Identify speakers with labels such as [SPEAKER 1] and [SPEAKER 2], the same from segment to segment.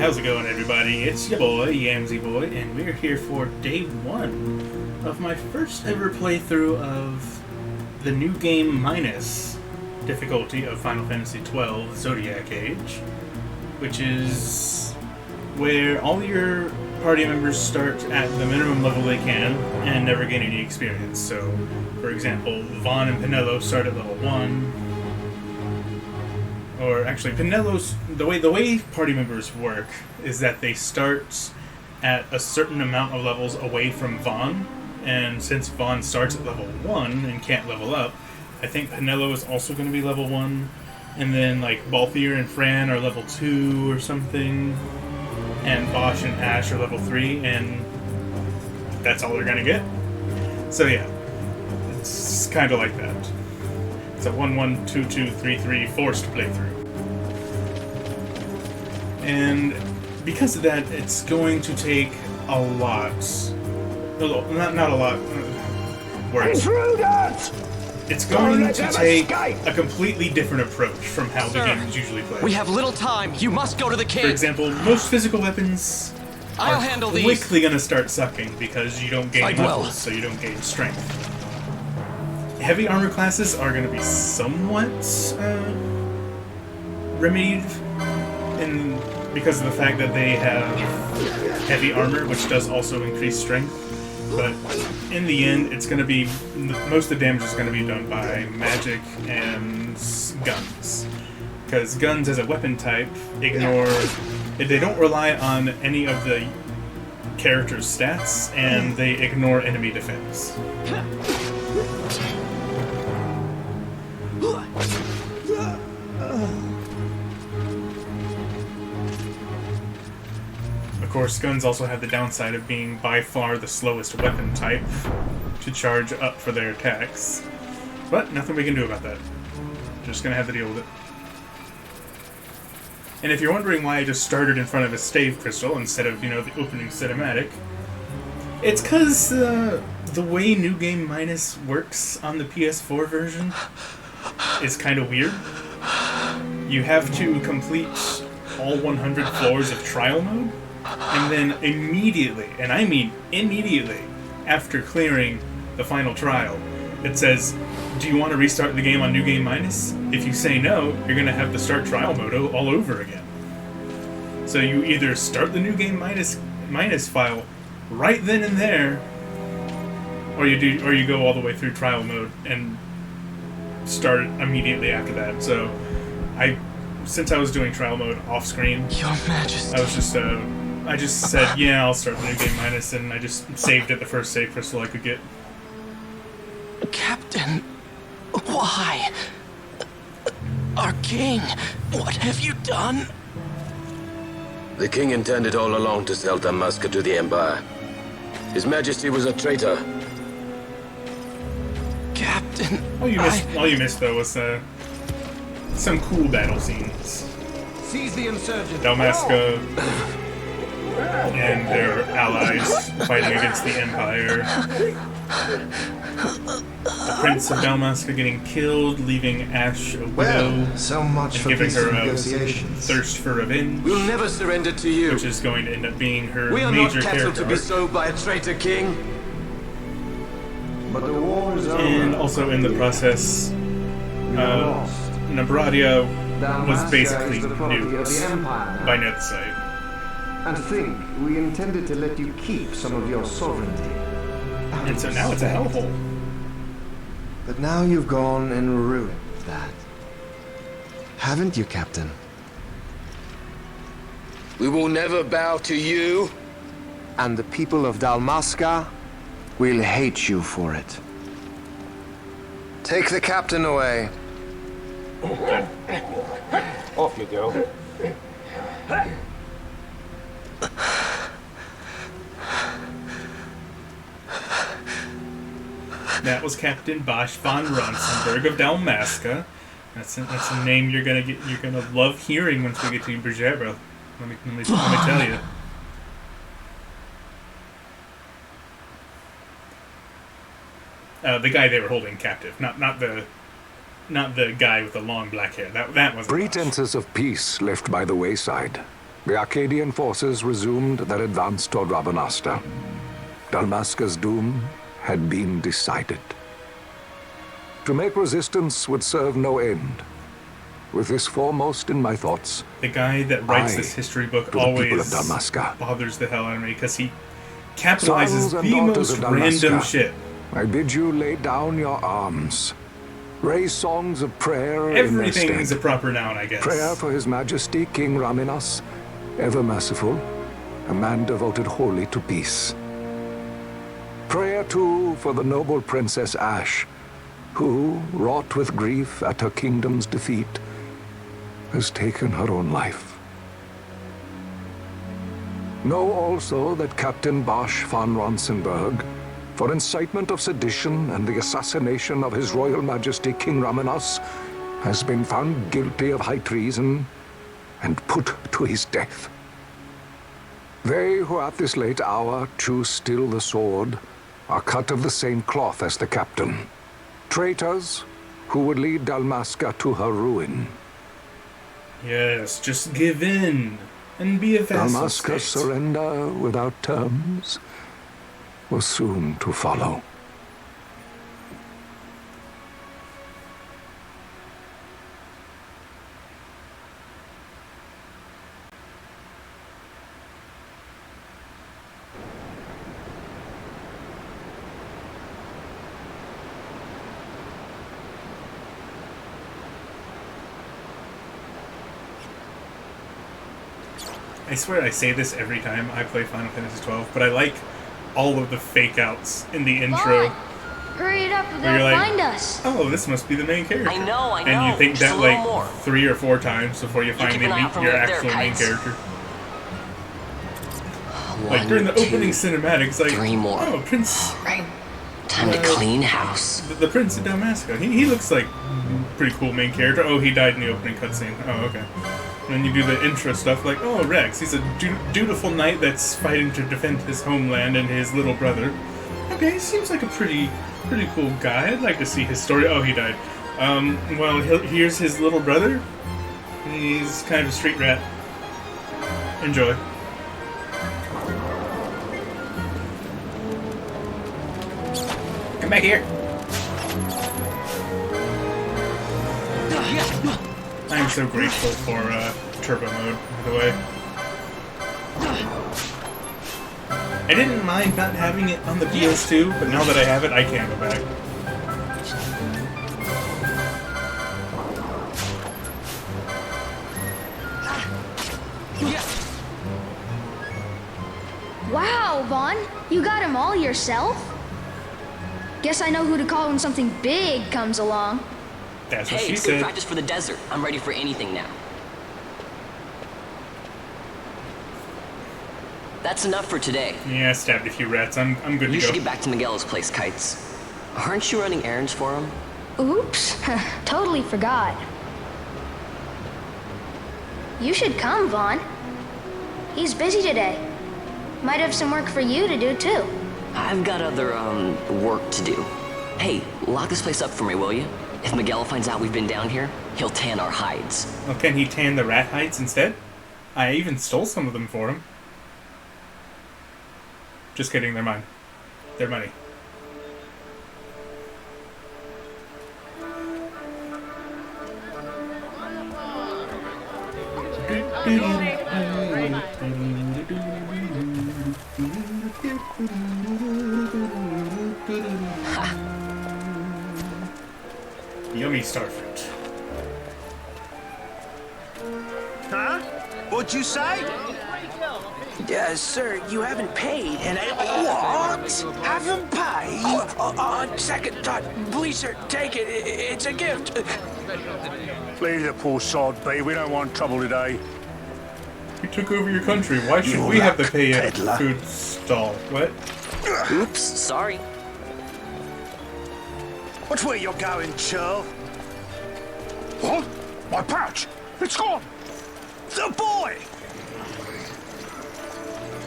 [SPEAKER 1] How's it going, everybody? It's your boy, Yamsy Boy, and we're here for day 1 of my first ever playthrough of the new game minus difficulty of Final Fantasy XII Zodiac Age, which is where all your party members start at the minimum level they can and never gain any experience. So, for example, Vaughn and Pinello start at level 1. Or actually, Pinello's the way party members work is that they start at a certain amount of levels away from Vaughn, and since Vaughn starts at level 1 and can't level up, I think Pinello is also going to be level 1, and then like Balthier and Fran are level 2 or something, and Bosch and Ash are level 3, and that's all they're going to get. So yeah, it's kind of like that. It's a 1-1-2-2-3-3 forced playthrough. And because of that, it's going to take a lot. Not a lot. Words. It's going to take a completely different approach from how the game is usually played.
[SPEAKER 2] We have little time. You must go to the king.
[SPEAKER 1] For example, most physical weapons
[SPEAKER 2] I'll
[SPEAKER 1] are
[SPEAKER 2] handle these.
[SPEAKER 1] quickly going to start sucking because you don't gain levels, so you don't gain strength. Heavy armor classes are going to be somewhat remedied because of the fact that they have heavy armor, which does also increase strength. But in the end, it's going to be most of the damage is going to be done by magic and guns, because guns as a weapon type they don't rely on any of the character's stats, and they ignore enemy defense. Of course, guns also have the downside of being by far the slowest weapon type to charge up for their attacks. But nothing we can do about that. Just gonna have to deal with it. And if you're wondering why I just started in front of a stave crystal instead of, the opening cinematic, it's because the way New Game Minus works on the PS4 version is kind of weird. You have to complete all 100 floors of trial mode, and then immediately, and I mean immediately, after clearing the final trial, it says, do you want to restart the game on New Game Minus? If you say no, you're going to have to start trial mode all over again. So you either start the New Game Minus file right then and there, or you go all the way through trial mode and start immediately after that. So since I was doing trial mode off screen,
[SPEAKER 2] Your Majesty,
[SPEAKER 1] I just said, yeah, I'll start the New Game Minus, and I just saved at the first save crystal I could get.
[SPEAKER 2] Captain, why? Our king, what have you done?
[SPEAKER 3] The king intended all along to sell Damaska to the Empire. His Majesty was a traitor.
[SPEAKER 2] Captain,
[SPEAKER 1] All you missed though was some cool battle scenes.
[SPEAKER 4] Seize the insurgent.
[SPEAKER 1] Damaska and their allies fighting against the Empire. The Prince of Damaska getting killed, leaving Ash a widow,
[SPEAKER 4] So much
[SPEAKER 1] and
[SPEAKER 4] for
[SPEAKER 1] giving
[SPEAKER 4] peaceful
[SPEAKER 1] her a
[SPEAKER 4] negotiations.
[SPEAKER 1] thirst for revenge,
[SPEAKER 3] We'll never surrender to you.
[SPEAKER 1] which is going to end up being her
[SPEAKER 3] We are not
[SPEAKER 1] major
[SPEAKER 3] cattle
[SPEAKER 1] character
[SPEAKER 3] to be
[SPEAKER 1] arc.
[SPEAKER 3] sold by a traitor king.
[SPEAKER 4] But the war is over.
[SPEAKER 1] And also in the process,
[SPEAKER 4] We are lost.
[SPEAKER 1] Nabradia was
[SPEAKER 4] Damaska
[SPEAKER 1] basically
[SPEAKER 4] is the property of the
[SPEAKER 1] nuked
[SPEAKER 4] Empire now.
[SPEAKER 1] by Netzite.
[SPEAKER 4] And think, we intended to let you keep some of your sovereignty.
[SPEAKER 1] And so now it's a hellhole.
[SPEAKER 4] But now you've gone and ruined that. Haven't you, Captain?
[SPEAKER 3] We will never bow to you.
[SPEAKER 4] And the people of Dalmasca will hate you for it. Take the captain away.
[SPEAKER 5] Off you go.
[SPEAKER 1] That was Captain Bosch von Ronsenberg of Dalmasca. That's a name you're gonna love hearing once we get to Bergera. Let me tell you. The guy they were holding captive, not the guy with the long black hair. That was
[SPEAKER 6] Pretenses of peace left by the wayside. the Arcadian forces resumed their advance toward Rabanasta. Dalmasca's doom had been decided. To make resistance would serve no end. With this foremost in my thoughts,
[SPEAKER 1] The guy that writes this history book
[SPEAKER 6] to the people of
[SPEAKER 1] always
[SPEAKER 6] Dalmasca.
[SPEAKER 1] bothers the hell out of me because he capitalizes
[SPEAKER 6] Sons and
[SPEAKER 1] the
[SPEAKER 6] daughters
[SPEAKER 1] most
[SPEAKER 6] of Dalmasca.
[SPEAKER 1] random shit.
[SPEAKER 6] I bid you lay down your arms. Raise songs of prayer in their
[SPEAKER 1] Everything's a
[SPEAKER 6] stead.
[SPEAKER 1] proper noun, I guess.
[SPEAKER 6] Prayer for His Majesty King Raminas, ever merciful, a man devoted wholly to peace. Prayer, too, for the noble Princess Ash, who, wrought with grief at her kingdom's defeat, has taken her own life. Know also that Captain Bosch von Ronsenberg, for incitement of sedition and the assassination of His Royal Majesty King Raminas, has been found guilty of high treason and put to his death. They who at this late hour choose still the sword are cut of the same cloth as the captain. Traitors who would lead Dalmasca to her ruin.
[SPEAKER 1] Yes, just give in and be a vassal
[SPEAKER 6] Dalmasca's
[SPEAKER 1] state.
[SPEAKER 6] surrender without terms was soon to follow.
[SPEAKER 1] I swear I say this every time I play Final Fantasy XII, but I like all of the fake outs in the intro.
[SPEAKER 7] Vaughn, hurry it up or
[SPEAKER 1] Where
[SPEAKER 7] they'll
[SPEAKER 1] you're like,
[SPEAKER 7] find us.
[SPEAKER 1] oh, this must be the main character.
[SPEAKER 2] I know.
[SPEAKER 1] And you think
[SPEAKER 2] Just
[SPEAKER 1] that
[SPEAKER 2] a little
[SPEAKER 1] like
[SPEAKER 2] more.
[SPEAKER 1] 3 or 4 times before you finally
[SPEAKER 2] keep an eye out
[SPEAKER 1] meet
[SPEAKER 2] for
[SPEAKER 1] your
[SPEAKER 2] me up there,
[SPEAKER 1] actual main
[SPEAKER 2] Kites.
[SPEAKER 1] character. Like during the opening cinematics, like,
[SPEAKER 2] 3 more.
[SPEAKER 1] oh, Prince,
[SPEAKER 2] Right. Time to clean house.
[SPEAKER 1] the Prince of Dalmasca. He looks like pretty cool main character. Oh, he died in the opening cutscene. Oh, okay. And then you do the intro stuff like, oh, Rex, he's a dutiful knight that's fighting to defend his homeland and his little brother. Okay, he seems like a pretty cool guy. I'd like to see his story. Oh, he died. Well, here's his little brother. He's kind of a street rat. Enjoy. Come back here. I'm so grateful for turbo mode, by the way. I didn't mind not having it on the PS2, but now that I have it, I can't go back.
[SPEAKER 7] Wow, Vaughn, you got him all yourself? Guess I know who to call when something big comes along.
[SPEAKER 1] That's what
[SPEAKER 2] Hey,
[SPEAKER 1] she
[SPEAKER 2] it's good
[SPEAKER 1] said.
[SPEAKER 2] practice for the desert. I'm ready for anything now. That's enough for today.
[SPEAKER 1] Yeah, I stabbed a few rats. I'm good
[SPEAKER 2] You
[SPEAKER 1] to
[SPEAKER 2] should
[SPEAKER 1] go.
[SPEAKER 2] get back to Miguel's place, Kites. Aren't you running errands for him?
[SPEAKER 7] Oops, totally forgot. You should come, Vaughn. He's busy today. Might have some work for you to do, too.
[SPEAKER 2] I've got other, work to do. Hey, lock this place up for me, will you? If Miguel finds out we've been down here, he'll tan our hides.
[SPEAKER 1] Well, can he tan the rat hides instead? I even stole some of them for him. Just kidding, they're mine. They're money. Yummy starfruit.
[SPEAKER 8] Huh? What'd you say?
[SPEAKER 9] Sir, you haven't paid, and I... What? Haven't paid? On second thought, please, sir, take it. It's a gift.
[SPEAKER 8] Leave the poor sod be. We don't want trouble today.
[SPEAKER 1] We took over your country. Why should
[SPEAKER 9] You
[SPEAKER 1] we have to
[SPEAKER 9] luck
[SPEAKER 1] pay a
[SPEAKER 9] peddler.
[SPEAKER 1] food stall? What?
[SPEAKER 2] Oops, sorry.
[SPEAKER 8] Watch where you're going, churl. What? My pouch? It's gone. The boy!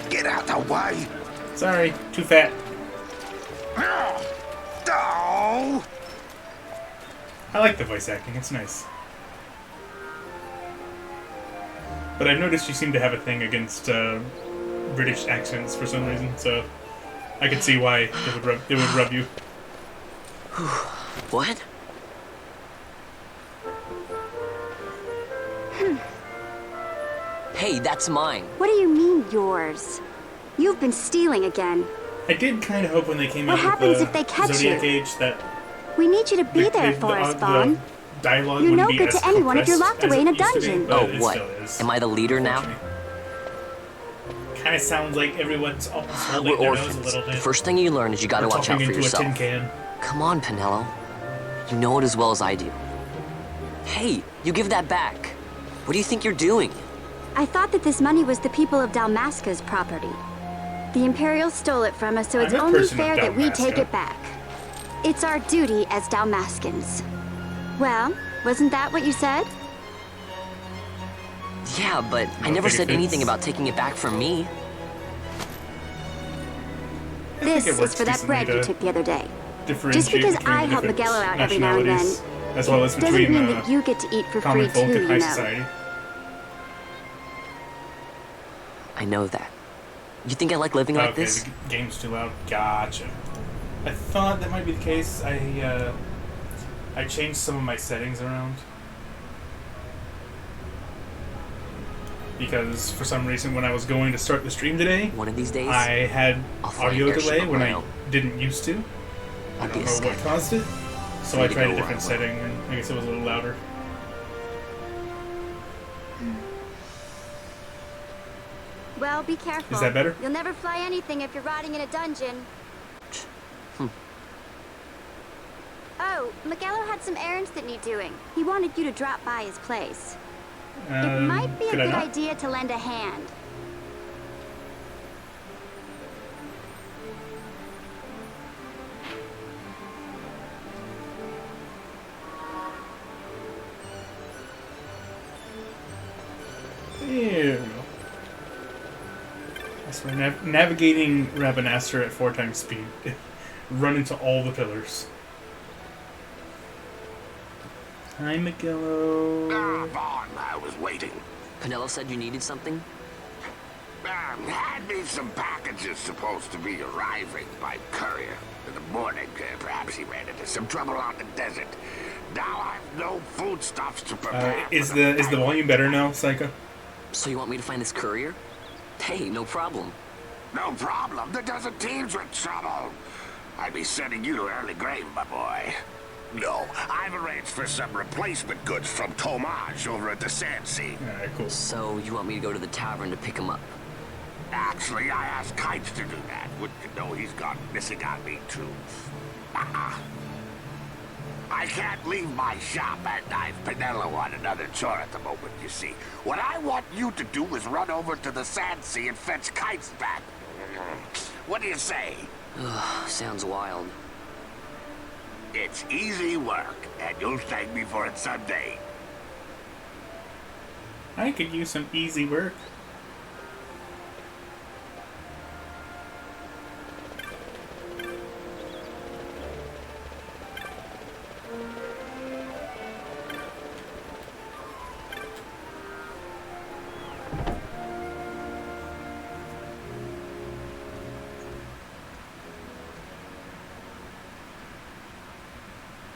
[SPEAKER 9] Get out the way.
[SPEAKER 1] Sorry, too fat.
[SPEAKER 8] Oh!
[SPEAKER 1] I like the voice acting. It's nice. But I've noticed you seem to have a thing against British accents for some reason, so I could see why it would rub you.
[SPEAKER 2] What? Hey, that's mine.
[SPEAKER 10] What do you mean, yours? You've been stealing again.
[SPEAKER 1] I did kind of hope when they came
[SPEAKER 10] What
[SPEAKER 1] out
[SPEAKER 10] happens
[SPEAKER 1] with
[SPEAKER 10] if they catch
[SPEAKER 1] Zodiac
[SPEAKER 10] you?
[SPEAKER 1] Age that
[SPEAKER 10] We need you to be there for us, Vaughn.
[SPEAKER 1] dialogue
[SPEAKER 10] You're
[SPEAKER 1] wouldn't
[SPEAKER 10] no
[SPEAKER 1] be
[SPEAKER 10] good
[SPEAKER 1] as
[SPEAKER 10] to anyone if you're
[SPEAKER 1] compressed
[SPEAKER 10] locked away
[SPEAKER 1] as
[SPEAKER 10] in a
[SPEAKER 1] it used to be,
[SPEAKER 10] dungeon.
[SPEAKER 1] but
[SPEAKER 2] Oh,
[SPEAKER 1] it
[SPEAKER 2] what?
[SPEAKER 1] still is,
[SPEAKER 2] Am I the leader now?
[SPEAKER 1] Kind of sounds like everyone's almost holding
[SPEAKER 2] We're
[SPEAKER 1] their nose a
[SPEAKER 2] orphans.
[SPEAKER 1] little
[SPEAKER 2] The
[SPEAKER 1] bit.
[SPEAKER 2] first thing you learn is you gotta
[SPEAKER 1] We're
[SPEAKER 2] watch out
[SPEAKER 1] talking
[SPEAKER 2] for
[SPEAKER 1] into a tin
[SPEAKER 2] yourself.
[SPEAKER 1] can.
[SPEAKER 2] Come on, Pinello. You know it as well as I do. Hey, you give that back. What do you think you're doing?
[SPEAKER 10] I thought that this money was the people of Dalmasca's property. The Imperials stole it from us, so it's
[SPEAKER 1] I'm a
[SPEAKER 10] only
[SPEAKER 1] person of
[SPEAKER 10] fair that we take
[SPEAKER 1] Dalmasca.
[SPEAKER 10] it back. It's our duty as Dalmascans. Well, wasn't that what you said?
[SPEAKER 2] Yeah, but I
[SPEAKER 1] don't
[SPEAKER 2] never
[SPEAKER 1] think it
[SPEAKER 2] said anything
[SPEAKER 1] fits.
[SPEAKER 2] about taking it back from me.
[SPEAKER 10] This
[SPEAKER 1] it
[SPEAKER 10] is
[SPEAKER 1] works
[SPEAKER 10] for that
[SPEAKER 1] decently
[SPEAKER 10] bread you
[SPEAKER 1] to
[SPEAKER 10] took the other day.
[SPEAKER 1] Differentiate
[SPEAKER 10] Just because
[SPEAKER 1] between
[SPEAKER 10] I
[SPEAKER 1] the
[SPEAKER 10] help
[SPEAKER 1] different
[SPEAKER 10] Miguelo out every now and then,
[SPEAKER 1] nationalities, as well as
[SPEAKER 10] doesn't
[SPEAKER 1] between
[SPEAKER 10] mean that you get to eat for free
[SPEAKER 1] common folk
[SPEAKER 10] too,
[SPEAKER 1] and high
[SPEAKER 10] you know.
[SPEAKER 1] society.
[SPEAKER 2] I know that. You think I like living like
[SPEAKER 1] Okay,
[SPEAKER 2] this?
[SPEAKER 1] the game's too loud. Gotcha. I thought that might be the case. I changed some of my settings around because for some reason when I was going to start the stream today,
[SPEAKER 2] One of these days,
[SPEAKER 1] I had
[SPEAKER 2] I'll fly an
[SPEAKER 1] audio
[SPEAKER 2] airship
[SPEAKER 1] delay
[SPEAKER 2] of
[SPEAKER 1] when
[SPEAKER 2] my
[SPEAKER 1] I
[SPEAKER 2] own.
[SPEAKER 1] didn't used to. I
[SPEAKER 2] I'll be
[SPEAKER 1] don't
[SPEAKER 2] a
[SPEAKER 1] know what
[SPEAKER 2] scout.
[SPEAKER 1] caused it, so
[SPEAKER 2] Free
[SPEAKER 1] I
[SPEAKER 2] to
[SPEAKER 1] tried
[SPEAKER 2] go
[SPEAKER 1] a
[SPEAKER 2] where I
[SPEAKER 1] different
[SPEAKER 2] want.
[SPEAKER 1] setting, and I guess it was a little louder.
[SPEAKER 10] Well, be careful.
[SPEAKER 1] Is that better?
[SPEAKER 10] You'll never fly anything if you're rotting in a dungeon. Oh, Miguelo had some errands that need doing. He wanted you to drop by his place. It might be a
[SPEAKER 1] could I
[SPEAKER 10] good
[SPEAKER 1] not?
[SPEAKER 10] idea to lend a hand.
[SPEAKER 1] Ew. That's right. Navigating Rabanastre at 4 times speed. Run into all the pillars. Hi, Miguelo.
[SPEAKER 8] Vaughn, I was waiting.
[SPEAKER 2] Pinello said you needed something?
[SPEAKER 8] Had me some packages supposed to be arriving by courier. In the morning, perhaps he ran into some trouble on the desert. Now I've no foodstuffs to prepare.
[SPEAKER 1] Is
[SPEAKER 8] for
[SPEAKER 1] the volume better now, Psycho?
[SPEAKER 2] So you want me to find this courier? Hey, no problem.
[SPEAKER 8] No problem. The desert teem's with trouble. I'd be sending you to early grave, my boy. No, I've arranged for some replacement goods from Tomage over at the Sand Sea.
[SPEAKER 1] Alright, cool.
[SPEAKER 2] So you want me to go to the tavern to pick him up?
[SPEAKER 8] Actually, I asked Kites to do that. Wouldn't you know he's gone missing on me, too. I can't leave my shop, and I've Pinello on another chore at the moment, you see. What I want you to do is run over to the Sand Sea and fetch Kites back. What do you say?
[SPEAKER 2] Sounds wild.
[SPEAKER 8] It's easy work, and you'll thank me for it someday.
[SPEAKER 1] I could use some easy work.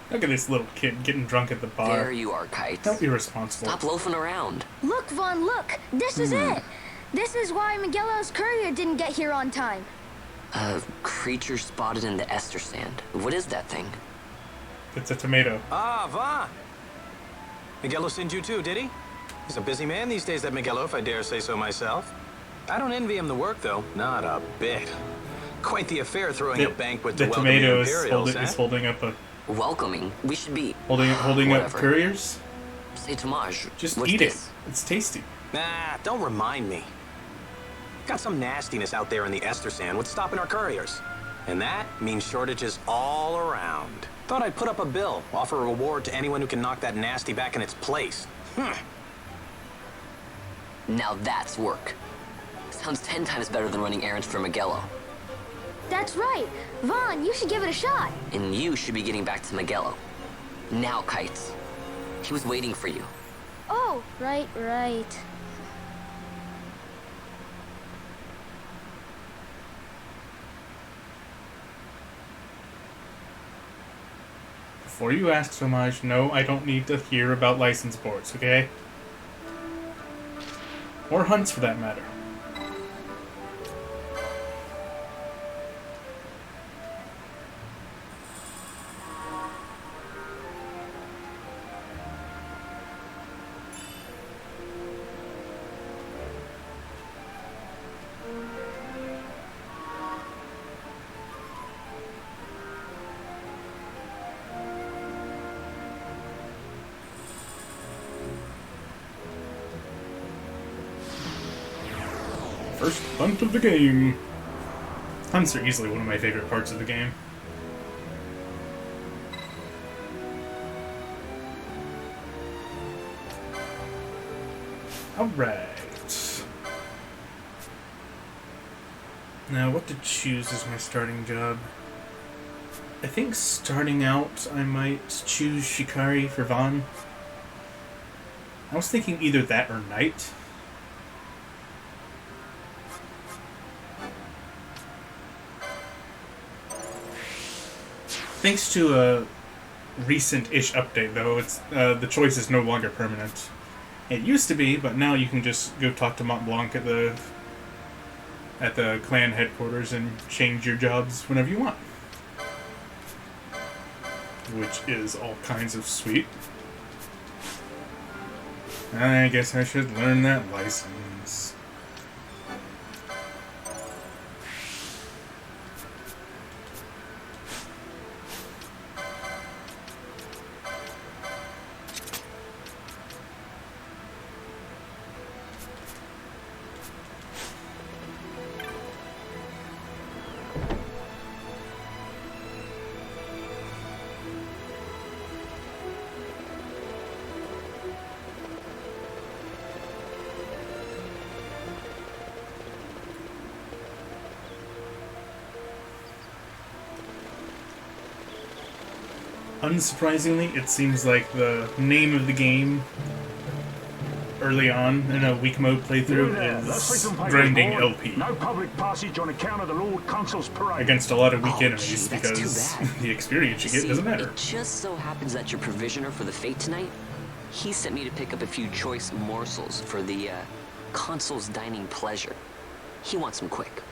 [SPEAKER 1] Look at this little kid getting drunk at the bar.
[SPEAKER 2] There you are, Kites.
[SPEAKER 1] Don't be responsible.
[SPEAKER 2] Stop loafing around.
[SPEAKER 7] Look, Vaughn, look! This is it! This is why Miguelo's courier didn't get here on time.
[SPEAKER 2] Creature spotted in the ester sand. What is that thing?
[SPEAKER 1] It's a tomato.
[SPEAKER 11] Ah, Vaughn. Miguelo sent you too, did he? He's a busy man these days, that Miguelo, if I dare say so myself. I don't envy him the work, though. Not a bit. Quite the affair throwing a banquet to
[SPEAKER 1] The
[SPEAKER 11] welcome the
[SPEAKER 1] tomato
[SPEAKER 11] Imperials,
[SPEAKER 1] is holding up a
[SPEAKER 2] Welcoming. We should be...
[SPEAKER 1] holding up
[SPEAKER 2] Whatever.
[SPEAKER 1] couriers.
[SPEAKER 2] Say Tomage.
[SPEAKER 1] Just
[SPEAKER 2] what's
[SPEAKER 1] eat
[SPEAKER 2] this?
[SPEAKER 1] it. It's tasty.
[SPEAKER 11] Nah, don't remind me. Got some nastiness out there in the ester sand. What's stopping our couriers? And that means shortages all around. Thought I'd put up a bill, offer a reward to anyone who can knock that nasty back in its place.
[SPEAKER 2] Now that's work. Sounds 10 times better than running errands for Miguelo.
[SPEAKER 7] That's right. Vaughn, you should give it a shot.
[SPEAKER 2] And you should be getting back to Miguelo. Now, Kites. He was waiting for you.
[SPEAKER 7] Oh, right.
[SPEAKER 1] Before you ask so much, no, I don't need to hear about license boards, okay? Or hunts, for that matter. First hunt of the game. Hunts are easily one of my favorite parts of the game. Alright. Now, what to choose as my starting job? I think starting out, I might choose Shikari for Vaughn. I was thinking either that or Knight. Thanks to a recent-ish update, though, it's the choice is no longer permanent. It used to be, but now you can just go talk to Mont Blanc at the clan headquarters and change your jobs whenever you want. Which is all kinds of sweet. I guess I should learn that license. Unsurprisingly, it seems like the name of the game early on in a weak mode playthrough is grinding LP.
[SPEAKER 5] No public passage on account of the Lord Consul's parade.
[SPEAKER 1] Against a lot of weak enemies,
[SPEAKER 2] Geez, that's
[SPEAKER 1] because
[SPEAKER 2] too bad.
[SPEAKER 1] the experience you get doesn't matter.
[SPEAKER 2] It just so happens that your provisioner for the fete tonight, he sent me to pick up a few choice morsels for the Consul's dining pleasure. He wants them quick.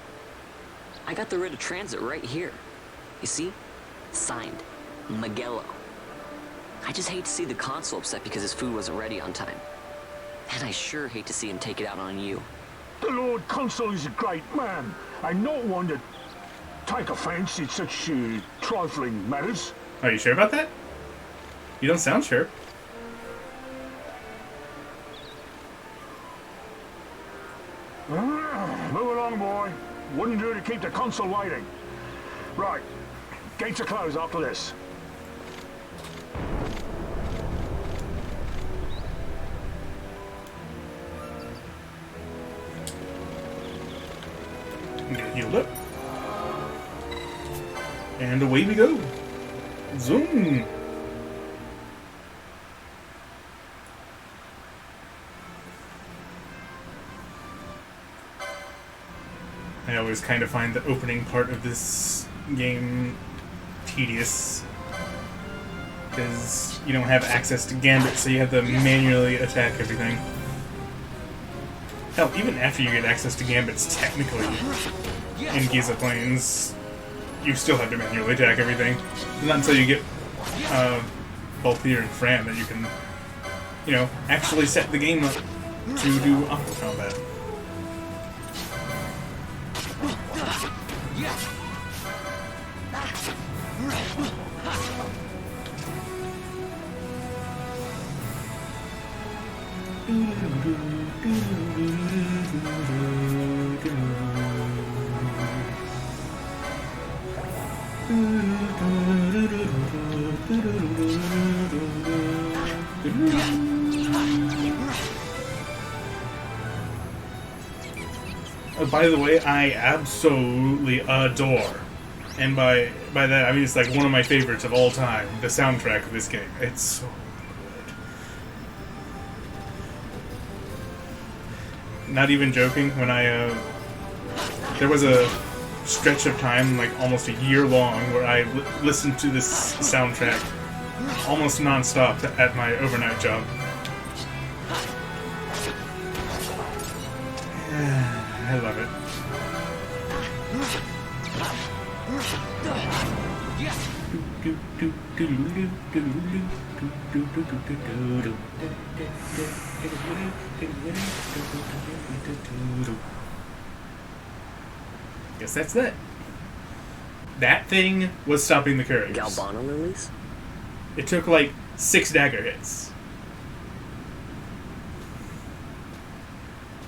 [SPEAKER 2] I got the writ of transit right here. You see? Signed. Magello. I just hate to see the Consul upset because his food wasn't ready on time. And I sure hate to see him take it out on you.
[SPEAKER 5] The Lord Consul is a great man, and not one to take offense in such trifling matters.
[SPEAKER 1] Are you sure about that? You don't sound sure.
[SPEAKER 5] Move along, boy. Wouldn't do to keep the Consul waiting. Right. Gates are closed after this.
[SPEAKER 1] Get healed up. And away we go. Zoom. I always kind of find the opening part of this game tedious, because you don't have access to Gambit, so you have to manually attack everything. Hell, even after you get access to Gambits, technically, in Giza Plains, you still have to manually attack everything. Not until you get Balthier and Fran that you can, you know, actually set the game up to do auto combat. By the way, I absolutely adore, and by that I mean it's like one of my favorites of all time, the soundtrack of this game. It's so good. Not even joking, when there was a stretch of time, like almost a year long, where I listened to this soundtrack almost non-stop at my overnight job. I love it. Guess that's it. That thing was stopping the couriers.
[SPEAKER 2] Galvano lilies?
[SPEAKER 1] It took like 6 dagger hits.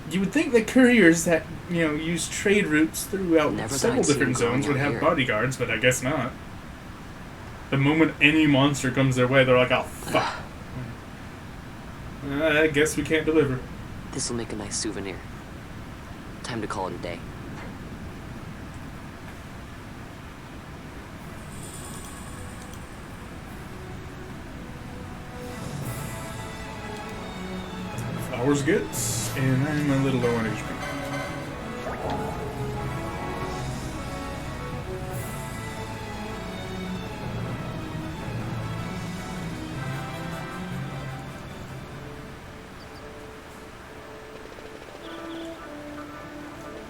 [SPEAKER 1] You would think that couriers that, use trade routes throughout several different zones would have bodyguards, but I guess not. The moment any monster comes their way, they're like, oh, fuck. I guess we can't deliver.
[SPEAKER 2] This'll make a nice souvenir. Time to call it a day.
[SPEAKER 1] Flowers gets, and I'm a little low on HP.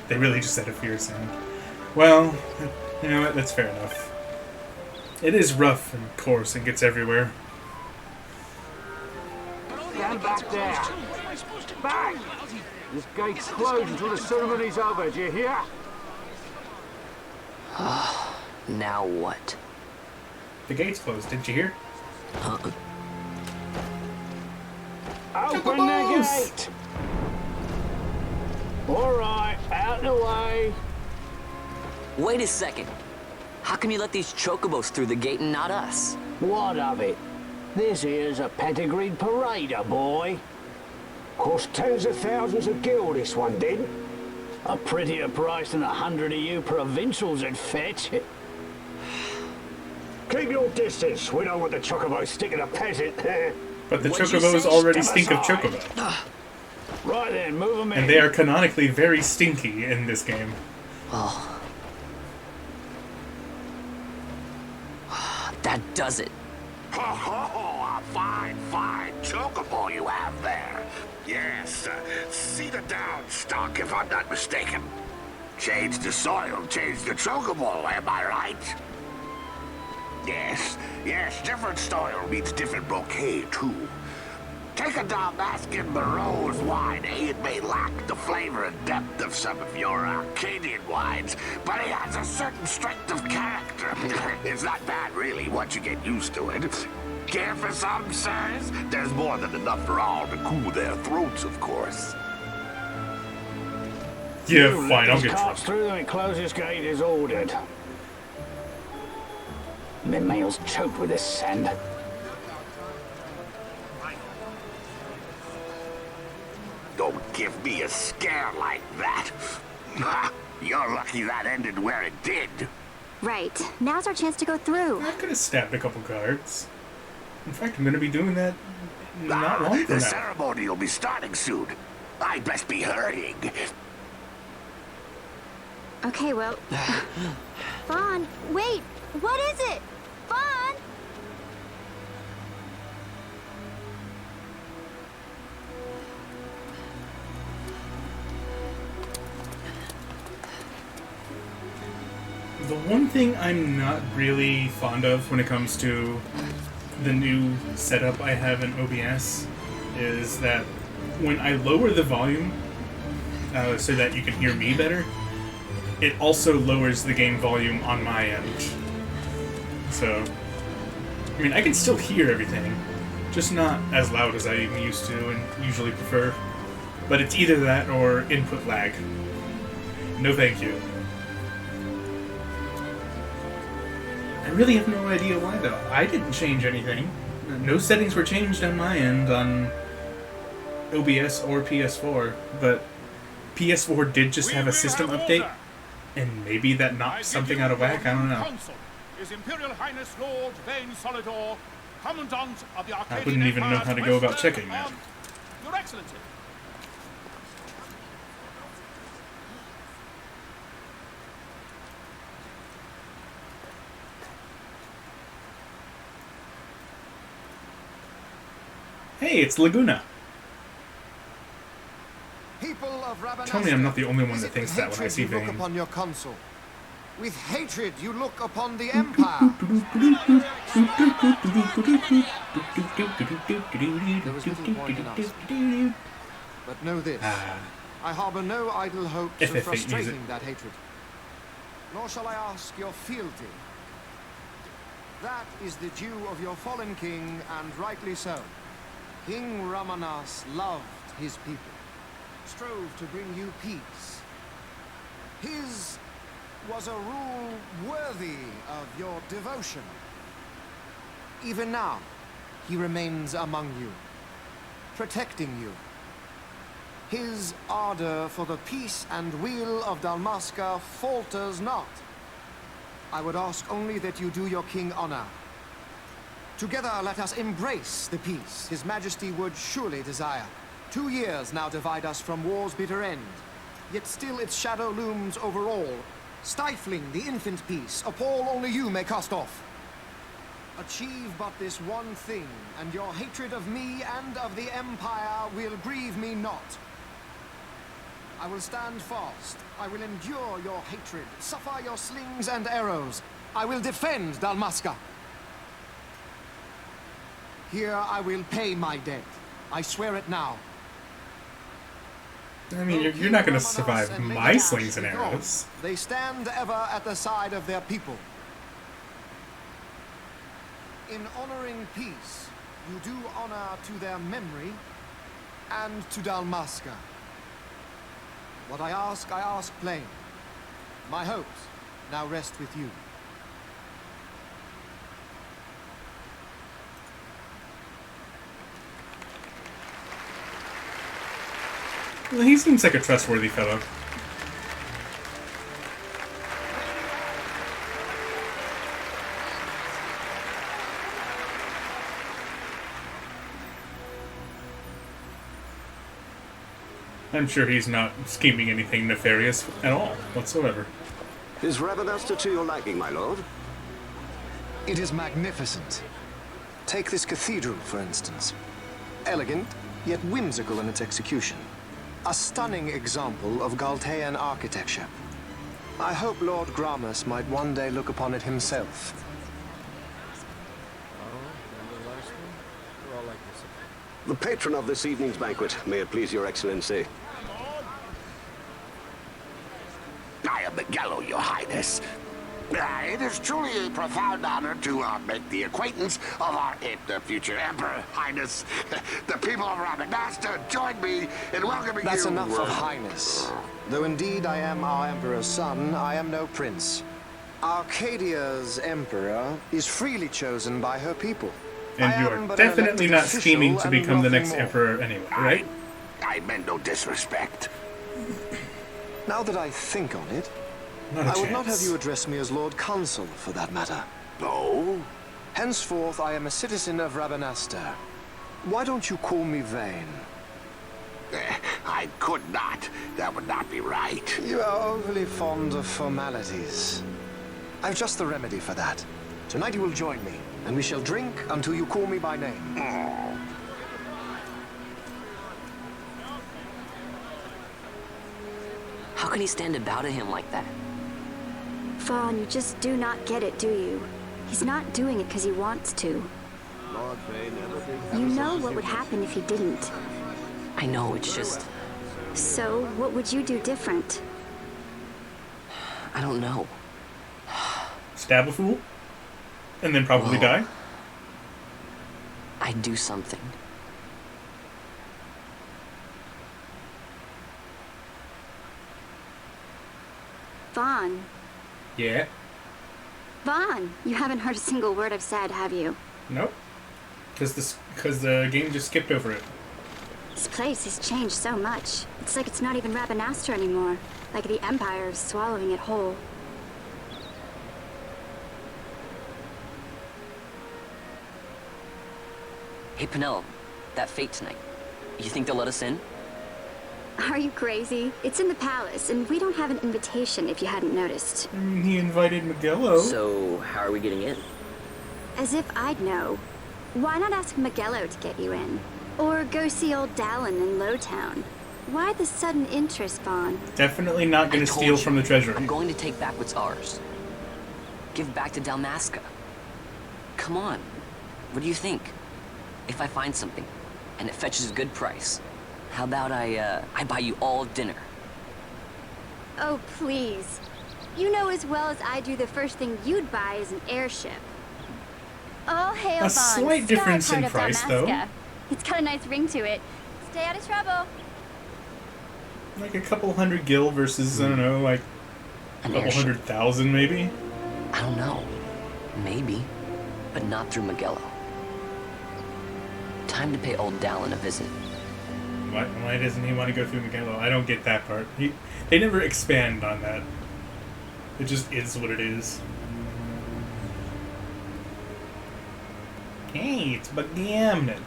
[SPEAKER 1] They really just had a fear sound. Well, you know what? That's fair enough. It is rough and coarse and gets everywhere.
[SPEAKER 5] Stand back there. Back! This gate's closed until the ceremony's over, do you hear?
[SPEAKER 2] Now what?
[SPEAKER 1] The gate's closed, didn't you hear?
[SPEAKER 5] Open the gate! Alright, out the way.
[SPEAKER 2] Wait a second. How come you let these chocobos through the gate and not us?
[SPEAKER 5] What of it? This here's a pedigreed parader, boy. Cost tens of thousands of gil, this one did. A prettier price than 100 of you provincials would fetch. Keep your distance. We don't want the chocobos sticking a peasant.
[SPEAKER 1] But the chocobos already stink of chocobo.
[SPEAKER 5] Right then, move them in.
[SPEAKER 1] And they are canonically very stinky in this game.
[SPEAKER 2] Oh. That does it.
[SPEAKER 8] Oh, a fine chocobo you have there. Yes, cedar down stock, if I'm not mistaken. Change the soil, change the chocobo, am I right? Yes, different soil means different bouquet, too. Take a Damascus Barreau's wine, It may lack the flavor and depth of some of your Arcadian wines, but it has a certain strength of character. It's not bad, really, once you get used to it. Care for some, sirs? There's more than enough for all to cool their throats, of course.
[SPEAKER 1] Yeah, fine, I'll get
[SPEAKER 5] drunk. Through and close this gate is ordered. My mail's choked with this sand.
[SPEAKER 8] Don't give me a scare like that. You're lucky that ended where it did.
[SPEAKER 10] Right. Now's our chance to go through.
[SPEAKER 1] I could have stabbed a couple guards. In fact, I'm going to be doing that not long from
[SPEAKER 8] The
[SPEAKER 1] now.
[SPEAKER 8] ceremony will be starting soon. I'd best be hurrying.
[SPEAKER 10] Okay, well... Fawn, wait! What is it? Fawn!
[SPEAKER 1] The one thing I'm not really fond of when it comes to the new setup I have in OBS is that when I lower the volume so that you can hear me better, it also lowers the game volume on my end. So, I mean, I can still hear everything, just not as loud as I used to and usually prefer. But it's either that or input lag. No thank you. I really have no idea why, though. I didn't change anything. No settings were changed on my end on OBS or PS4, but PS4 did just have a system update, and maybe that knocked something out of whack, I don't know.
[SPEAKER 12] His Imperial Highness Lord Vane Solidor, Commandant of the Arcadian
[SPEAKER 1] I wouldn't even know how to go about checking that.
[SPEAKER 12] Your Excellency.
[SPEAKER 1] Hey, it's Laguna.
[SPEAKER 4] People of Rabanastre,
[SPEAKER 1] Tell me I'm not the only one
[SPEAKER 4] is
[SPEAKER 1] that
[SPEAKER 4] it
[SPEAKER 1] thinks
[SPEAKER 4] with
[SPEAKER 1] that when I
[SPEAKER 4] hatred
[SPEAKER 1] see
[SPEAKER 4] you look
[SPEAKER 1] Vane.
[SPEAKER 4] upon your consul? With hatred you look upon the Empire. There was little point in asking. But know this, I harbor no idle hopes of
[SPEAKER 1] FFXIII
[SPEAKER 4] frustrating that hatred. Nor shall I ask your fealty. That is the due of your fallen king, and rightly so. King Ramanas loved his people, strove to bring you peace. His was a rule worthy of your devotion. Even now, he remains among you, protecting you. His ardor for the peace and weal of Dalmasca falters not. I would ask only that you do your king honor. Together let us embrace the peace His Majesty would surely desire. 2 years now divide us from war's bitter end, yet still its shadow looms over all, stifling the infant peace a pall only you may cast off. Achieve but this one thing, and your hatred of me and of the Empire will grieve me not. I will stand fast. I will endure your hatred, suffer your slings and arrows. I will defend Dalmasca. Here I will pay my debt. I swear it now.
[SPEAKER 1] I mean, you're not going to survive my slings and arrows.
[SPEAKER 4] They stand ever at the side of their people. In honoring peace, you do honor to their memory and to Dalmasca. What I ask plain. My hopes now rest with you.
[SPEAKER 1] Well, he seems like a trustworthy fellow. I'm sure he's not scheming anything nefarious at all, whatsoever.
[SPEAKER 13] Is Rabanastre to your liking, my lord?
[SPEAKER 4] It is magnificent. Take this cathedral, for instance. Elegant, yet whimsical in its execution. A stunning example of Galtean architecture. I hope Lord Gramus might one day look upon it himself.
[SPEAKER 13] The patron of this evening's banquet, may it please your excellency.
[SPEAKER 8] I am Miguel, your highness. It is truly a profound honor to make the acquaintance of our future emperor, highness. The people of Rabanastre join me in welcoming you.
[SPEAKER 4] That's enough of highness. Though indeed I am our emperor's son, I am no prince. Arcadia's emperor is freely chosen by her people.
[SPEAKER 1] And you are definitely not scheming to become the next emperor anyway, right?
[SPEAKER 8] I meant no disrespect.
[SPEAKER 4] Now that I think on it, I would not have you address me as Lord Consul, for that matter.
[SPEAKER 8] No?
[SPEAKER 4] Henceforth, I am a citizen of Rabanastre. Why don't you call me Vane?
[SPEAKER 8] I could not. That would not be right.
[SPEAKER 4] You are overly fond of formalities. I've just the remedy for that. Tonight you will join me, and we shall drink until you call me by name.
[SPEAKER 2] How can he stand about to him like that?
[SPEAKER 10] Fawn, you just do not get it, do you? He's not doing it because he wants to. You know what would happen if he didn't.
[SPEAKER 2] I know, it's just...
[SPEAKER 10] So, what would you do different?
[SPEAKER 2] I don't know.
[SPEAKER 1] Stab a fool? And then probably die?
[SPEAKER 2] I'd do something.
[SPEAKER 10] Vaughn.
[SPEAKER 1] Yeah?
[SPEAKER 10] Vaughn, you haven't heard a single word I've said, have you?
[SPEAKER 1] Nope. Because the game just skipped over it.
[SPEAKER 10] This place has changed so much. It's like it's not even Rabanastre anymore. Like the Empire is swallowing it whole.
[SPEAKER 2] Hey, Penel, that fate tonight. You think they'll let us in?
[SPEAKER 10] Are you crazy? It's in the palace, and we don't have an invitation if you hadn't noticed.
[SPEAKER 1] I mean, he invited Miguello.
[SPEAKER 2] So, how are we getting in?
[SPEAKER 10] As if I'd know. Why not ask Miguello to get you in? Or go see old Dallin in Lowtown. Why the sudden interest, Vaughn?
[SPEAKER 1] Definitely not going to steal from the treasury.
[SPEAKER 2] I'm going to take back what's ours. Give back to Dalmasca. Come on. What do you think? If I find something, and it fetches a good price, how about I buy you all dinner?
[SPEAKER 10] Oh, please. You know as well as I do the first thing you'd buy is an airship. All hail Vaughn,
[SPEAKER 1] slight difference in price, though.
[SPEAKER 10] It's got a nice ring to it. Stay out of trouble.
[SPEAKER 1] Like a couple hundred gil versus, I don't know, like a couple 100,000 maybe?
[SPEAKER 2] I don't know. Maybe. But not through Magello. Time to pay old Dallin a visit.
[SPEAKER 1] Why doesn't he want to go through Magello? I don't get that part. They never expand on that. It just is what it is. Hey, it's Bagamnon.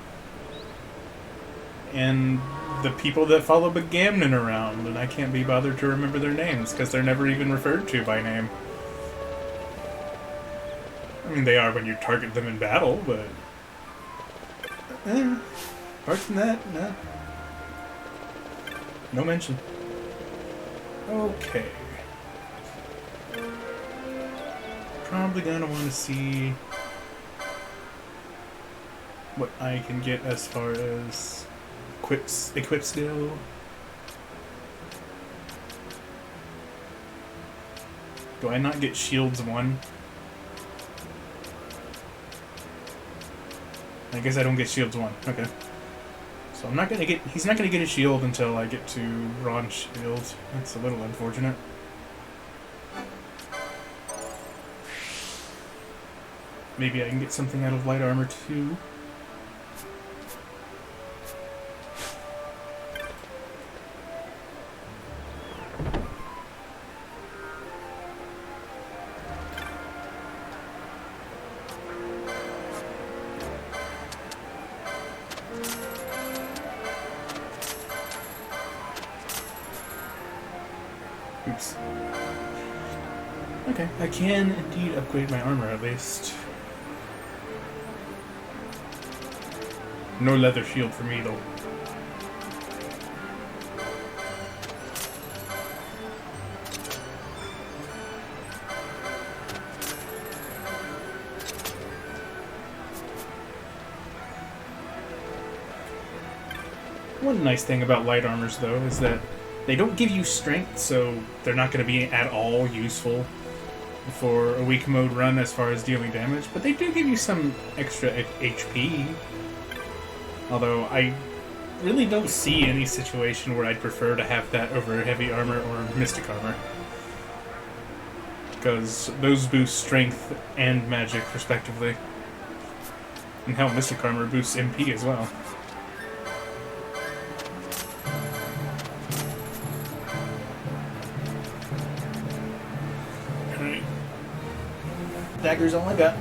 [SPEAKER 1] And the people that follow Bagamnon around, and I can't be bothered to remember their names, because they're never even referred to by name. I mean, they are when you target them in battle, but... apart from that, no. No mention. Okay. Probably gonna want to see what I can get as far as equips go. Do I not get shields 1? I guess I don't get shields 1. Okay. So I'm not gonna get. He's not gonna get a shield until I get to Ron's shield. That's a little unfortunate. Maybe I can get something out of light armor too. Oops. Okay, I can indeed upgrade my armor at least. No leather shield for me though. One nice thing about light armors though is that they don't give you strength, so they're not going to be at all useful for a weak mode run as far as dealing damage, but they do give you some extra HP. Although I really don't see any situation where I'd prefer to have that over heavy armor or mystic armor. Because those boost strength and magic respectively. And hell, mystic armor boosts MP as well. Alright. Dagger's all I got.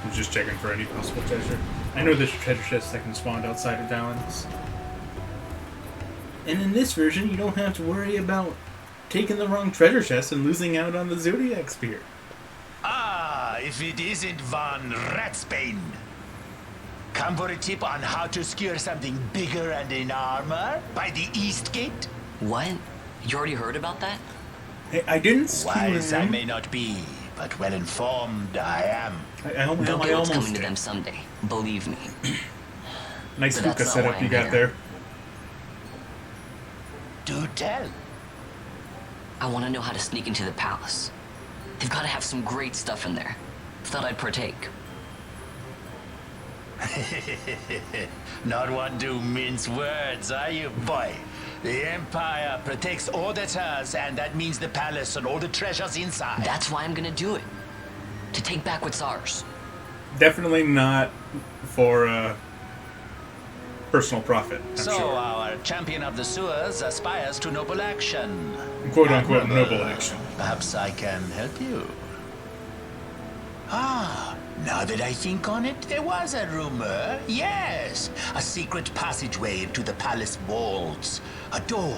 [SPEAKER 1] I'm just checking for any possible treasure. I know there's a treasure chest that can spawn outside of Dallin's. And in this version, you don't have to worry about taking the wrong treasure chest and losing out on the Zodiac Spear.
[SPEAKER 14] Ah, if it isn't Von Ratsbane. Come for a tip on how to secure something bigger and in armor by the East Gate?
[SPEAKER 2] What? You already heard about that?
[SPEAKER 1] Hey, I didn't skew
[SPEAKER 14] Wise I
[SPEAKER 1] him.
[SPEAKER 14] may not be, but well informed I am.
[SPEAKER 1] I
[SPEAKER 2] They'll
[SPEAKER 1] almost
[SPEAKER 2] get what's coming to
[SPEAKER 1] did.
[SPEAKER 2] them someday. Believe me.
[SPEAKER 1] Nice
[SPEAKER 2] But that's
[SPEAKER 1] hookah
[SPEAKER 2] not
[SPEAKER 1] setup
[SPEAKER 2] why
[SPEAKER 1] you
[SPEAKER 2] I'm
[SPEAKER 1] got
[SPEAKER 2] here.
[SPEAKER 1] there.
[SPEAKER 14] Do tell.
[SPEAKER 2] I want to know how to sneak into the palace. They've got to have some great stuff in there. Thought I'd partake.
[SPEAKER 14] Not one to mince words, are you, boy? The Empire protects all that's hers, and that means the palace and all the treasures inside.
[SPEAKER 2] That's why I'm gonna do it. To take back what's ours.
[SPEAKER 1] Definitely not for personal profit, I'm
[SPEAKER 14] So
[SPEAKER 1] sure.
[SPEAKER 14] our champion of the sewers aspires to noble action.
[SPEAKER 1] Quote-unquote
[SPEAKER 14] Admirable.
[SPEAKER 1] noble action.
[SPEAKER 14] Perhaps I can help you. Ah, now that I think on it, there was a rumor. Yes, a secret passageway into the palace vaults. A door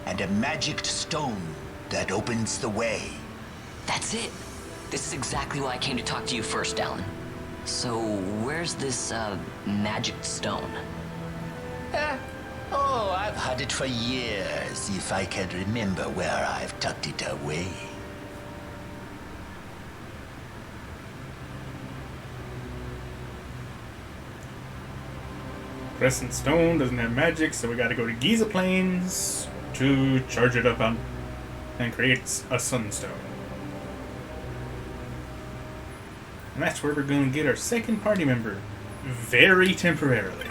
[SPEAKER 14] and a magic stone that opens the way.
[SPEAKER 2] That's it. This is exactly why I came to talk to you first, Alan. So, where's this, magic stone?
[SPEAKER 14] Oh, I've had it for years, if I can remember where I've tucked it away.
[SPEAKER 1] Crescent Stone doesn't have magic, so we gotta go to Giza Plains to charge it up on and create a sunstone. And that's where we're gonna get our second party member. Very temporarily.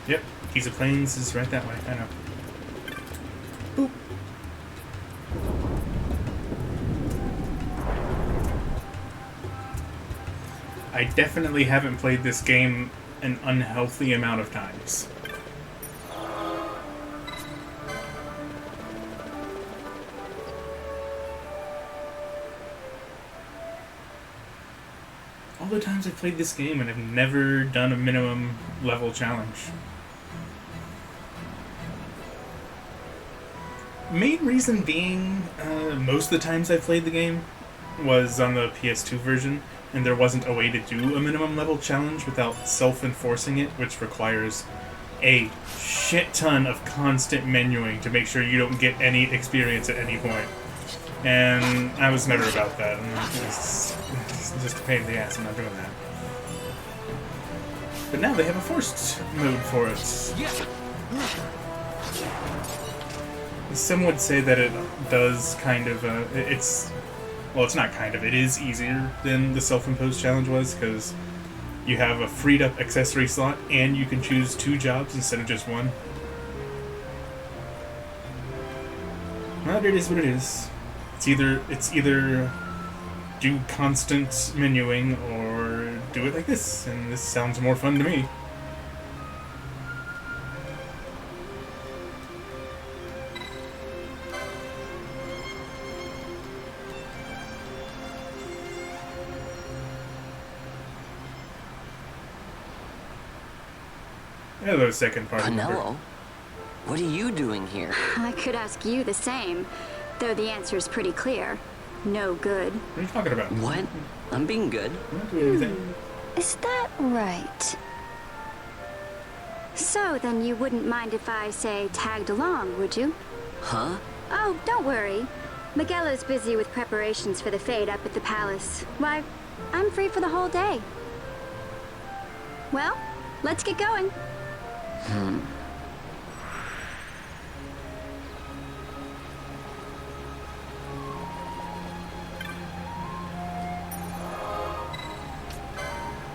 [SPEAKER 1] Yep, Giza Plains is right that way, I know. Boop. I definitely haven't played this game an unhealthy amount of times. All the times I've played this game and I've never done a minimum level challenge. Main reason being, most of the times I've played the game was on the PS2 version, and there wasn't a way to do a minimum level challenge without self-enforcing it, which requires a shit ton of constant menuing to make sure you don't get any experience at any point. And I was never about that. It's just a pain in the ass. I'm not doing that. But now they have a forced mode for it. Some would say that it does kind of, well, it's not kind of, it is easier than the self-imposed challenge was, because you have a freed up accessory slot and you can choose 2 jobs instead of just 1. But it is what it is. It's either do constant menuing or do it like this, and this sounds more fun to me. Hello, second party.
[SPEAKER 2] Pinello? What are you doing here?
[SPEAKER 10] I could ask you the same, though the answer is pretty clear. No good.
[SPEAKER 1] What are you talking about?
[SPEAKER 2] What? I'm being good.
[SPEAKER 1] I'm not doing anything.
[SPEAKER 10] Is that right? So, then you wouldn't mind if I, say, tagged along, would you?
[SPEAKER 2] Huh?
[SPEAKER 10] Oh, don't worry. Miguelo's busy with preparations for the fete up at the palace. Why, I'm free for the whole day. Well, let's get going.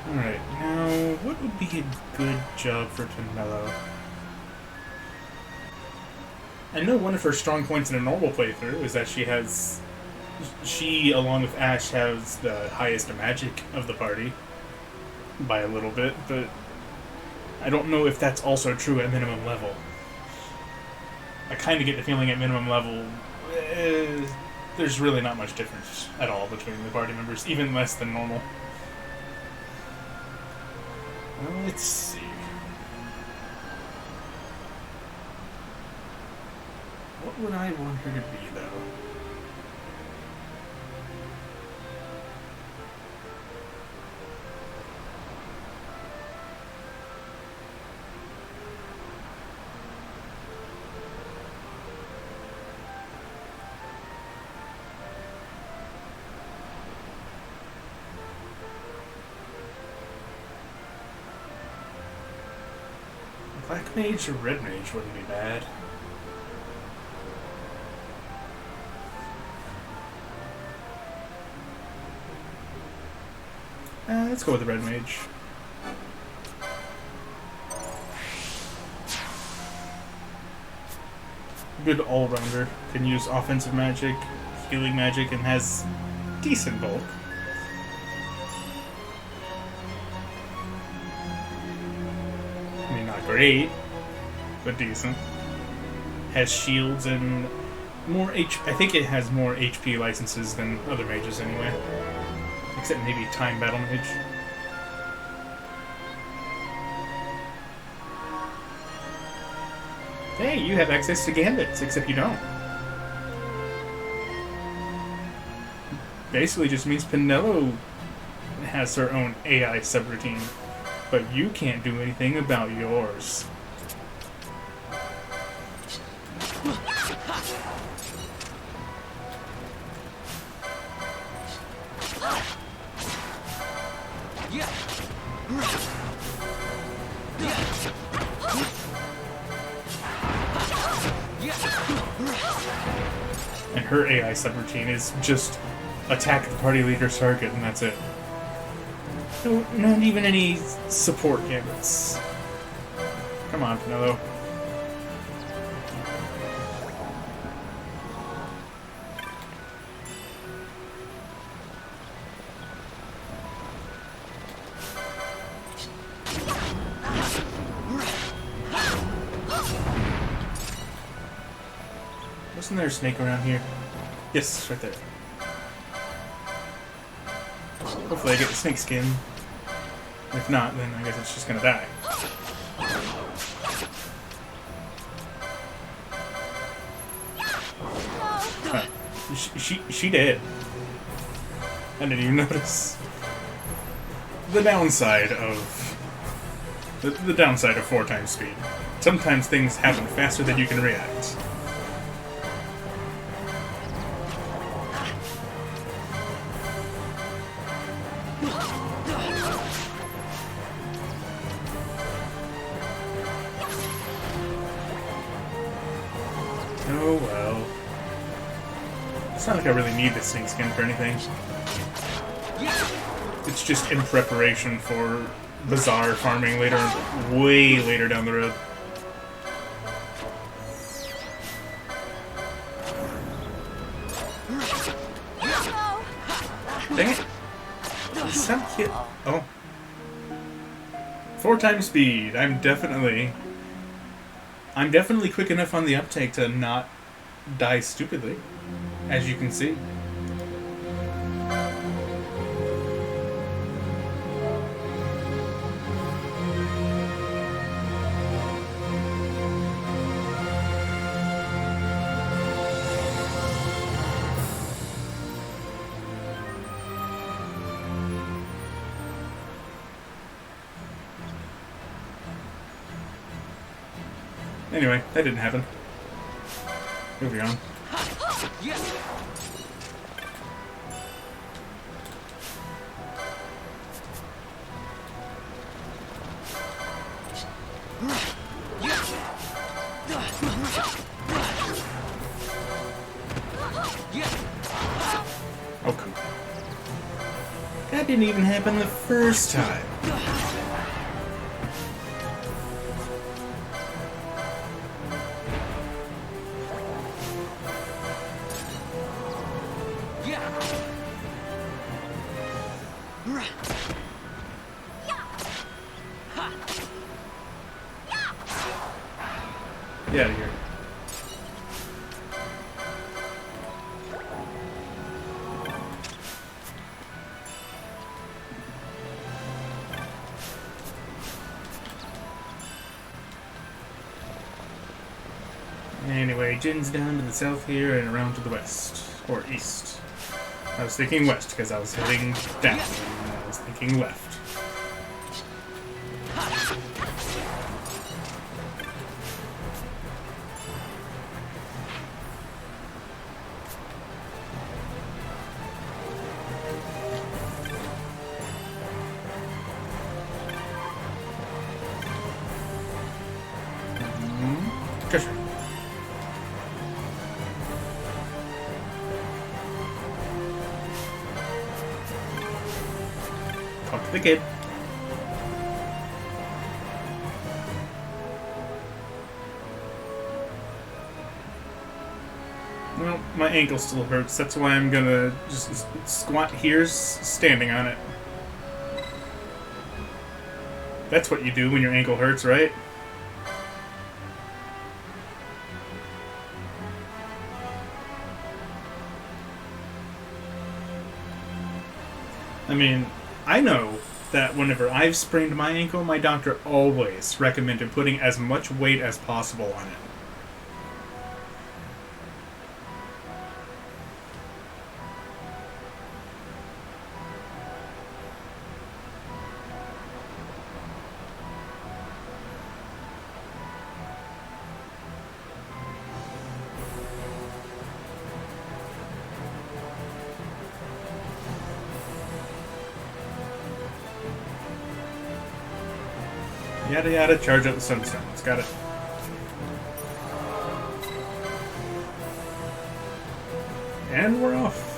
[SPEAKER 1] Alright, now, what would be a good job for Pinello? I know one of her strong points in a normal playthrough is that she, along with Ash, has the highest magic of the party by a little bit, but I don't know if that's also true at minimum level. I kind of get the feeling at minimum level, there's really not much difference at all between the party members, even less than normal. Well, let's see. What would I want her to be, though? Black Mage or Red Mage wouldn't be bad. Let's go with the red mage. Good all-rounder. Can use offensive magic, healing magic, and has decent bulk. I mean, not great, but decent. Has shields and more I think it has more HP licenses than other mages anyway. Except maybe Time Battle Mage. Hey, you have access to gambits, except you don't. Basically just means Pinello has her own AI subroutine, but you can't do anything about yours. And her AI subroutine is just attack the party leader's target, and that's it. No, not even any support gambits. Come on, Pinello. Wasn't there a snake around here? Yes, right there. Hopefully I get the snake skin. If not, then I guess it's just gonna die. Huh. She did. I didn't even notice. The downside of... The downside of 4 times speed. Sometimes things happen faster than you can react. Oh well. It's not like I really need this snake skin for anything. It's just in preparation for bizarre farming later, way later down the road. Dang it! Some kid. Oh. 4 times speed. I'm definitely quick enough on the uptake to not die stupidly, as you can see. Anyway, that didn't happen. Moving on. Oh, come on. That didn't even happen the first time. Get out of here. Anyway, Jin's down to the south here and around to the west. Or east. I was thinking west because I was heading down. And I was thinking left. Treasure. talk to the kid. Well, my ankle still hurts. That's why I'm gonna just squat here, standing on it. That's what you do when your ankle hurts, right? I mean, I know that whenever I've sprained my ankle, my doctor always recommended putting as much weight as possible on it. Yada yada, charge up the sunstones. Got it. And we're off.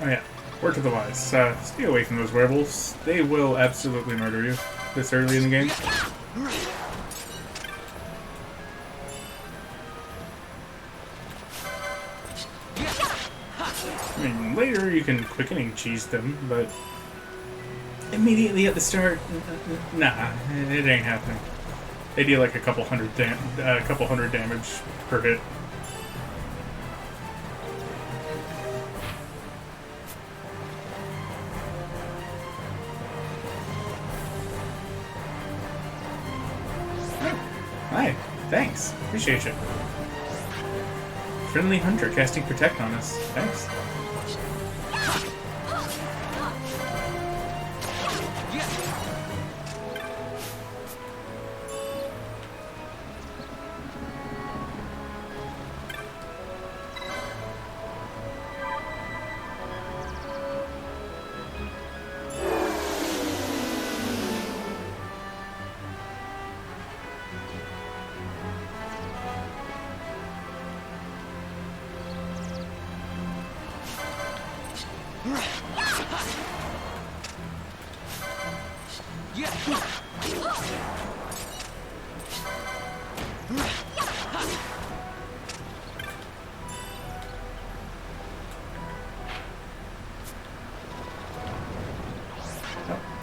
[SPEAKER 1] Oh yeah. Word to the wise. Stay away from those werewolves. They will absolutely murder you this early in the game. I mean, later you can quickening cheese them, but immediately at the start, nah, it ain't happening. They deal like a couple hundred damage per hit. Hi, thanks. Appreciate you. Friendly hunter casting protect on us. Thanks.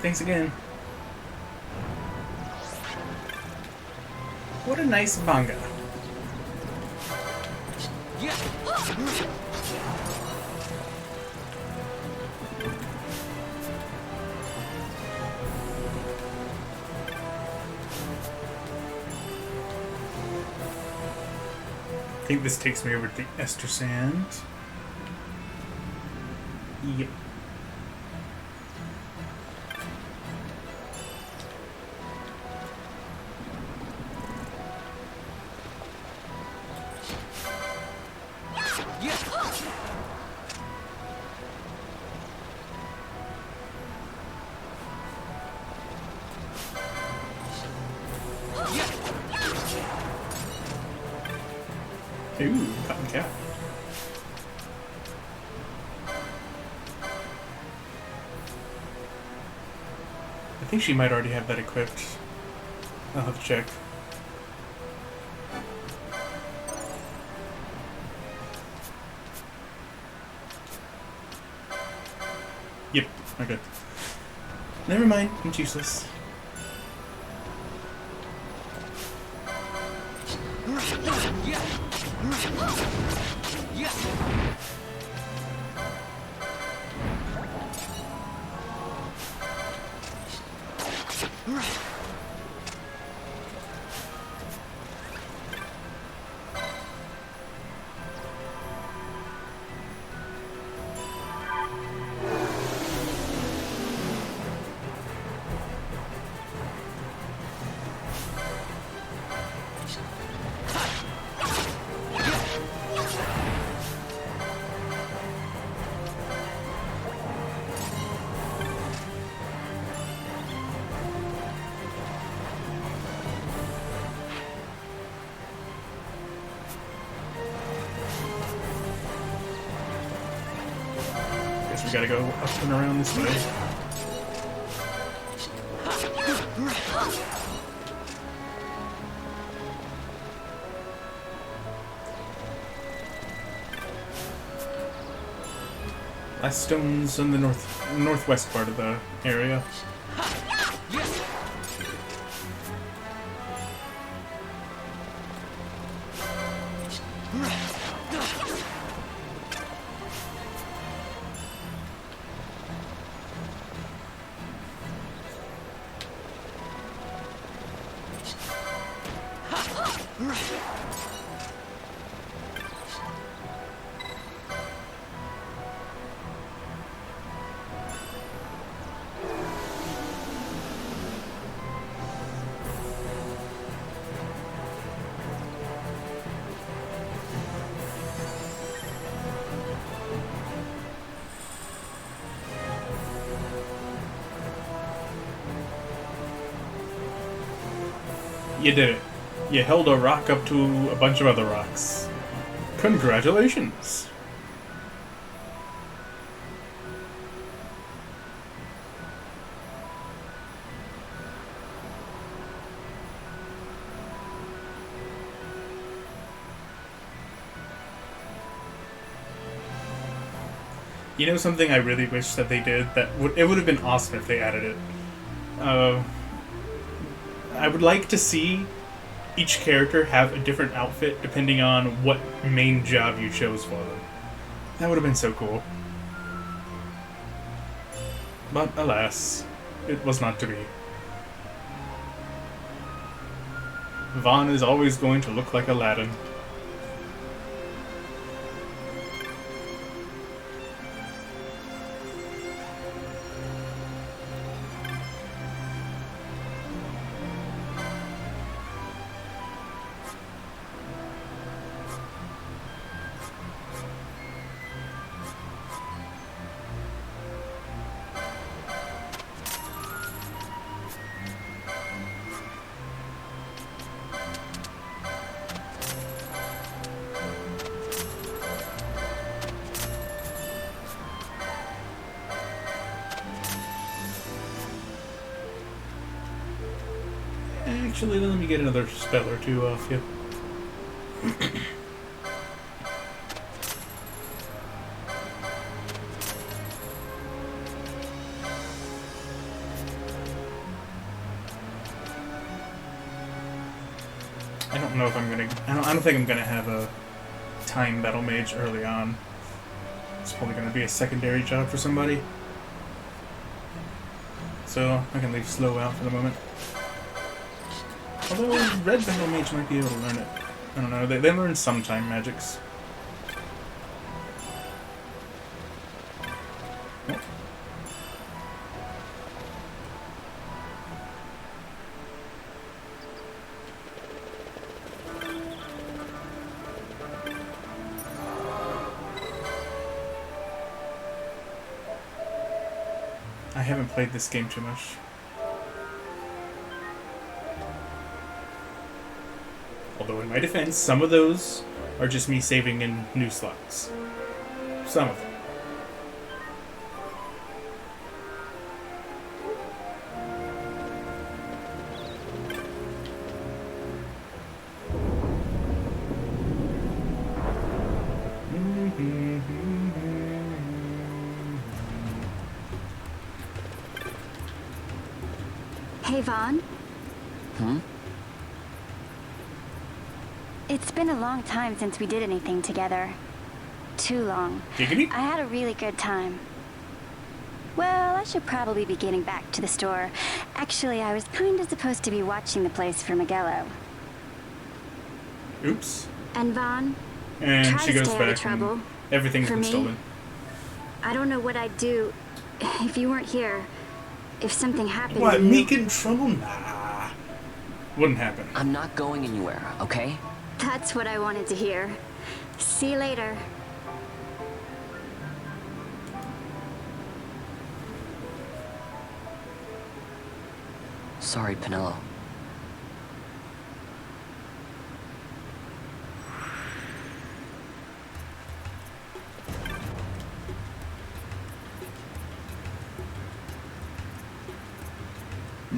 [SPEAKER 1] Thanks again. What a nice manga. I think this takes me over to the Ester Sand. Yep. Ooh, cotton cap. I think she might already have that equipped. I'll have to check. Yep, okay. Never mind, it's useless. we gotta go up and around this way. Last stone's in the northwest part of the area. You did it. You held a rock up to a bunch of other rocks. Congratulations! You know something I really wish that they did? It would have been awesome if they added it. I would like to see each character have a different outfit depending on what main job you chose for them. That would have been so cool. But alas, it was not to be. Vaughn is always going to look like Aladdin. Actually, let me get another spell or two off you. I don't know if I'm gonna. I don't think I'm gonna have a time battle mage early on. It's probably gonna be a secondary job for somebody. So I can leave slow out for the moment. Although Red Battle Mage might be able to learn it. I don't know, they learn some time magics. Oh. I haven't played this game too much. Although in my defense, some of those are just me saving in new slots. Some of them.
[SPEAKER 10] Hey, Vaughn. It's been a long time since we did anything together. Too long.
[SPEAKER 1] Giggity?
[SPEAKER 10] I had a really good time. Well, I should probably be getting back to the store. Actually, I was kind of supposed to be watching the place for Miguelo.
[SPEAKER 1] Oops.
[SPEAKER 10] And Vaughn,
[SPEAKER 1] And
[SPEAKER 10] try
[SPEAKER 1] she
[SPEAKER 10] to
[SPEAKER 1] goes
[SPEAKER 10] stay out of
[SPEAKER 1] back
[SPEAKER 10] trouble.
[SPEAKER 1] and everything's
[SPEAKER 10] For
[SPEAKER 1] been
[SPEAKER 10] me?
[SPEAKER 1] stolen.
[SPEAKER 10] I don't know what I'd do if you weren't here. If something happened
[SPEAKER 1] What,
[SPEAKER 10] to you.
[SPEAKER 1] me get in trouble? Nah. Wouldn't happen.
[SPEAKER 2] I'm not going anywhere, okay?
[SPEAKER 10] That's what I wanted to hear. See you later.
[SPEAKER 2] Sorry, Penelo.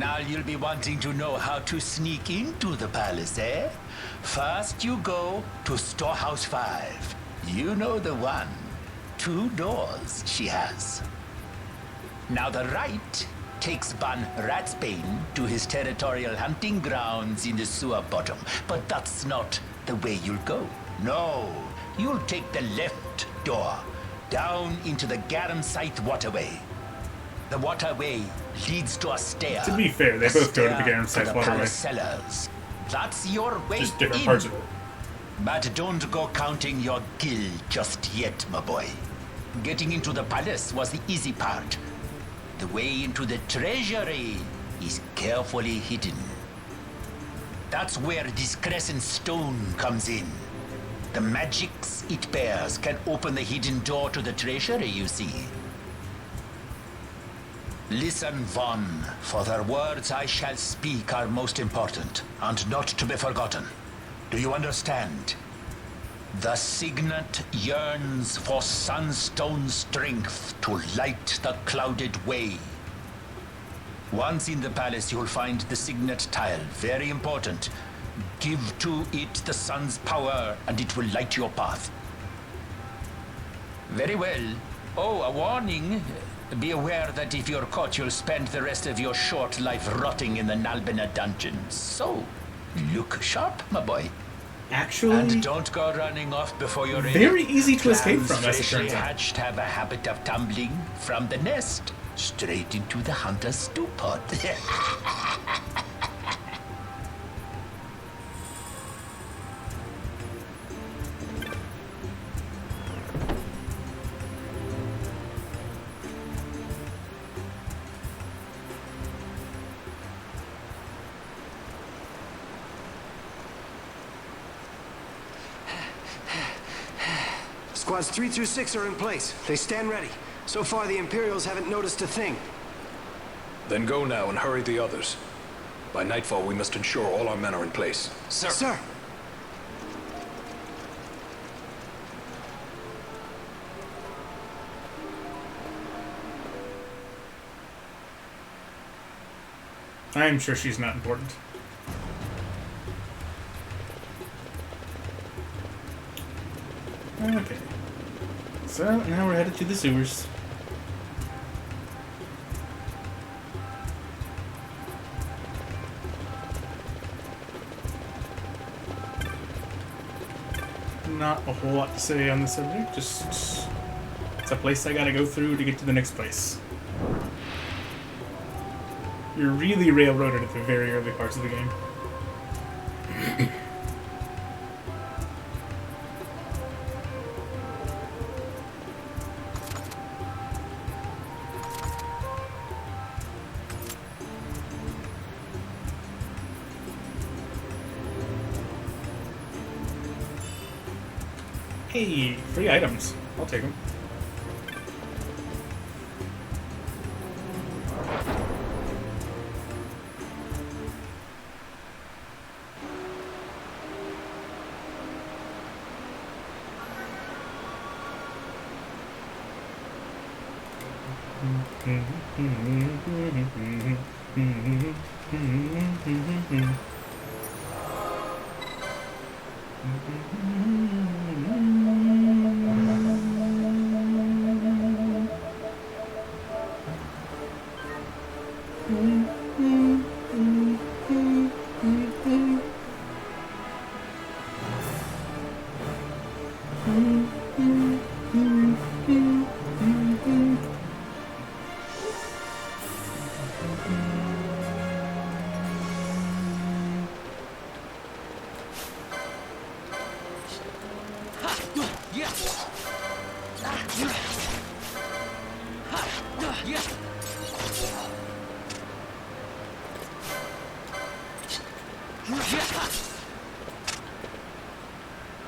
[SPEAKER 14] Now you'll be wanting to know how to sneak into the palace, eh? First you go to Storehouse 5. You know the one. 2 doors she has. Now the right takes Ban Ratsbane to his territorial hunting grounds in the sewer bottom. But that's not the way you'll go. No, you'll take the left door, down into the Garamscythe waterway. The waterway leads to a stair.
[SPEAKER 1] To be fair, they both go to the Garamscythe waterway.
[SPEAKER 14] Palace cellars. That's your way
[SPEAKER 1] Just different
[SPEAKER 14] in.
[SPEAKER 1] parts of it.
[SPEAKER 14] But don't go counting your gil just yet, my boy. Getting into the palace was the easy part. The way into the treasury is carefully hidden. That's where this crescent stone comes in. The magics it bears can open the hidden door to the treasury, you see. Listen, Von, for the words I shall speak are most important, and not to be forgotten. Do you understand? The signet yearns for sunstone strength to light the clouded way. Once in the palace, you'll find the signet tile. Very important. Give to it the sun's power, and it will light your path. Very well. Oh, a warning. Be aware that if you're caught, you'll spend the rest of your short life rotting in the Nalbina dungeons. So, look sharp, my boy.
[SPEAKER 1] Actually,
[SPEAKER 14] and don't go running off before you're ready.
[SPEAKER 1] Very easy to escape from, as it
[SPEAKER 14] Freshly
[SPEAKER 1] turns out.
[SPEAKER 14] hatched have a habit of tumbling from the nest straight into the hunter's stew pot.
[SPEAKER 15] Squads 3 through 6 are in place. They stand ready. So far, the Imperials haven't noticed a thing.
[SPEAKER 6] Then go now and hurry the others. By nightfall, we must ensure all our men are in place.
[SPEAKER 15] Sir. Sir.
[SPEAKER 1] I'm sure she's not important. Okay. So, now we're headed to the sewers. Not a whole lot to say on the subject, just... it's a place I gotta go through to get to the next place. You're really railroaded at the very early parts of the game. Hey, free items. I'll take them.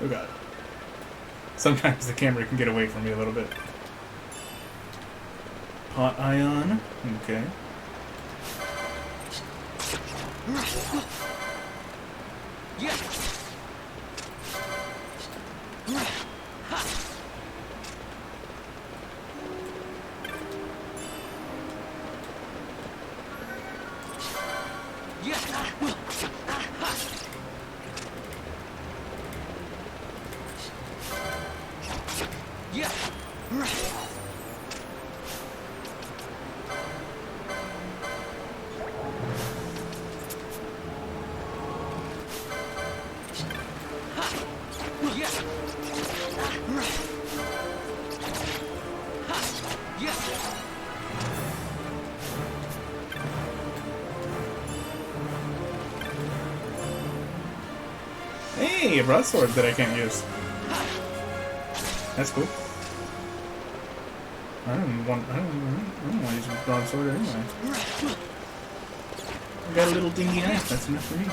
[SPEAKER 1] Oh god. Sometimes the camera can get away from me a little bit. Pot ion. Okay. Hey, a broadsword that I can't use. That's cool. I don't want to use a broadsword anyway. I got a little dingy knife. That's enough for me.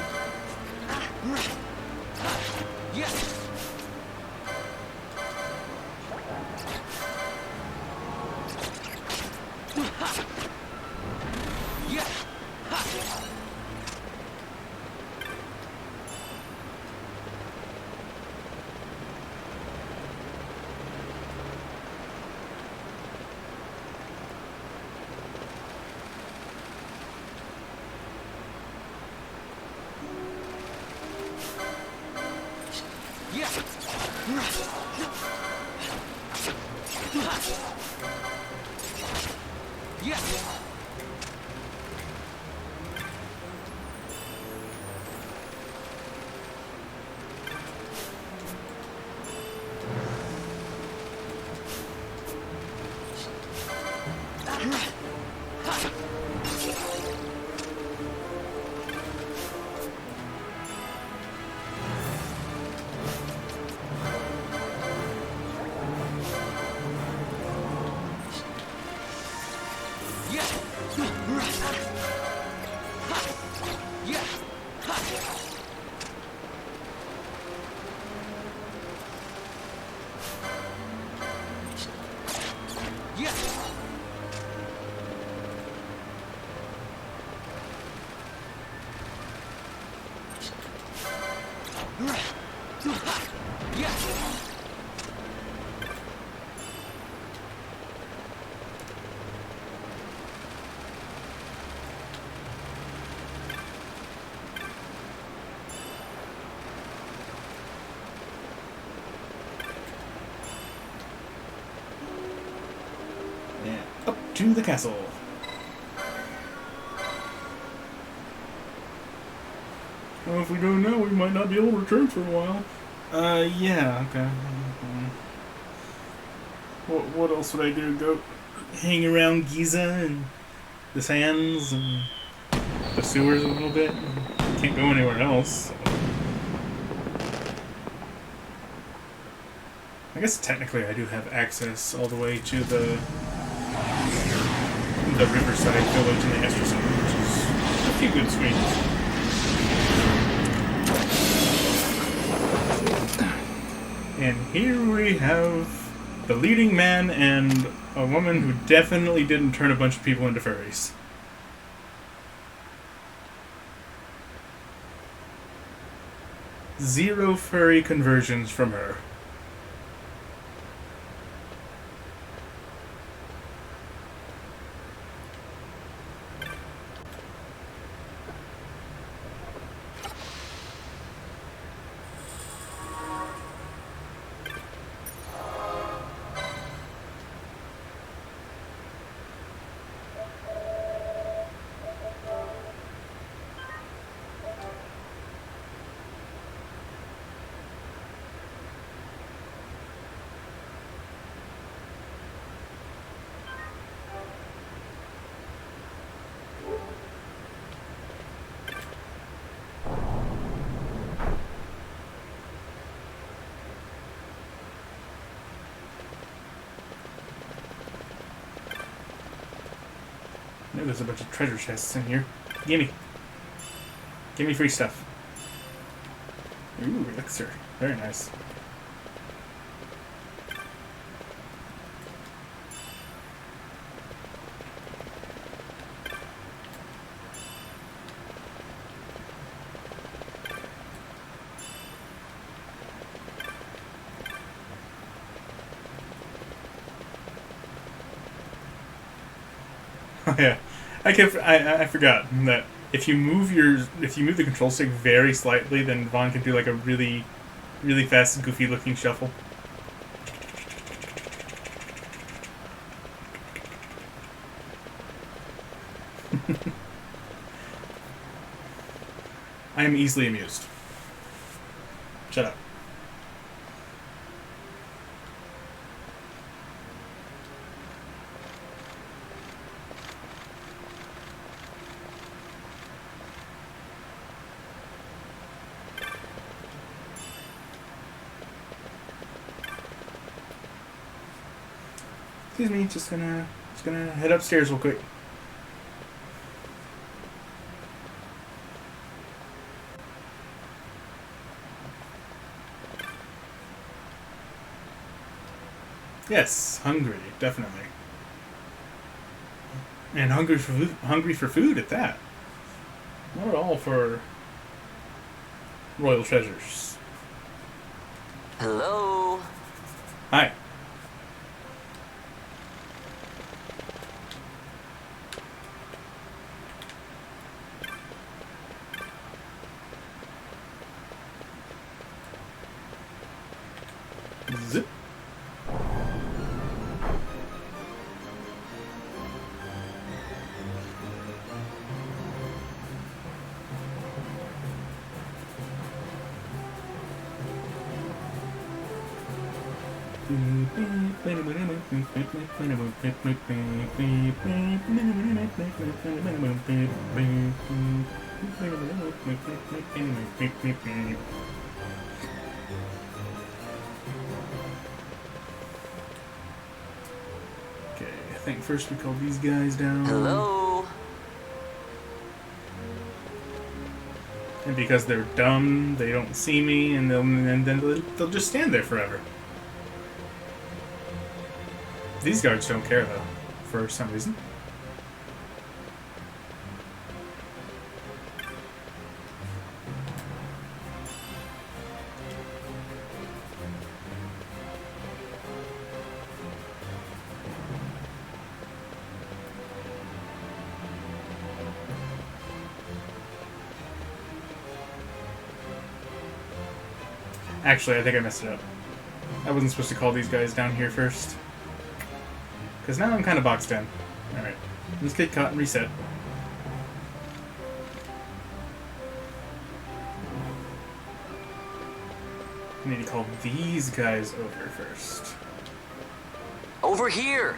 [SPEAKER 1] Up to the castle. Well, if we go now, we might not be able to return for a while. Yeah, okay. What else would I do? Go hang around Giza and the sands and the sewers a little bit? Can't go anywhere else. I guess technically I do have access all the way to the riverside village in the Esterson, which is a few good swings. And here we have the leading man and a woman who definitely didn't turn a bunch of people into furries. Zero furry conversions from her. I know there's a bunch of treasure chests in here. Gimme. Gimme free stuff. Ooh, elixir. Very nice. Oh yeah. I forgot that if you move the control stick very slightly, then Vaughn can do like a really fast, goofy looking shuffle. I am easily amused. Shut up. Excuse me, just gonna head upstairs real quick. Yes, hungry, definitely. And hungry for food at that. Not all for royal treasures.
[SPEAKER 2] Hello?
[SPEAKER 1] Hi. Zip. Okay, I think first we call these guys down.
[SPEAKER 2] Hello?
[SPEAKER 1] And because they're dumb, they don't see me, and then they'll just stand there forever. These guards don't care, though, for some reason. Actually, I think I messed it up. I wasn't supposed to call these guys down here first. Because now I'm kind of boxed in. Alright. Let's get caught and reset. I need to call these guys over first.
[SPEAKER 2] Over here!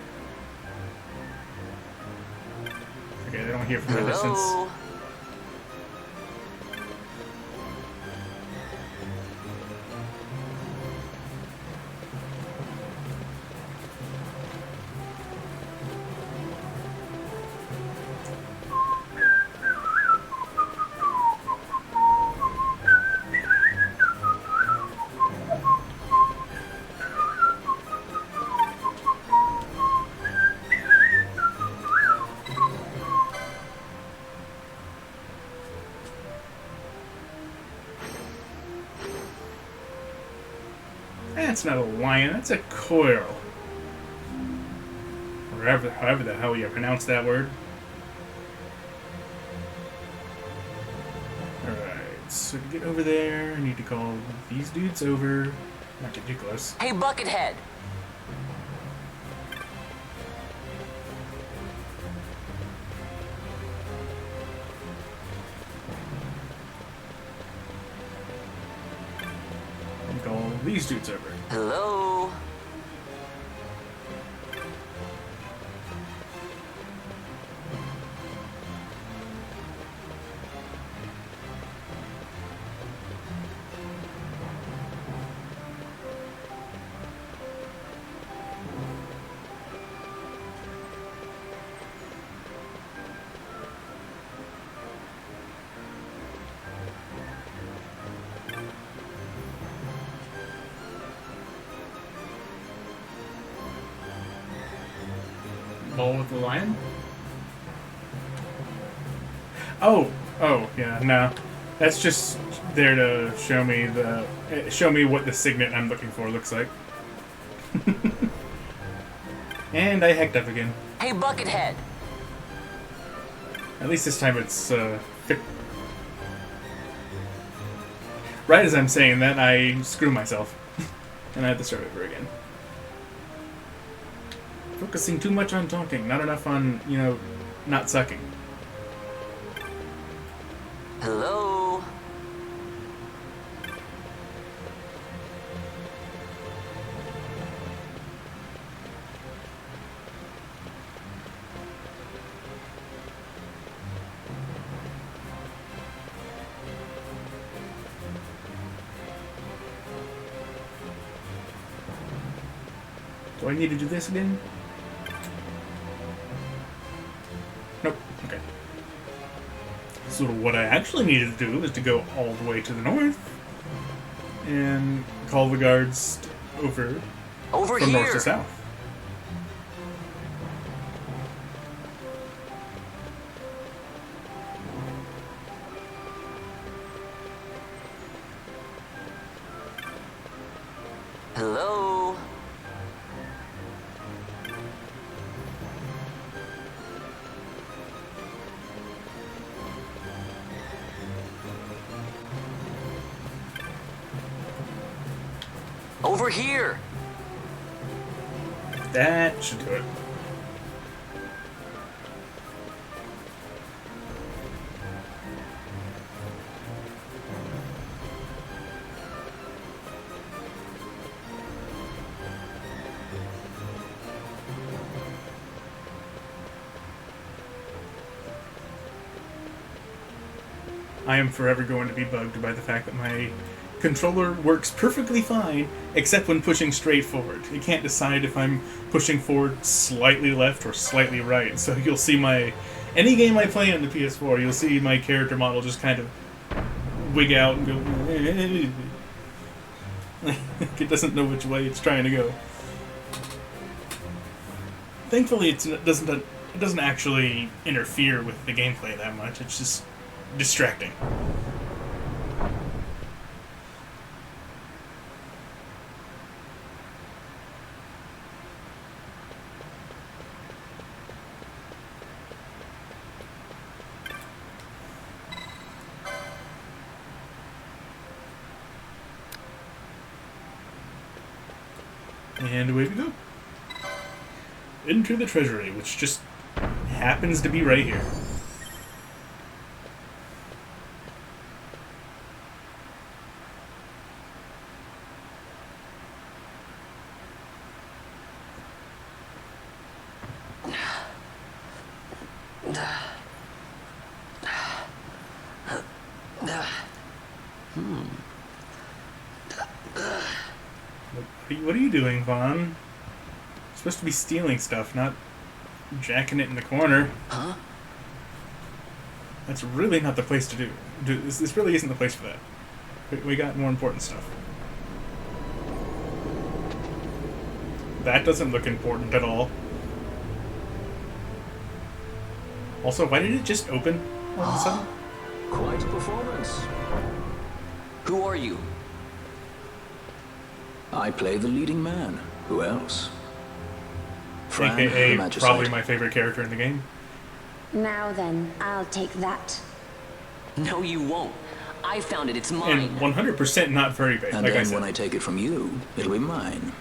[SPEAKER 1] Okay, they don't hear from a distance. That's not a lion, that's a coil. Or however the hell you pronounce that word. Alright, so to get over there, I need to call these dudes over. Not get too close.
[SPEAKER 2] Hey, Buckethead!
[SPEAKER 1] And call these dudes over.
[SPEAKER 2] Hello?
[SPEAKER 1] Ball with the lion? Oh, yeah, no. That's just there to show me what the signet I'm looking for looks like. And I hacked up again.
[SPEAKER 2] Hey, Buckethead!
[SPEAKER 1] At least this time it's right as I'm saying that, I screw myself. And I have to start over again. Focusing too much on talking, not enough on, not sucking.
[SPEAKER 2] Hello?
[SPEAKER 1] Do I need to do this again? Nope. Okay. So what I actually needed to do is to go all the way to the north and call the guards over from
[SPEAKER 2] here.
[SPEAKER 1] north to south.
[SPEAKER 2] Hello? Over here!
[SPEAKER 1] That should do it. I am forever going to be bugged by the fact that my controller works perfectly fine, except when pushing straight forward. It can't decide if I'm pushing forward slightly left or slightly right. So you'll see any game I play on the PS4, you'll see my character model just kind of wig out and go. It doesn't know which way it's trying to go. Thankfully, it doesn't actually interfere with the gameplay that much. It's just distracting. And away we go. Into the treasury, which just happens to be right here. What are you doing, Vaughn? You're supposed to be stealing stuff, not jacking it in the corner.
[SPEAKER 2] Huh?
[SPEAKER 1] That's really not the place to do. This really isn't the place for that. We got more important stuff. That doesn't look important at all. Also, why did it just open all of a sudden?
[SPEAKER 11] Quite a performance.
[SPEAKER 2] Who are you?
[SPEAKER 11] I play the leading man. Who else? Fran,
[SPEAKER 1] AKA
[SPEAKER 11] the Magicite.
[SPEAKER 1] probably my favorite character in the game.
[SPEAKER 10] Now then, I'll take that.
[SPEAKER 2] No, you won't. I found it. It's mine.
[SPEAKER 1] And 100% not very big.
[SPEAKER 11] And
[SPEAKER 1] like
[SPEAKER 11] then
[SPEAKER 1] I said.
[SPEAKER 11] when I take it from you, it'll be mine.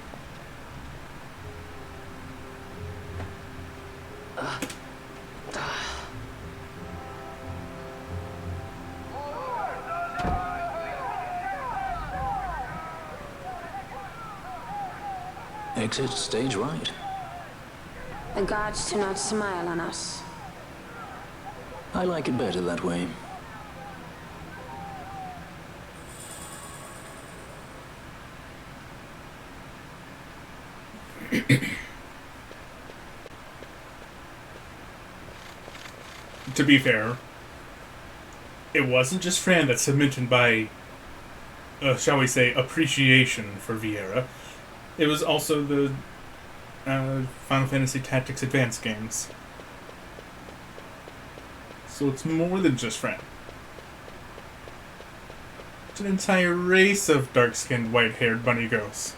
[SPEAKER 11] Exit stage right.
[SPEAKER 10] The guards do not smile on us.
[SPEAKER 11] I like it better that way.
[SPEAKER 1] To be fair, it wasn't just Fran that's mentioned by, shall we say, appreciation for Vieira. It was also the Final Fantasy Tactics Advance games. So it's more than just Fran. It's an entire race of dark-skinned, white-haired bunny girls.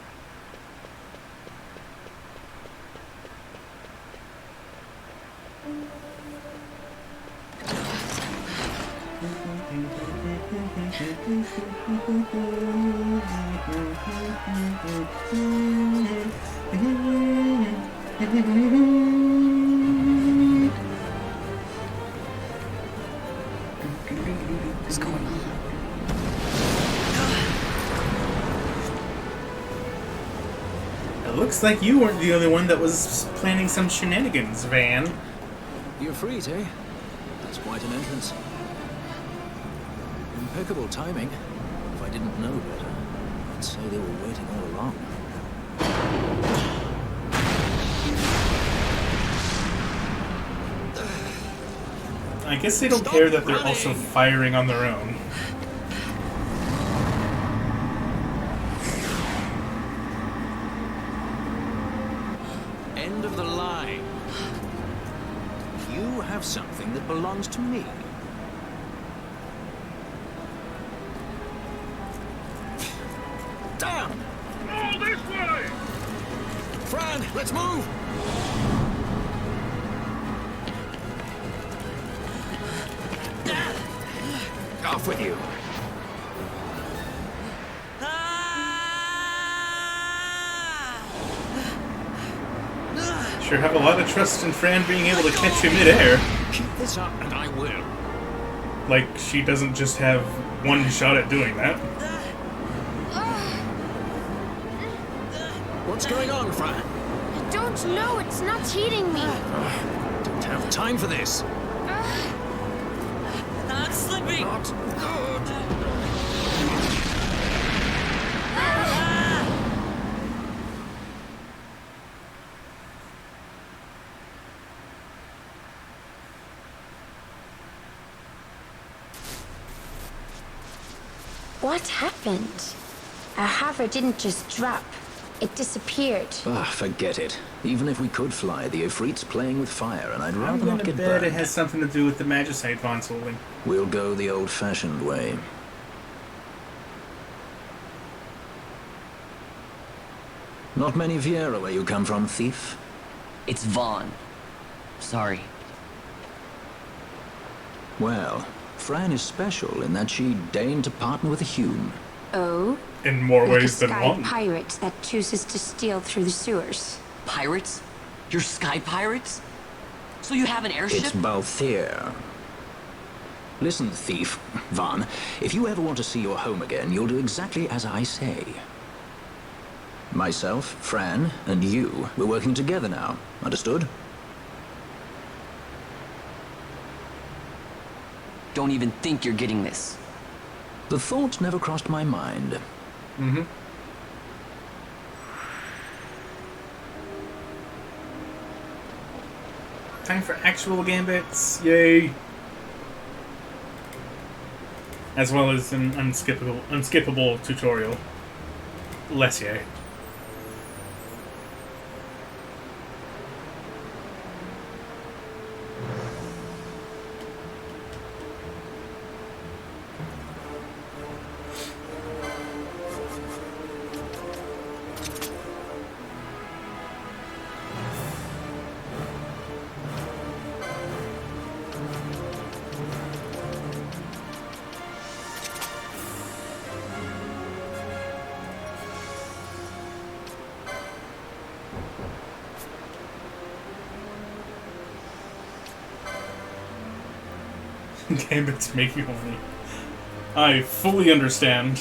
[SPEAKER 1] Looks like you weren't the only one that was planning some shenanigans, Van.
[SPEAKER 16] You're free, eh? That's quite an entrance. Impeccable timing. If I didn't know better, I'd say they were waiting all along.
[SPEAKER 1] I guess they don't care that they're also firing on their own.
[SPEAKER 16] End of the line. You have something that belongs to me. Damn!
[SPEAKER 12] All this way!
[SPEAKER 16] Fran, let's move! Off with you.
[SPEAKER 1] Sure have a lot of trust in Fran being able to catch you midair.
[SPEAKER 16] Keep this up and I will.
[SPEAKER 1] Like, she doesn't just have one shot at doing that.
[SPEAKER 16] What's going on, Fran?
[SPEAKER 17] I don't know. It's not heating me.
[SPEAKER 16] Don't have time for this.
[SPEAKER 17] Not slipping.
[SPEAKER 16] Not good.
[SPEAKER 17] What happened? Our hover didn't just drop. It disappeared.
[SPEAKER 16] Ah, forget it. Even if we could fly, the Ifrit's playing with fire, and I'd
[SPEAKER 1] I'm
[SPEAKER 16] rather
[SPEAKER 1] gonna
[SPEAKER 16] not get
[SPEAKER 1] bet
[SPEAKER 16] burned.
[SPEAKER 1] it has something to do with the Magicite Von Soling.
[SPEAKER 16] We'll go the old-fashioned way. Not many Viera where you come from, thief?
[SPEAKER 2] It's Vaughn. Sorry.
[SPEAKER 16] Well, Fran is special in that she deigned to partner with a Hume.
[SPEAKER 17] Oh?
[SPEAKER 1] In more
[SPEAKER 17] Like
[SPEAKER 1] ways
[SPEAKER 17] a
[SPEAKER 1] than
[SPEAKER 17] sky
[SPEAKER 1] one.
[SPEAKER 17] pirate that chooses to steal through the sewers.
[SPEAKER 2] Pirates? You're sky pirates? So you have an airship?
[SPEAKER 16] It's Balthier. Listen, thief, Vaughn, if you ever want to see your home again, you'll do exactly as I say. Myself, Fran, and you, we're working together now. Understood?
[SPEAKER 2] Don't even think you're getting this.
[SPEAKER 16] The thought never crossed my mind.
[SPEAKER 1] Mm-hmm. Time for actual gambits. Yay. As well as an unskippable tutorial. Less yay. Gambits make you horny. I fully understand.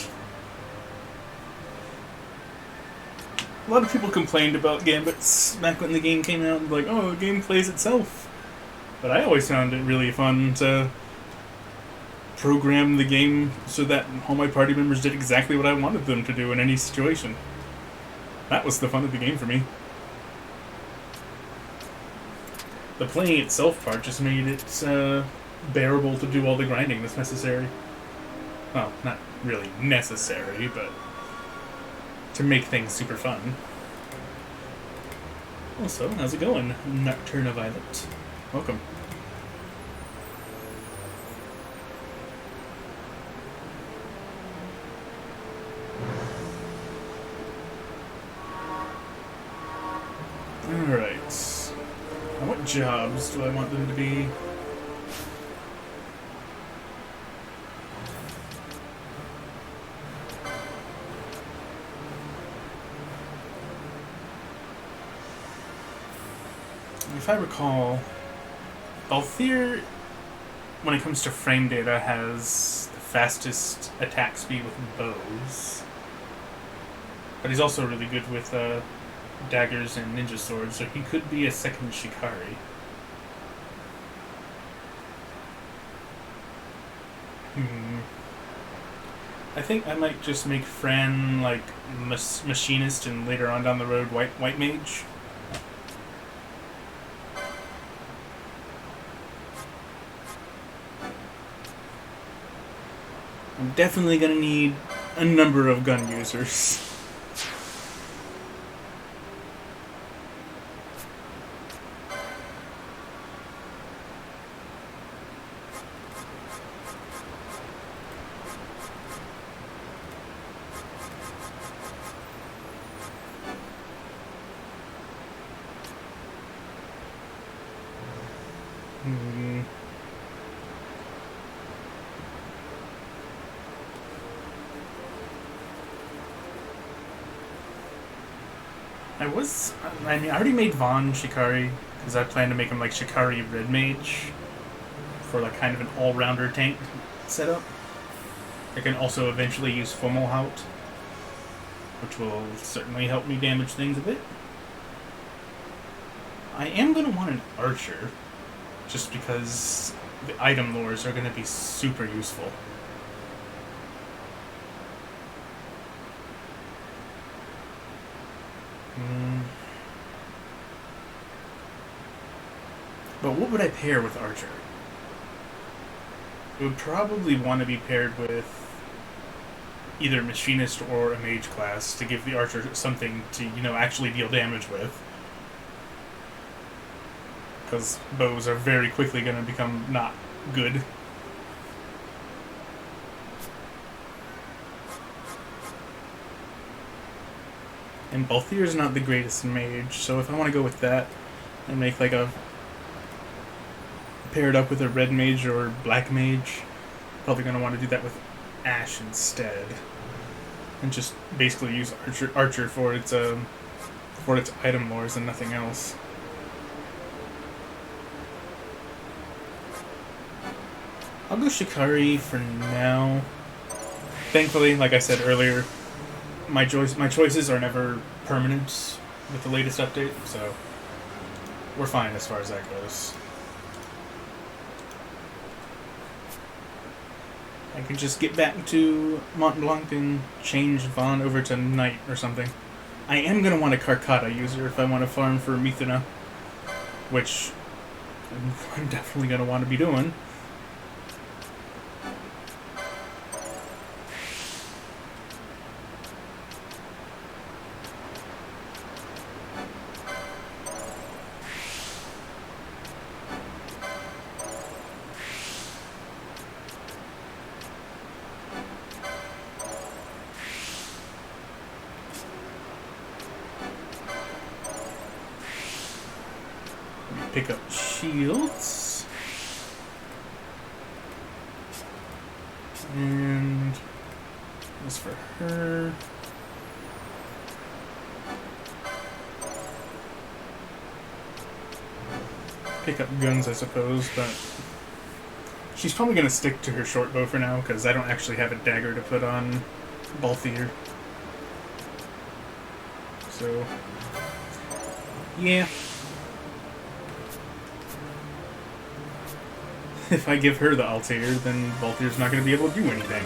[SPEAKER 1] A lot of people complained about Gambits back when the game came out. Like, oh, the game plays itself. But I always found it really fun to program the game so that all my party members did exactly what I wanted them to do in any situation. That was the fun of the game for me. The playing itself part just made it bearable to do all the grinding that's necessary. Well, not really necessary, but to make things super fun. Also, how's it going, Nocturna Violet? Welcome. Alright. Now what jobs do I want them to be? If I recall, Balthier, when it comes to frame data, has the fastest attack speed with bows. But he's also really good with daggers and ninja swords, so he could be a second Shikari. I think I might just make Fran like machinist, and later on down the road white mage. I'm definitely gonna need a number of gun users. I already made Vaughn Shikari, because I plan to make him like Shikari Red Mage, for like kind of an all-rounder tank setup. I can also eventually use Fomalhaut, which will certainly help me damage things a bit. I am going to want an Archer, just because the item lures are going to be super useful. But what would I pair with Archer? It would probably want to be paired with either Machinist or a Mage class to give the Archer something to, actually deal damage with. Because bows are very quickly going to become not good. And Balthier is not the greatest mage, so if I want to go with that and make like a paired up with a red mage or black mage, probably going to want to do that with Ash instead, and just basically use Archer for its item lures and nothing else. I'll go Shikari for now. Thankfully, like I said earlier, my choices are never permanent with the latest update, so we're fine as far as that goes. I can just get back to Mont Blanc and change Vaughn over to Knight or something. I am going to want a Karkata user if I want to farm for Mithana, which I'm definitely going to want to be doing. Pick up shields. And this for her. Pick up guns, I suppose, but she's probably going to stick to her short bow for now, because I don't actually have a dagger to put on Balthier. So, yeah. If I give her the Altair, then Balthier's not going to be able to do anything.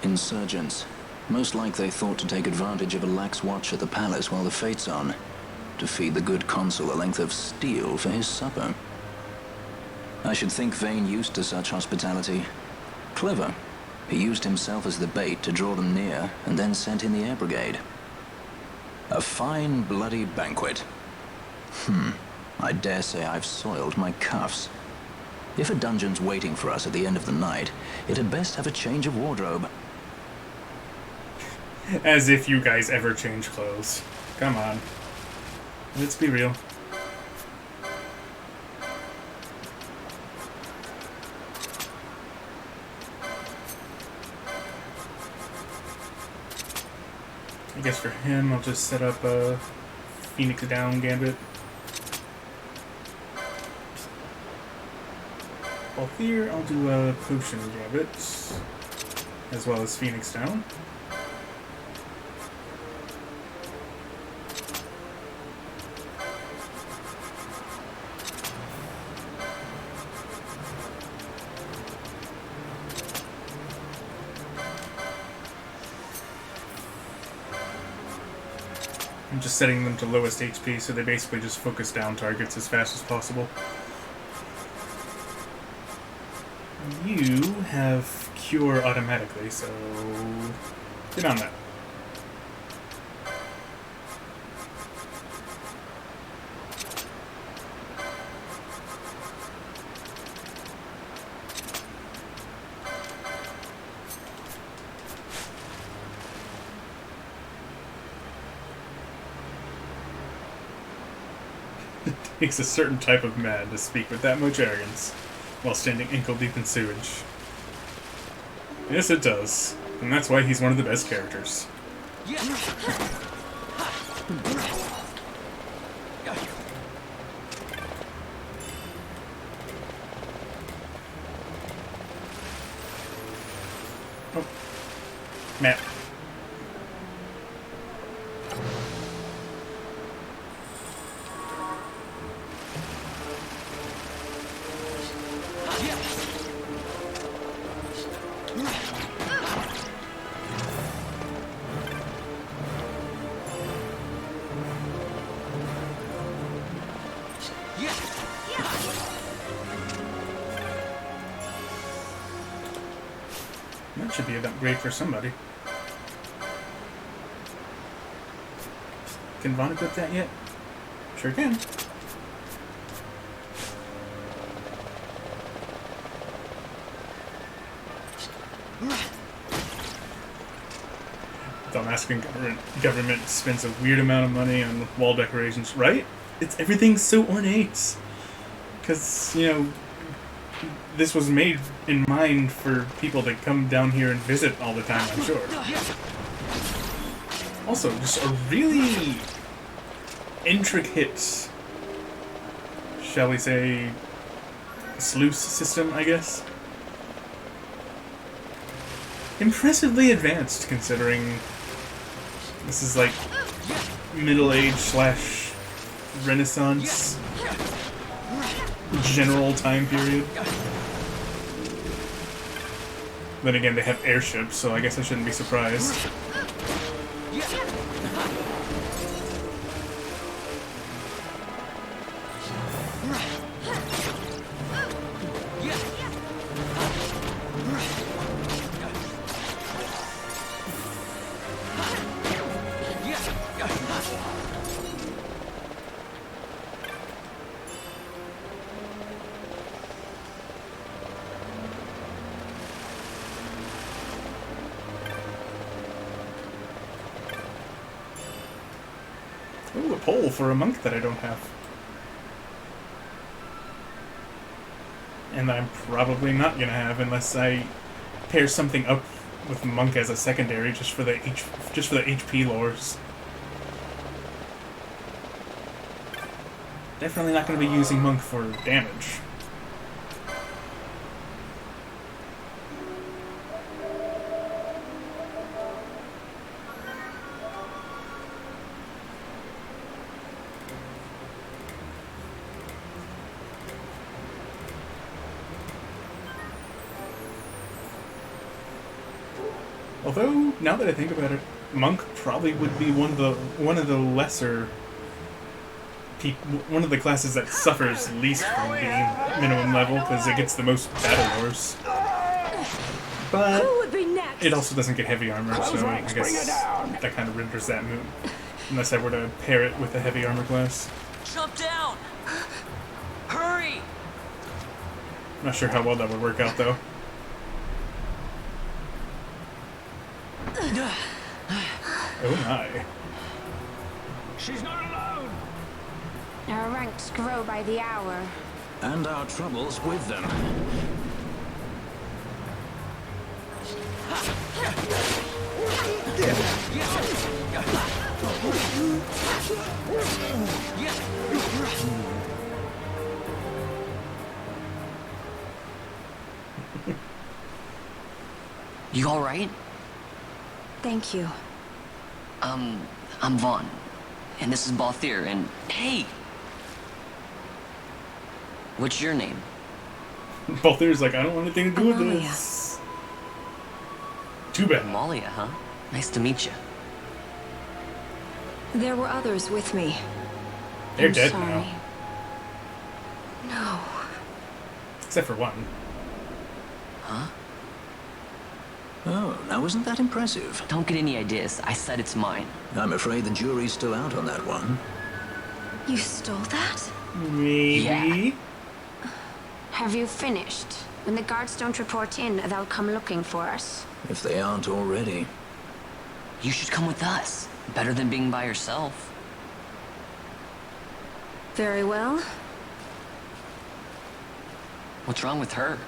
[SPEAKER 16] Insurgents. Most like they thought to take advantage of a lax watch at the palace while the fate's on, to feed the good consul a length of steel for his supper. I should think Vane used to such hospitality. Clever. He used himself as the bait to draw them near, and then sent in the air brigade. A fine bloody banquet. I dare say I've soiled my cuffs. If a dungeon's waiting for us at the end of the night, it had best have a change of wardrobe.
[SPEAKER 1] As if you guys ever change clothes. Come on. Let's be real. I guess for him, I'll just set up a Phoenix Down Gambit. Well, here I'll do a Potion Gambit, as well as Phoenix Down. I'm just setting them to lowest HP, so they basically just focus down targets as fast as possible. You have Cure automatically, so get on that. It takes a certain type of man to speak with that much arrogance while standing ankle-deep in sewage. Yes, it does. And that's why he's one of the best characters. Oh. Matt. That should be an upgrade for somebody. Can Vaughn equip that yet? Sure can. Damascus government spends a weird amount of money on wall decorations, right? Everything's so ornate. Because, you know, this was made in mind for people to come down here and visit all the time, I'm sure. Also, just a really intricate, shall we say, sluice system, I guess. Impressively advanced, considering this is like Middle Age / Renaissance general time period. Then again, they have airships, so I guess I shouldn't be surprised. Ooh, a pole for a monk that I don't have. And that I'm probably not gonna have unless I pair something up with monk as a secondary just for the HP lores. Definitely not gonna be using monk for damage. Although, now that I think about it, monk probably would be one of the lesser one of the classes that suffers least from being minimum level because it gets the most battle wars. But it also doesn't get heavy armor, so I guess that kind of renders that moot. Unless I were to pair it with a heavy armor class.
[SPEAKER 2] Jump down! Hurry!
[SPEAKER 1] Not sure how well that would work out though. Oh my.
[SPEAKER 5] She's not alone!
[SPEAKER 17] Our ranks grow by the hour.
[SPEAKER 16] And our troubles with them.
[SPEAKER 2] You alright?
[SPEAKER 10] Thank you.
[SPEAKER 2] I'm Vaughn. And this is Balthier, and hey! What's your name?
[SPEAKER 1] Balthier's like, I don't want anything to do with this. Too bad.
[SPEAKER 2] Amalia, huh? Nice to meet you.
[SPEAKER 18] There were others with me.
[SPEAKER 1] They're
[SPEAKER 18] I'm
[SPEAKER 1] dead
[SPEAKER 18] sorry.
[SPEAKER 1] now.
[SPEAKER 18] No.
[SPEAKER 1] Except for one.
[SPEAKER 2] Huh?
[SPEAKER 16] Oh, now isn't that impressive?
[SPEAKER 2] Don't get any ideas. I said it's mine.
[SPEAKER 16] I'm afraid the jury's still out on that one.
[SPEAKER 18] You stole that?
[SPEAKER 1] Maybe?
[SPEAKER 2] Yeah.
[SPEAKER 17] Have you finished? When the guards don't report in, they'll come looking for us.
[SPEAKER 16] If they aren't already.
[SPEAKER 2] You should come with us. Better than being by yourself.
[SPEAKER 18] Very well.
[SPEAKER 2] What's wrong with her?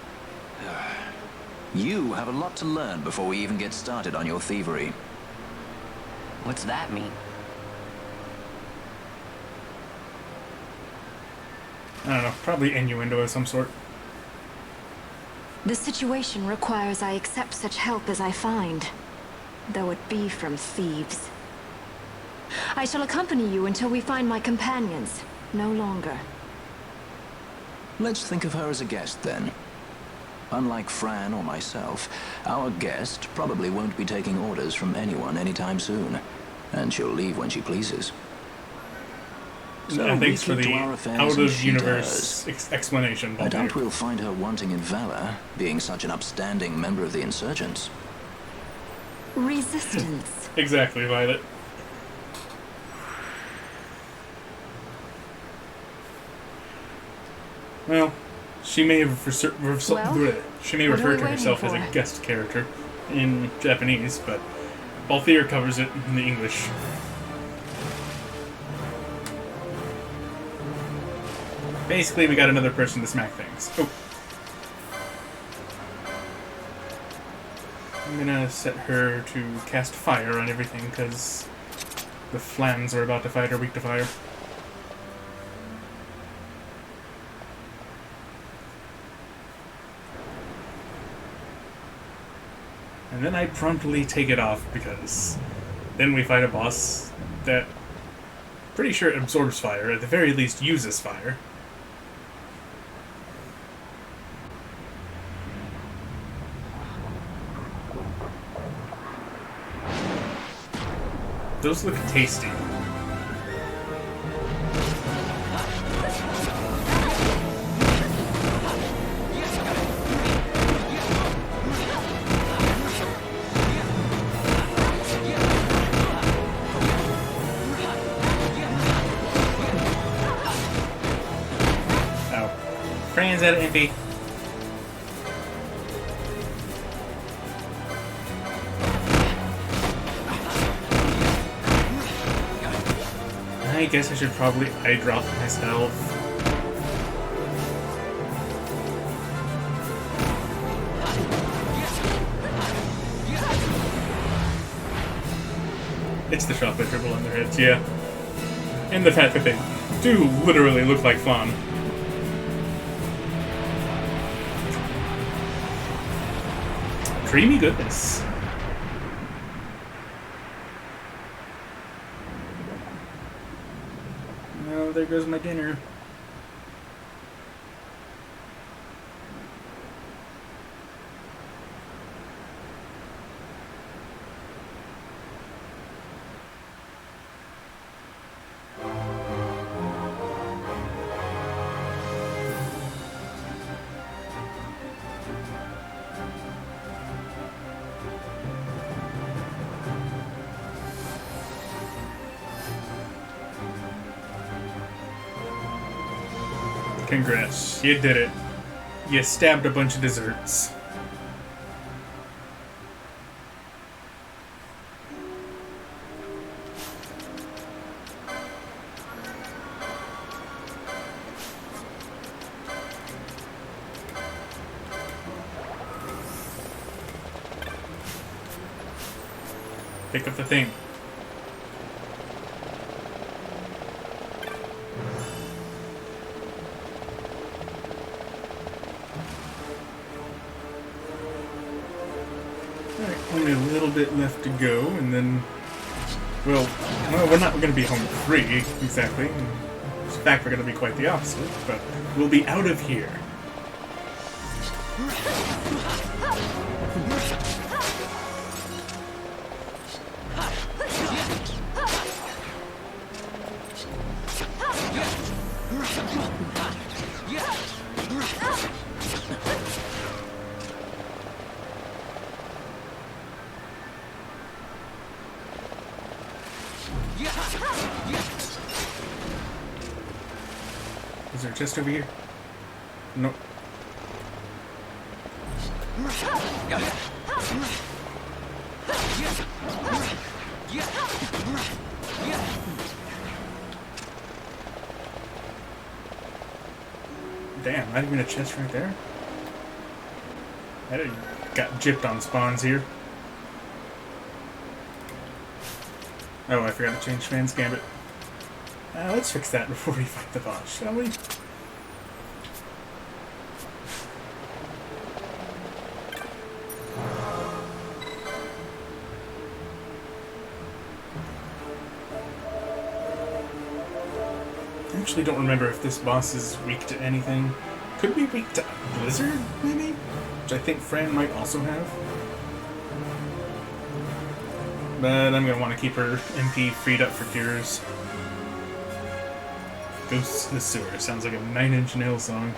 [SPEAKER 16] You have a lot to learn before we even get started on your thievery.
[SPEAKER 2] What's that mean?
[SPEAKER 1] I don't know, probably innuendo of some sort.
[SPEAKER 18] The situation requires I accept such help as I find, though it be from thieves. I shall accompany you until we find my companions, no longer.
[SPEAKER 16] Let's think of her as a guest, then. Unlike Fran or myself, our guest probably won't be taking orders from anyone anytime soon, and she'll leave when she pleases. So
[SPEAKER 1] Yeah, thanks for the out-of-universe explanation.
[SPEAKER 16] I doubt we'll find her wanting in valor, being such an upstanding member of the insurgents.
[SPEAKER 18] Resistance.
[SPEAKER 1] Exactly, Violet. Well, she may have she may refer to herself as a guest character in Japanese, but Balthier covers it in the English. Basically, we got another person to smack things. Oh. I'm gonna set her to cast fire on everything, because the flams we're about to fight are weak to fire. And then I promptly take it off, because then we fight a boss that pretty sure absorbs fire, at the very least uses fire. Those look tasty. Oh. Fran's out of MP. I guess I should probably eye drop myself. It's the shot that dribble on their heads, yeah. And the fact that they do literally look like fun. Creamy goodness. Oh, there goes my dinner. Congrats, you did it. You stabbed a bunch of desserts. Pick up the thing. Only a little bit left to go, and then, well, we're not going to be home free, exactly. In fact, we're going to be quite the opposite, but we'll be out of here. Is there a chest over here? Nope. Damn, not even a chest right there? I got gypped on spawns here. Oh, I forgot to change Fan's Gambit. Let's fix that before we fight the boss, shall we? I actually don't remember if this boss is weak to anything. Could be weak to Blizzard, maybe? Which I think Fran might also have. But I'm going to want to keep her MP freed up for cures. Ghosts in the Sewer. Sounds like a Nine Inch Nails song.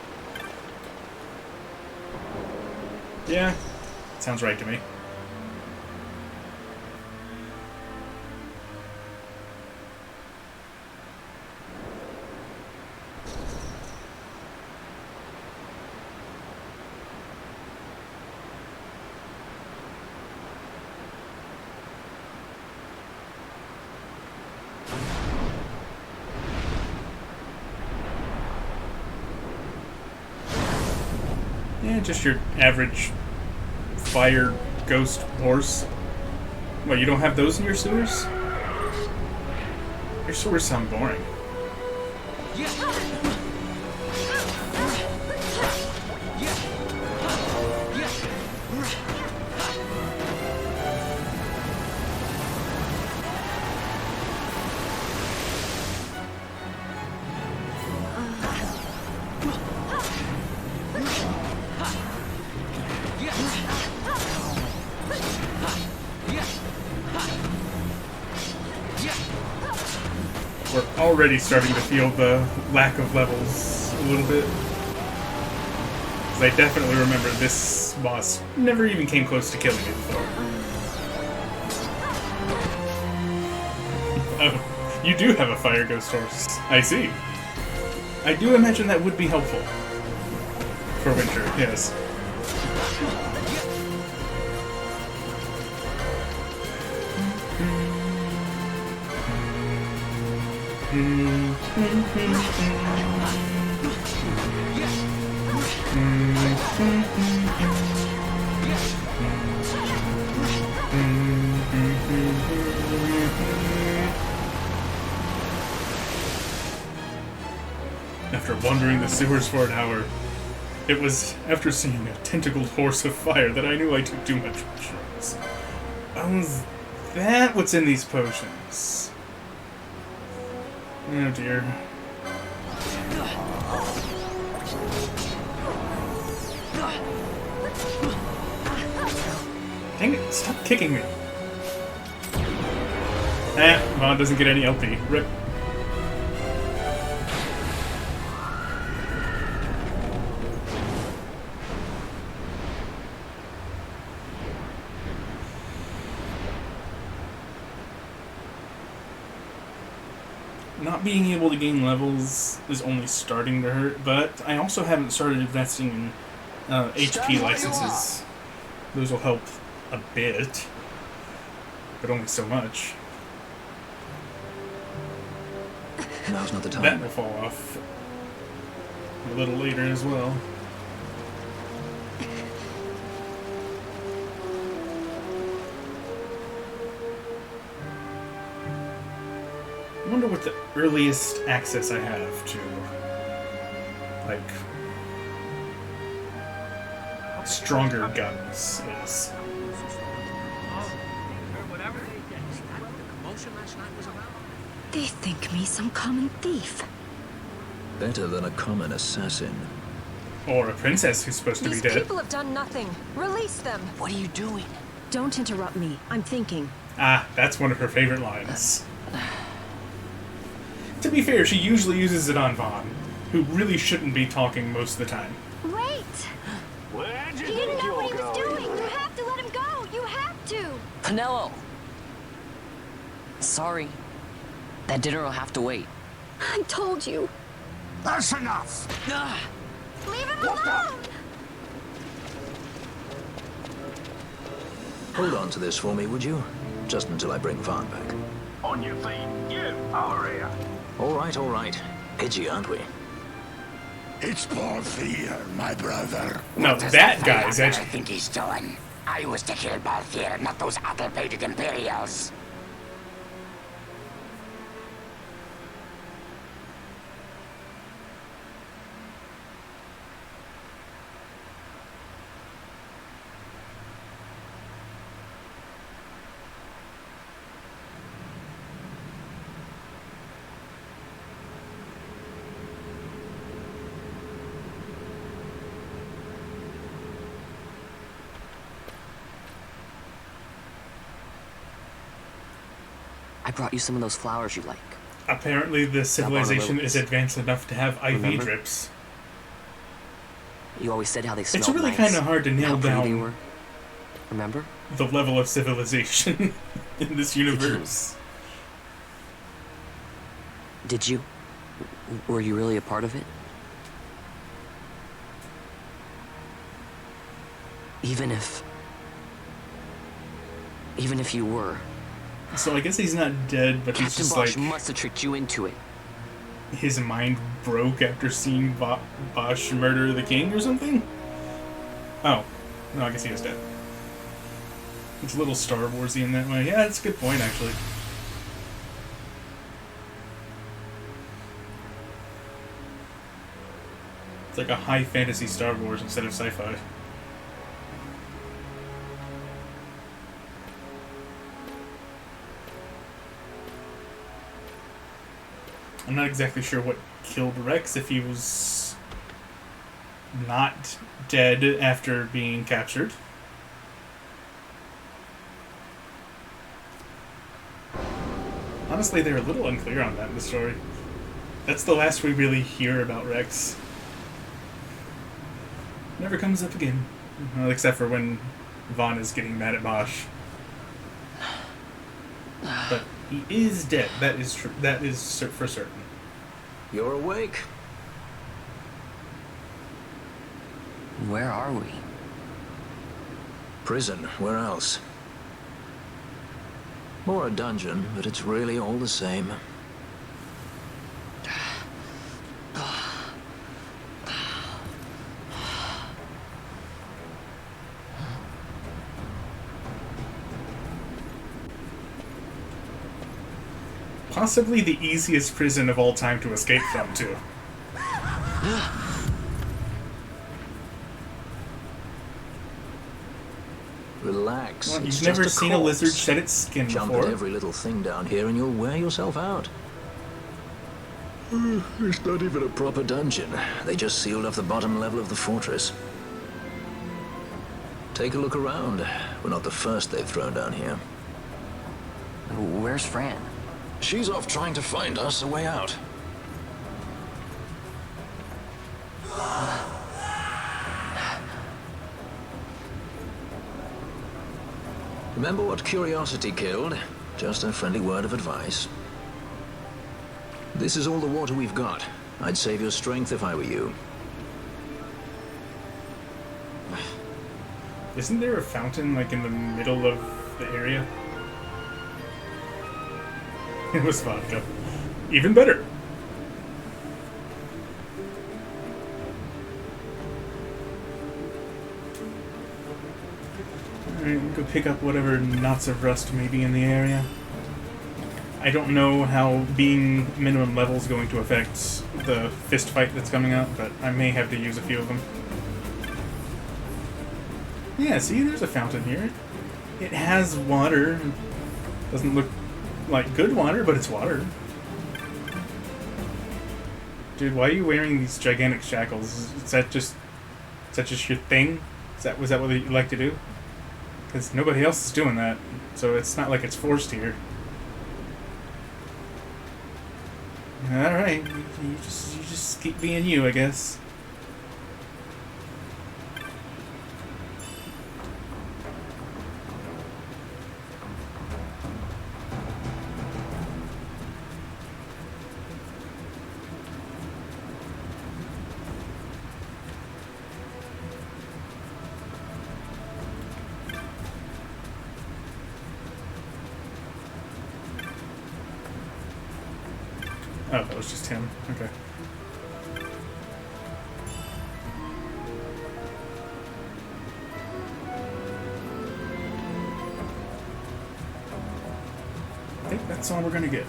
[SPEAKER 1] Yeah, sounds right to me. Yeah, just your average fire ghost horse. What, you don't have those in your sewers? Your sewers sound boring. We're already starting to feel the lack of levels a little bit. Because I definitely remember this boss never even came close to killing it before. Oh, you do have a fire ghost horse. I see. I do imagine that would be helpful. For winter, yes. After wandering the sewers for an hour, it was after seeing a tentacled horse of fire that I knew I took too much mushrooms. Oh, is that what's in these potions? Oh dear. Dang it, stop kicking me. Vaughn doesn't get any LP. Rip. Not being able to gain levels is only starting to hurt, but I also haven't started investing in HP licenses. Those will help a bit, but only so much.
[SPEAKER 16] Now's not the time.
[SPEAKER 1] That will fall off a little later as well. I wonder what the earliest access I have to, like, stronger guns is.
[SPEAKER 18] They think me some common thief.
[SPEAKER 16] Better than a common assassin.
[SPEAKER 1] Or a princess who's supposed to be
[SPEAKER 18] These
[SPEAKER 1] dead.
[SPEAKER 18] people have done nothing. Release them.
[SPEAKER 2] What are you doing?
[SPEAKER 18] Don't interrupt me. I'm thinking.
[SPEAKER 1] Ah, that's one of her favorite lines. To be fair, she usually uses it on Vaughn, who really shouldn't be talking most of the time.
[SPEAKER 10] Wait!
[SPEAKER 5] Where'd you
[SPEAKER 10] He didn't
[SPEAKER 5] think
[SPEAKER 10] know what he
[SPEAKER 5] you're
[SPEAKER 10] was
[SPEAKER 5] going?
[SPEAKER 10] doing! You have to let him go! You have to!
[SPEAKER 2] Pinello! Sorry. That dinner will have to wait.
[SPEAKER 10] I told you.
[SPEAKER 8] That's enough!
[SPEAKER 10] Leave him alone!
[SPEAKER 16] Hold on to this for me, would you? Just until I bring Vaughn back.
[SPEAKER 8] On your feet, you, over here.
[SPEAKER 16] All right, all right. Edgy, aren't we?
[SPEAKER 8] It's Balthier, my brother.
[SPEAKER 1] No,
[SPEAKER 8] What does
[SPEAKER 1] that
[SPEAKER 8] the
[SPEAKER 1] guy's
[SPEAKER 8] fella
[SPEAKER 1] edgy.
[SPEAKER 8] think he's doing? I was to kill Balthier, not those addle-pated Imperials.
[SPEAKER 2] I brought you some of those flowers you like.
[SPEAKER 1] Apparently, the civilization is advanced enough to have IV
[SPEAKER 2] Remember?
[SPEAKER 1] drips.
[SPEAKER 2] You always said how they smelled
[SPEAKER 1] It's really
[SPEAKER 2] nice,
[SPEAKER 1] kind of hard to nail
[SPEAKER 2] how pretty they
[SPEAKER 1] down
[SPEAKER 2] were. Remember?
[SPEAKER 1] the level of civilization in this universe.
[SPEAKER 2] Did you? Were you really a part of it? Even if you were.
[SPEAKER 1] So I guess he's not dead, but he's
[SPEAKER 2] Captain
[SPEAKER 1] just
[SPEAKER 2] Bosch
[SPEAKER 1] like...
[SPEAKER 2] must have tricked you into it.
[SPEAKER 1] His mind broke after seeing Bosch murder the king or something? Oh. No, I guess he was dead. It's a little Star Wars-y in that way. Yeah, that's a good point, actually. It's like a high fantasy Star Wars instead of sci-fi. I'm not exactly sure what killed Rex, if he was not dead after being captured. Honestly, they're a little unclear on that in the story. That's the last we really hear about Rex. Never comes up again. Well, except for when Vaughn is getting mad at Bosch. But he is dead. That is true. That is for certain.
[SPEAKER 16] You're awake.
[SPEAKER 2] Where are we?
[SPEAKER 16] Prison. Where else? Or a dungeon, but it's really all the same.
[SPEAKER 1] Possibly the easiest prison of all time to escape from, too.
[SPEAKER 16] Relax.
[SPEAKER 1] Well,
[SPEAKER 16] it's
[SPEAKER 1] you've never
[SPEAKER 16] just a
[SPEAKER 1] seen a
[SPEAKER 16] corpse.
[SPEAKER 1] lizard shed its skin
[SPEAKER 16] Jump
[SPEAKER 1] before.
[SPEAKER 16] at every little thing down here and you'll wear yourself out. It's not even a proper dungeon. They just sealed off the bottom level of the fortress. Take a look around. We're not the first they've thrown down here.
[SPEAKER 2] Where's Fran?
[SPEAKER 16] She's off trying to find us a way out. Remember what curiosity killed? Just a friendly word of advice. This is all the water we've got. I'd save your strength if I were you.
[SPEAKER 1] Isn't there a fountain, like, in the middle of the area? It was vodka. Even better. Alright, go pick up whatever knots of rust may be in the area. I don't know how being minimum level is going to affect the fist fight that's coming up, but I may have to use a few of them. Yeah, see, there's a fountain here. It has water. Doesn't look like good water, but it's water. Dude, why are you wearing these gigantic shackles? Is that just your thing? Was that what you like to do? Because nobody else is doing that, so it's not like it's forced here. Alright, you just keep being you, I guess. Oh, that was just him. Okay. I think that's all we're gonna get.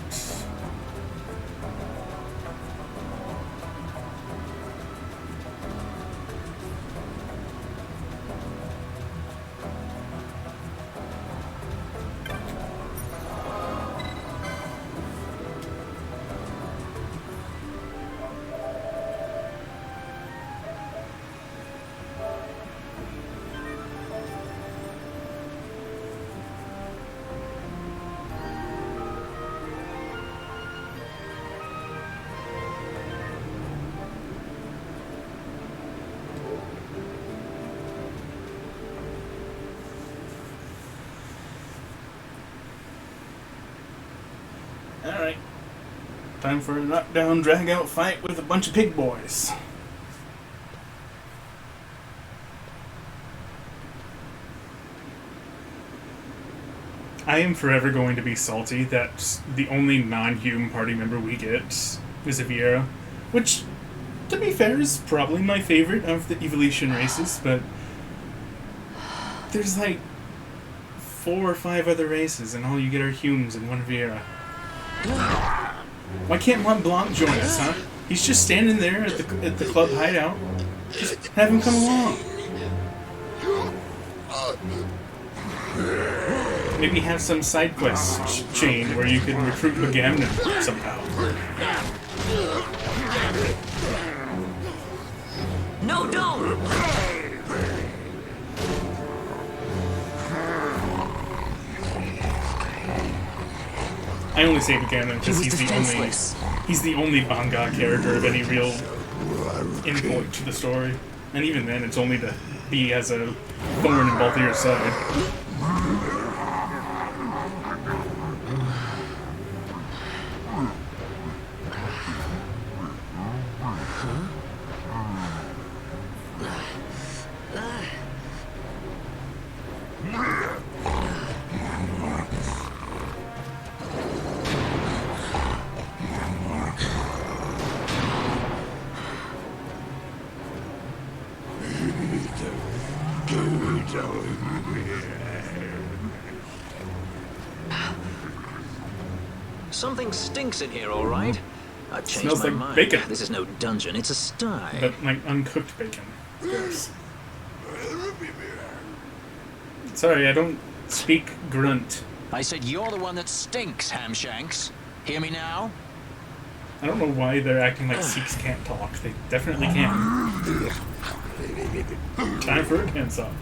[SPEAKER 1] Alright. Time for a knockdown, drag-out fight with a bunch of pig boys. I am forever going to be salty that the only non-human party member we get is a Viera, which, to be fair, is probably my favorite of the evolution races, but there's like 4 or 5 other races, and all you get are humans and 1 Viera. Why can't Mont Blanc join us, huh? He's just standing there at the club hideout. Just have him come along. Maybe have some side quest chain where you can recruit Bagamnon somehow.
[SPEAKER 2] No, don't!
[SPEAKER 1] I only say Bagamnon because he's the only Banga character of any real import to the story. And even then, it's only to be as a thorn in Balthier's side.
[SPEAKER 16] Something stinks in here, all right. I've changed
[SPEAKER 1] Smells
[SPEAKER 16] my
[SPEAKER 1] like
[SPEAKER 16] mind.
[SPEAKER 1] bacon.
[SPEAKER 16] This is no dungeon, it's a sty.
[SPEAKER 1] But like uncooked bacon. Yes. Sorry, I don't speak grunt.
[SPEAKER 16] I said you're the one that stinks, Hamshanks. Hear me now?
[SPEAKER 1] I don't know why they're acting like Sikhs can't talk. They definitely can. Time for a dance-off.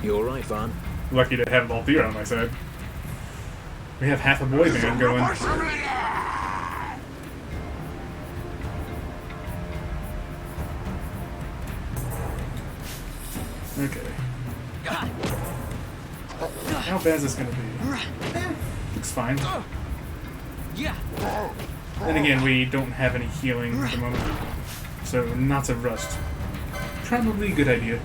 [SPEAKER 16] You all right, Vaughn?
[SPEAKER 1] Lucky to have Balthier on my side. We have half a boy band going. Okay. How bad is this gonna be? Looks fine. Then again, we don't have any healing at the moment. So, Knots of Rust. Probably a good idea.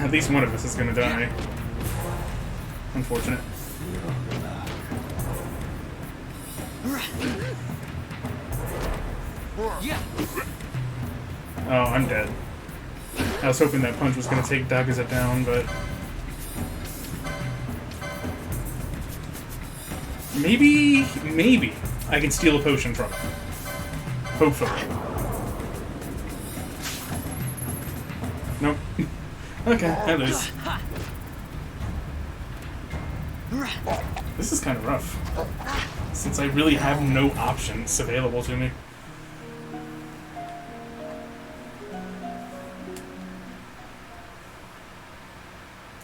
[SPEAKER 1] At least one of us is gonna die. Unfortunate. Oh, I'm dead. I was hoping that punch was gonna take Dagaza down, but maybe I can steal a potion from him. Hopefully. Nope. Okay, I lose. This is kind of rough, since I really have no options available to me.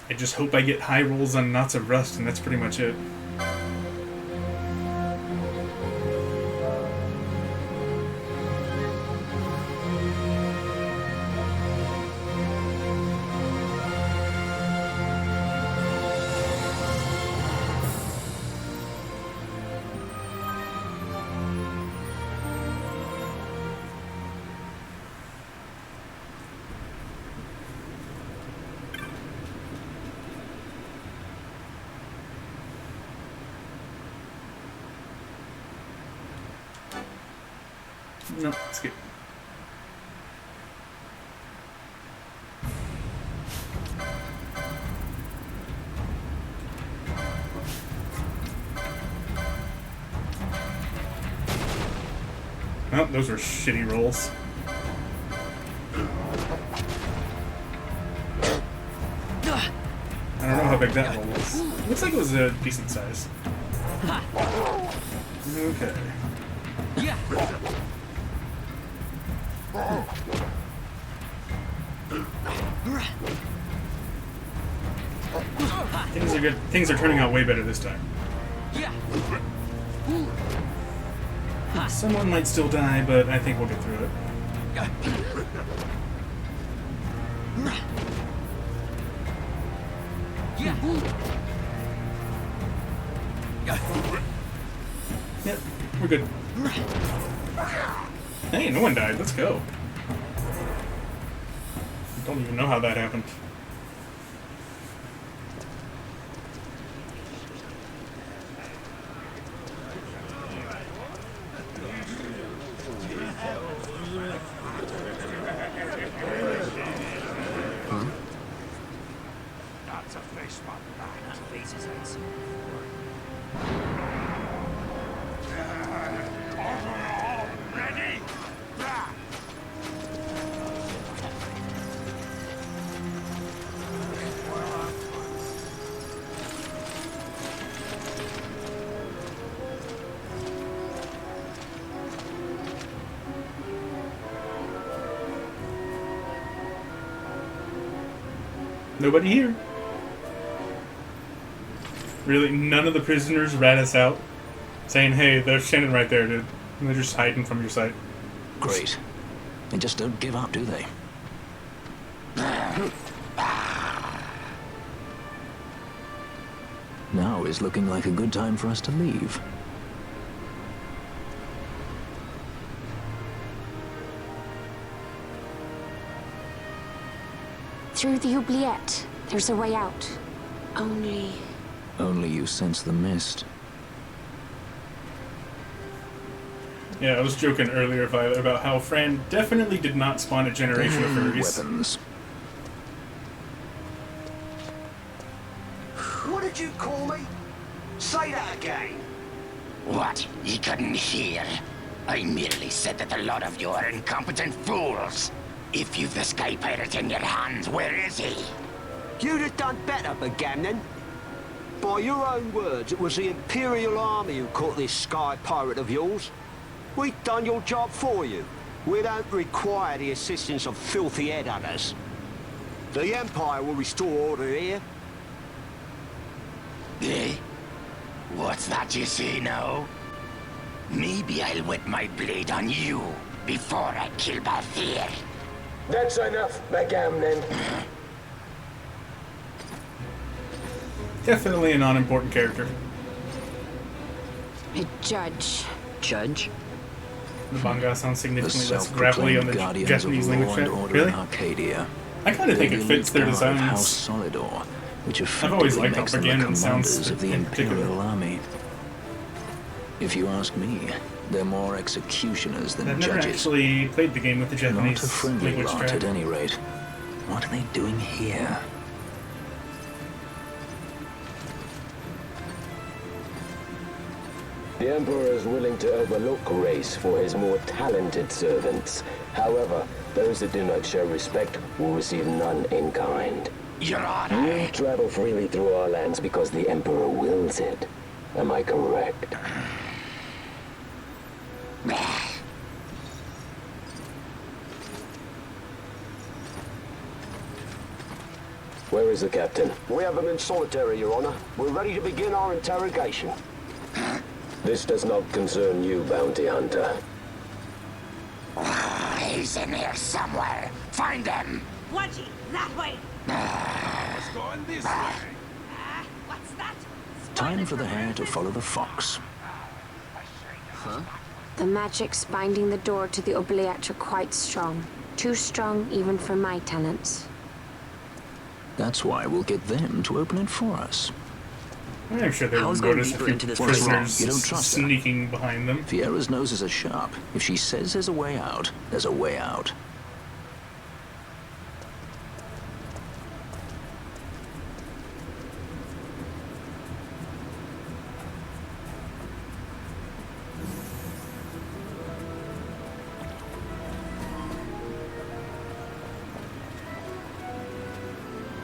[SPEAKER 1] I just hope I get high rolls on Knots of Rust, and that's pretty much it. No, skip. Oh, those were shitty rolls. I don't know how big that roll was. Looks like it was a decent size. Okay. Things are good. Things are turning out way better this time. Someone might still die, but I think we'll get through it. Yep, we're good. Hey, no one died. Let's go. Don't even know how that happened.
[SPEAKER 8] That's a face one. That faces I'd seen ready?
[SPEAKER 1] Nobody here. Really, none of the prisoners rat us out, saying, "Hey, they're standing right there, dude." And they're just hiding from your sight.
[SPEAKER 16] Great. They just don't give up, do they? Now is looking like a good time for us to leave.
[SPEAKER 17] Through the oubliette. There's a way out. Only
[SPEAKER 16] you sense the mist.
[SPEAKER 1] Yeah, I was joking earlier, Violet, about how Fran definitely did not spawn a generation of furries.
[SPEAKER 16] Weapons.
[SPEAKER 9] What did you call me? Say that again.
[SPEAKER 8] What? You couldn't hear? I merely said that a lot of you are incompetent fools. If you've the Sky Pirate in your hands, where is he?
[SPEAKER 9] You'd have done better, Bagamnon. By your own words, it was the Imperial Army who caught this Sky Pirate of yours. We've done your job for you. We don't require the assistance of filthy headhunters. The Empire will restore order here.
[SPEAKER 8] Eh? What's that you say now? Maybe I'll wet my blade on you before I kill Balthier.
[SPEAKER 3] That's enough, Bagamnon.
[SPEAKER 1] Definitely a non-important character.
[SPEAKER 17] a judge.
[SPEAKER 2] Judge?
[SPEAKER 1] The manga sounds
[SPEAKER 16] The
[SPEAKER 1] significantly less gravelly on the
[SPEAKER 16] guardians
[SPEAKER 1] Japanese
[SPEAKER 16] of
[SPEAKER 1] language
[SPEAKER 16] law and
[SPEAKER 1] chat.
[SPEAKER 16] order
[SPEAKER 1] Really?
[SPEAKER 16] in Arcadia.
[SPEAKER 1] I kind of think it fits their
[SPEAKER 16] Elite guard of House
[SPEAKER 1] designs.
[SPEAKER 16] Solidor, which
[SPEAKER 1] I've always
[SPEAKER 16] effectively
[SPEAKER 1] liked how
[SPEAKER 16] makes them the
[SPEAKER 1] Bagamnon sounds
[SPEAKER 16] commanders of the
[SPEAKER 1] in particular.
[SPEAKER 16] Imperial Army. If you ask me, they're more executioners than
[SPEAKER 1] I've never
[SPEAKER 16] judges.
[SPEAKER 1] actually played the game with the
[SPEAKER 16] Not
[SPEAKER 1] Japanese
[SPEAKER 16] a friendly
[SPEAKER 1] language
[SPEAKER 16] lot,
[SPEAKER 1] track.
[SPEAKER 16] at any rate. What are they doing here?
[SPEAKER 3] The Emperor is willing to overlook race for his more talented servants. However, those that do not show respect will receive none in kind.
[SPEAKER 8] Your Honor.
[SPEAKER 3] You travel freely through our lands because the Emperor wills it. Am I correct? Where is the captain?
[SPEAKER 13] We have him in solitary, Your Honor. We're ready to begin our interrogation.
[SPEAKER 3] This does not concern you, bounty hunter.
[SPEAKER 8] He's in here somewhere. Find him.
[SPEAKER 19] Watchy, that way.
[SPEAKER 8] Let's go in this way.
[SPEAKER 19] What's that?
[SPEAKER 16] Time for the hare to follow the fox.
[SPEAKER 2] Huh?
[SPEAKER 17] The magics binding the door to the oubliette are quite strong. Too strong even for my talents.
[SPEAKER 16] That's why we'll get them to open it for us.
[SPEAKER 1] I'm sure they will
[SPEAKER 2] How's going
[SPEAKER 1] notice a
[SPEAKER 2] deeper
[SPEAKER 1] few
[SPEAKER 2] into this
[SPEAKER 1] prisoners
[SPEAKER 16] You don't trust her?
[SPEAKER 1] sneaking behind them.
[SPEAKER 16] Fiera's noses are sharp. If she says there's a way out, there's a way out.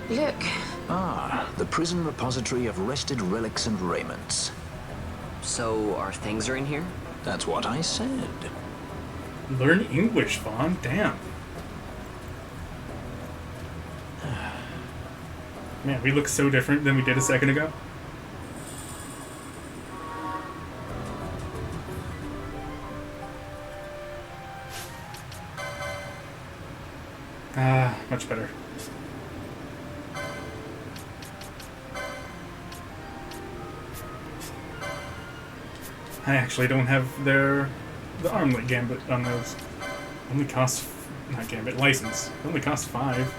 [SPEAKER 17] Look.
[SPEAKER 16] Ah, the prison repository of wrested relics and raiments.
[SPEAKER 2] So, our things are in here?
[SPEAKER 16] That's what I said.
[SPEAKER 1] Learn English, Vaughn. Damn. Man, we look so different than we did a second ago. Ah, much better. I actually don't have the armlet gambit on those. Only costs, not gambit, license. Only costs 5.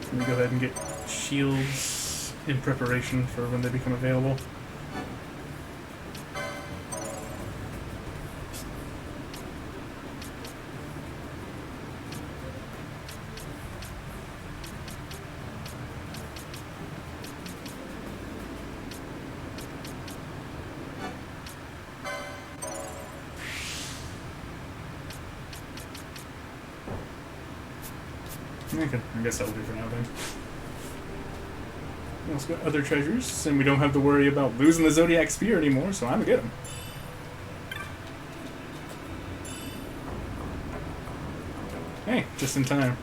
[SPEAKER 1] Let me go ahead and get shields in preparation for when they become available. Okay, I guess that'll do for now then. We also got other treasures, and we don't have to worry about losing the Zodiac Spear anymore, so I'm gonna get them. Hey, just in time.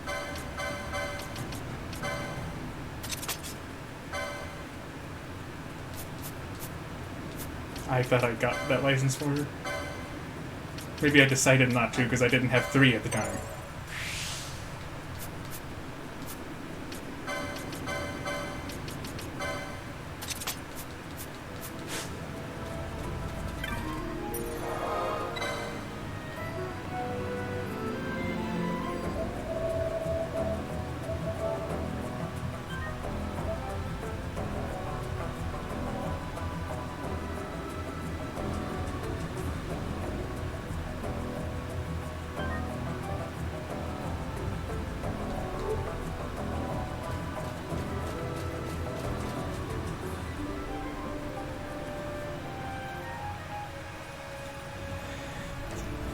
[SPEAKER 1] I thought I got that license for her. Maybe I decided not to because I didn't have 3 at the time.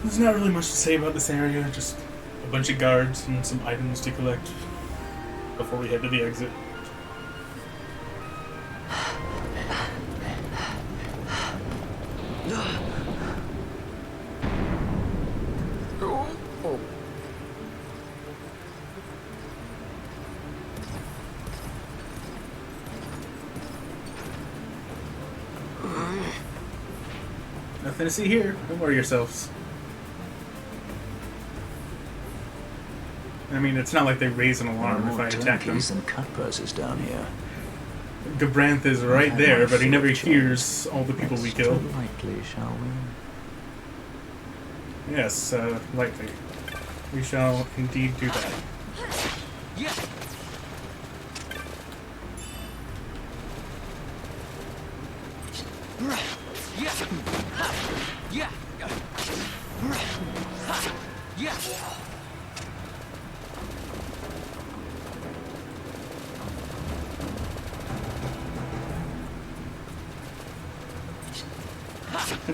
[SPEAKER 1] There's not really much to say about this area, just a bunch of guards and some items to collect before we head to the exit. Nothing to see here. Don't worry yourselves. I mean, it's not like they raise an alarm if I attack them.
[SPEAKER 16] And cut purses down here.
[SPEAKER 1] Gabranth is right there, but he never hears all the people we kill.
[SPEAKER 16] Lightly, shall we?
[SPEAKER 1] Yes, lightly. We shall indeed do that.
[SPEAKER 19] Yeah. Yeah. Yeah.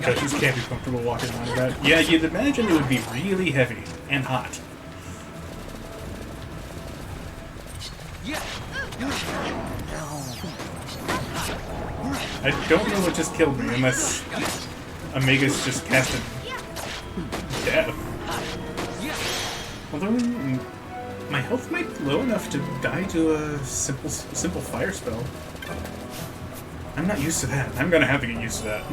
[SPEAKER 1] Judges can't be comfortable walking around with that. Yeah, you'd imagine it would be really heavy and hot. I don't know what just killed me, unless Omega's just casted death. Although my health might be low enough to die to a simple fire spell. I'm not used to that. I'm gonna have to get used to that.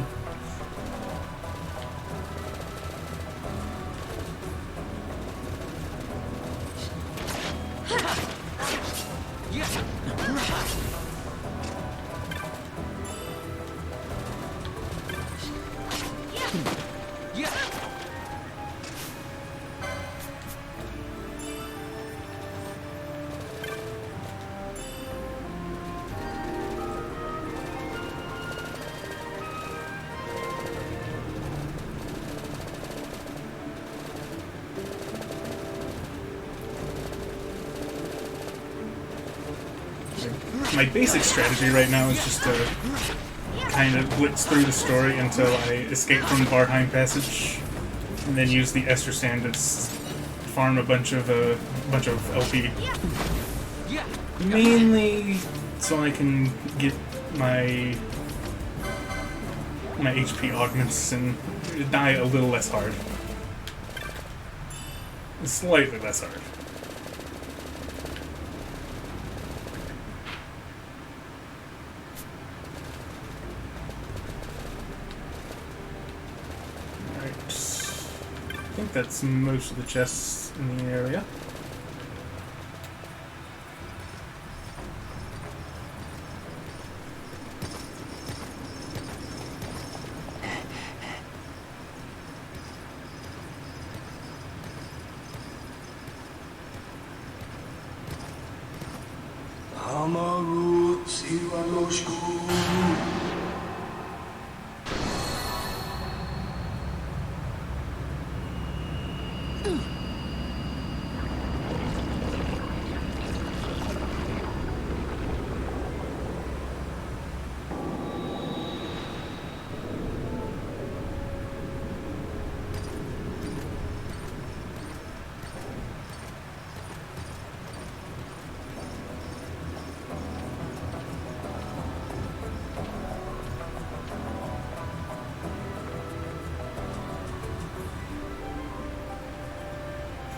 [SPEAKER 1] My basic strategy right now is just to kind of blitz through the story until I escape from the Barheim Passage, and then use the Ester Sand to farm a bunch of LP. Mainly so I can get my HP augments and die a little less hard. Slightly less hard. Alright. I think that's most of the chests in the area.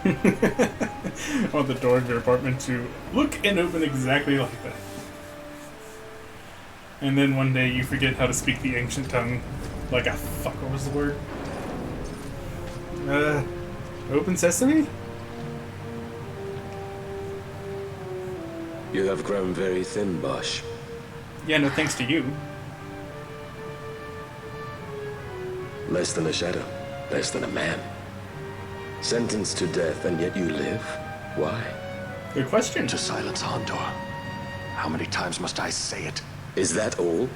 [SPEAKER 1] I want the door of your apartment to look and open exactly like that. And then one day you forget how to speak the ancient tongue. Like a fuck, what was the word? Open sesame?
[SPEAKER 3] You have grown very thin, Bosch.
[SPEAKER 1] Yeah, no thanks to you.
[SPEAKER 3] Less than a shadow. Less than a man. Sentenced to death, and yet you live? Why?
[SPEAKER 1] Good question.
[SPEAKER 20] To silence Hondor. How many times must I say it?
[SPEAKER 3] Is that all?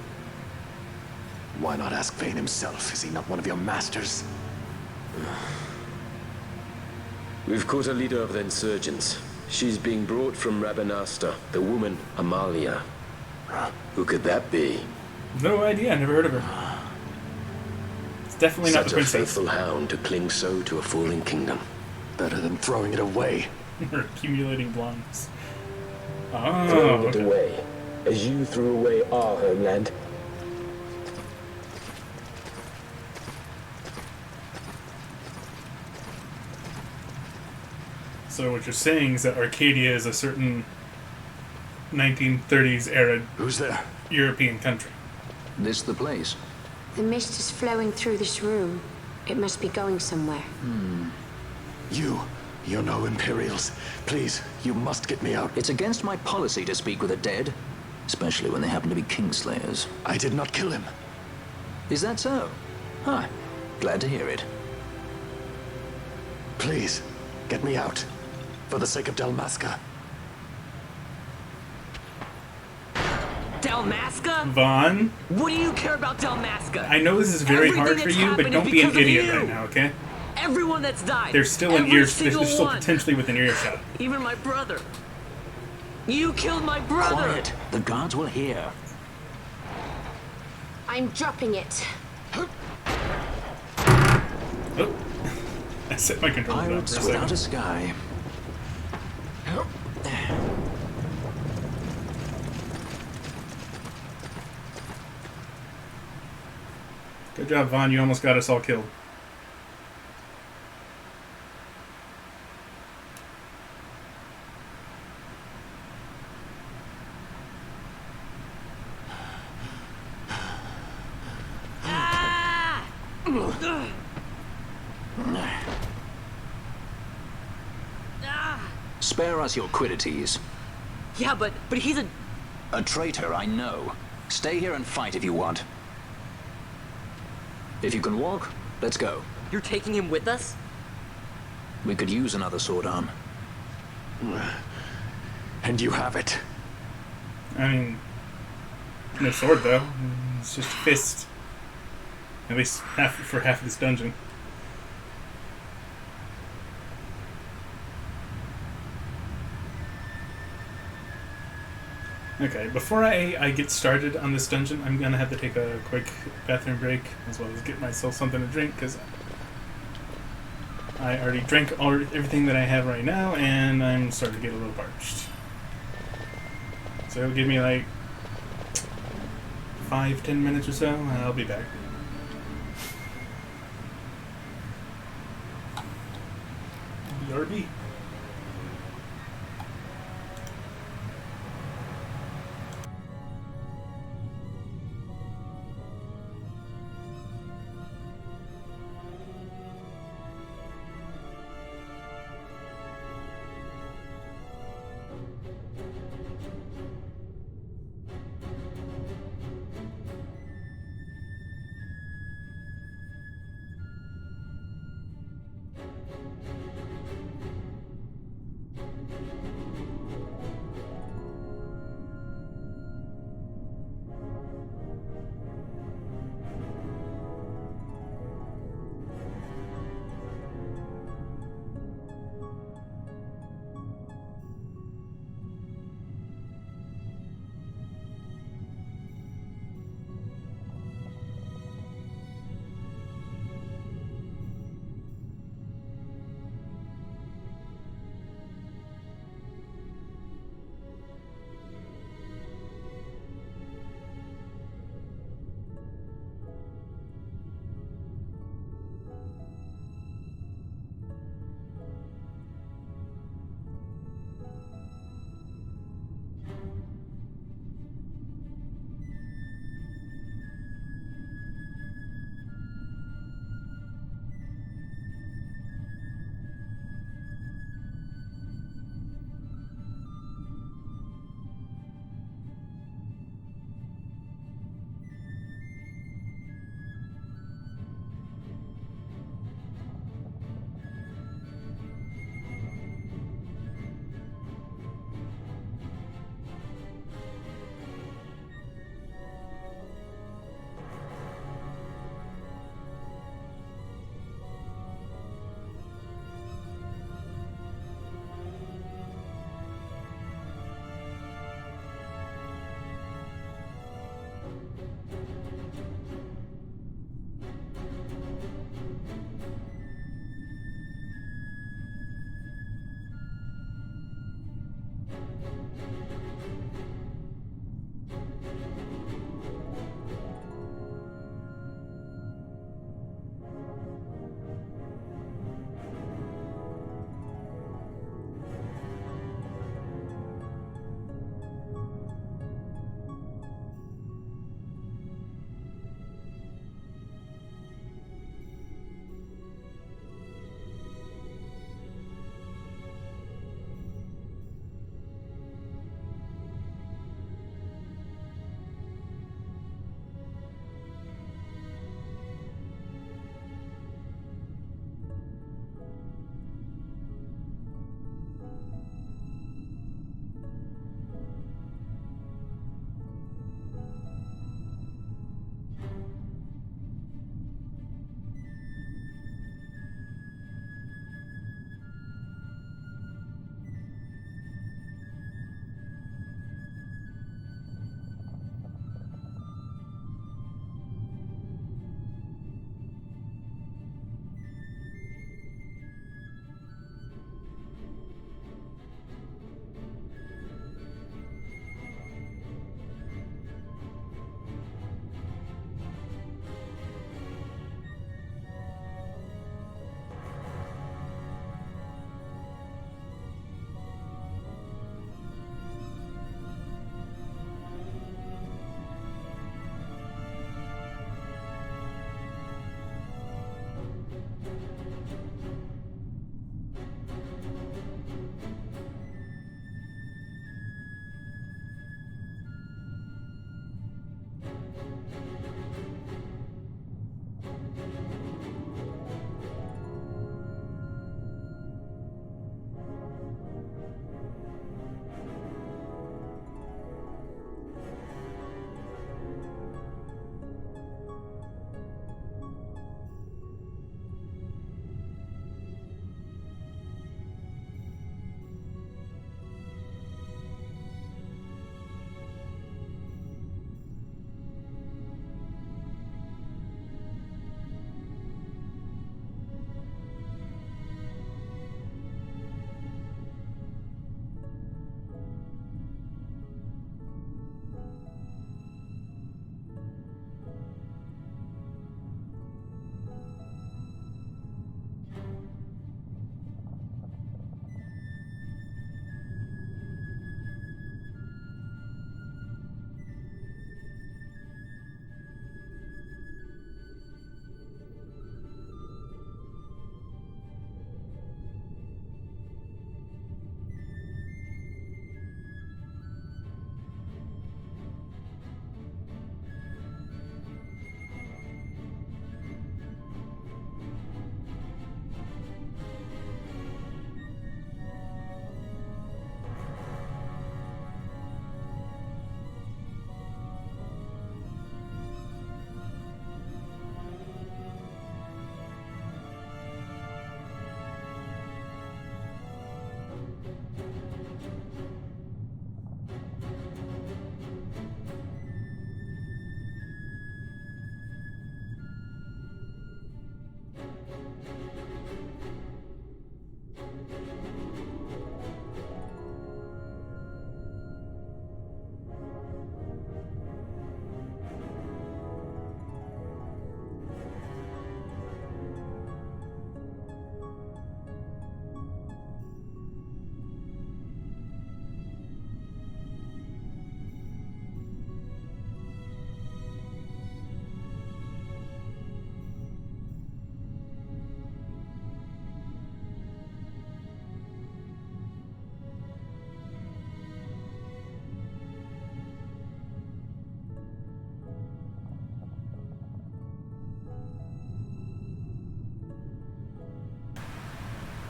[SPEAKER 20] Why not ask Vane himself? Is he not one of your masters?
[SPEAKER 3] We've caught a leader of the insurgents. She's being brought from Rabanasta, the woman Amalia. Who could that be?
[SPEAKER 1] No idea, I never heard of her. It's definitely not the princess.
[SPEAKER 3] Such a faithful hound to cling so to a falling kingdom.
[SPEAKER 20] Better than throwing it away.
[SPEAKER 1] Or accumulating blondes.
[SPEAKER 3] Throwing it away, as you threw away our homeland.
[SPEAKER 1] So what you're saying is that Arcadia is a certain 1930s era
[SPEAKER 20] Who's there?
[SPEAKER 1] European country.
[SPEAKER 16] This the place?
[SPEAKER 17] The mist is flowing through this room. It must be going somewhere.
[SPEAKER 20] You know Imperials. Please, you must get me out.
[SPEAKER 16] It's against my policy to speak with the dead, especially when they happen to be Kingslayers.
[SPEAKER 20] I did not kill him.
[SPEAKER 16] Is that so? Huh. Glad to hear it.
[SPEAKER 20] Please, get me out. For the sake of Dalmasca.
[SPEAKER 21] Dalmasca?
[SPEAKER 1] Vaughn?
[SPEAKER 21] What do you care about Dalmasca?
[SPEAKER 1] I know this is very hard for you, but don't be an idiot right now, okay?
[SPEAKER 21] Everyone that's died.
[SPEAKER 1] They're still in ears. They're still potentially within earshot.
[SPEAKER 21] Even my brother. You killed my brother.
[SPEAKER 16] Quiet. The guards will hear.
[SPEAKER 17] I'm dropping it.
[SPEAKER 1] Oh. I set my controller down
[SPEAKER 16] Pirates
[SPEAKER 1] for a
[SPEAKER 16] without
[SPEAKER 1] second.
[SPEAKER 16] a sky.
[SPEAKER 1] Good job, Vaughn. You almost got us all killed.
[SPEAKER 16] Spare us your quiddities.
[SPEAKER 21] Yeah, but he's a...
[SPEAKER 16] A traitor, I know. Stay here and fight if you want. If you can walk, let's go.
[SPEAKER 21] You're taking him with us?
[SPEAKER 16] We could use another sword arm.
[SPEAKER 20] And you have it.
[SPEAKER 1] I mean, no sword though. It's just a fist. At least for half of this dungeon. Okay, before I get started on this dungeon, I'm gonna have to take a quick bathroom break, as well as get myself something to drink, because I already drank everything that I have right now, and I'm starting to get a little parched. So it'll give me like 5-10 minutes or so, and I'll be back. BRB.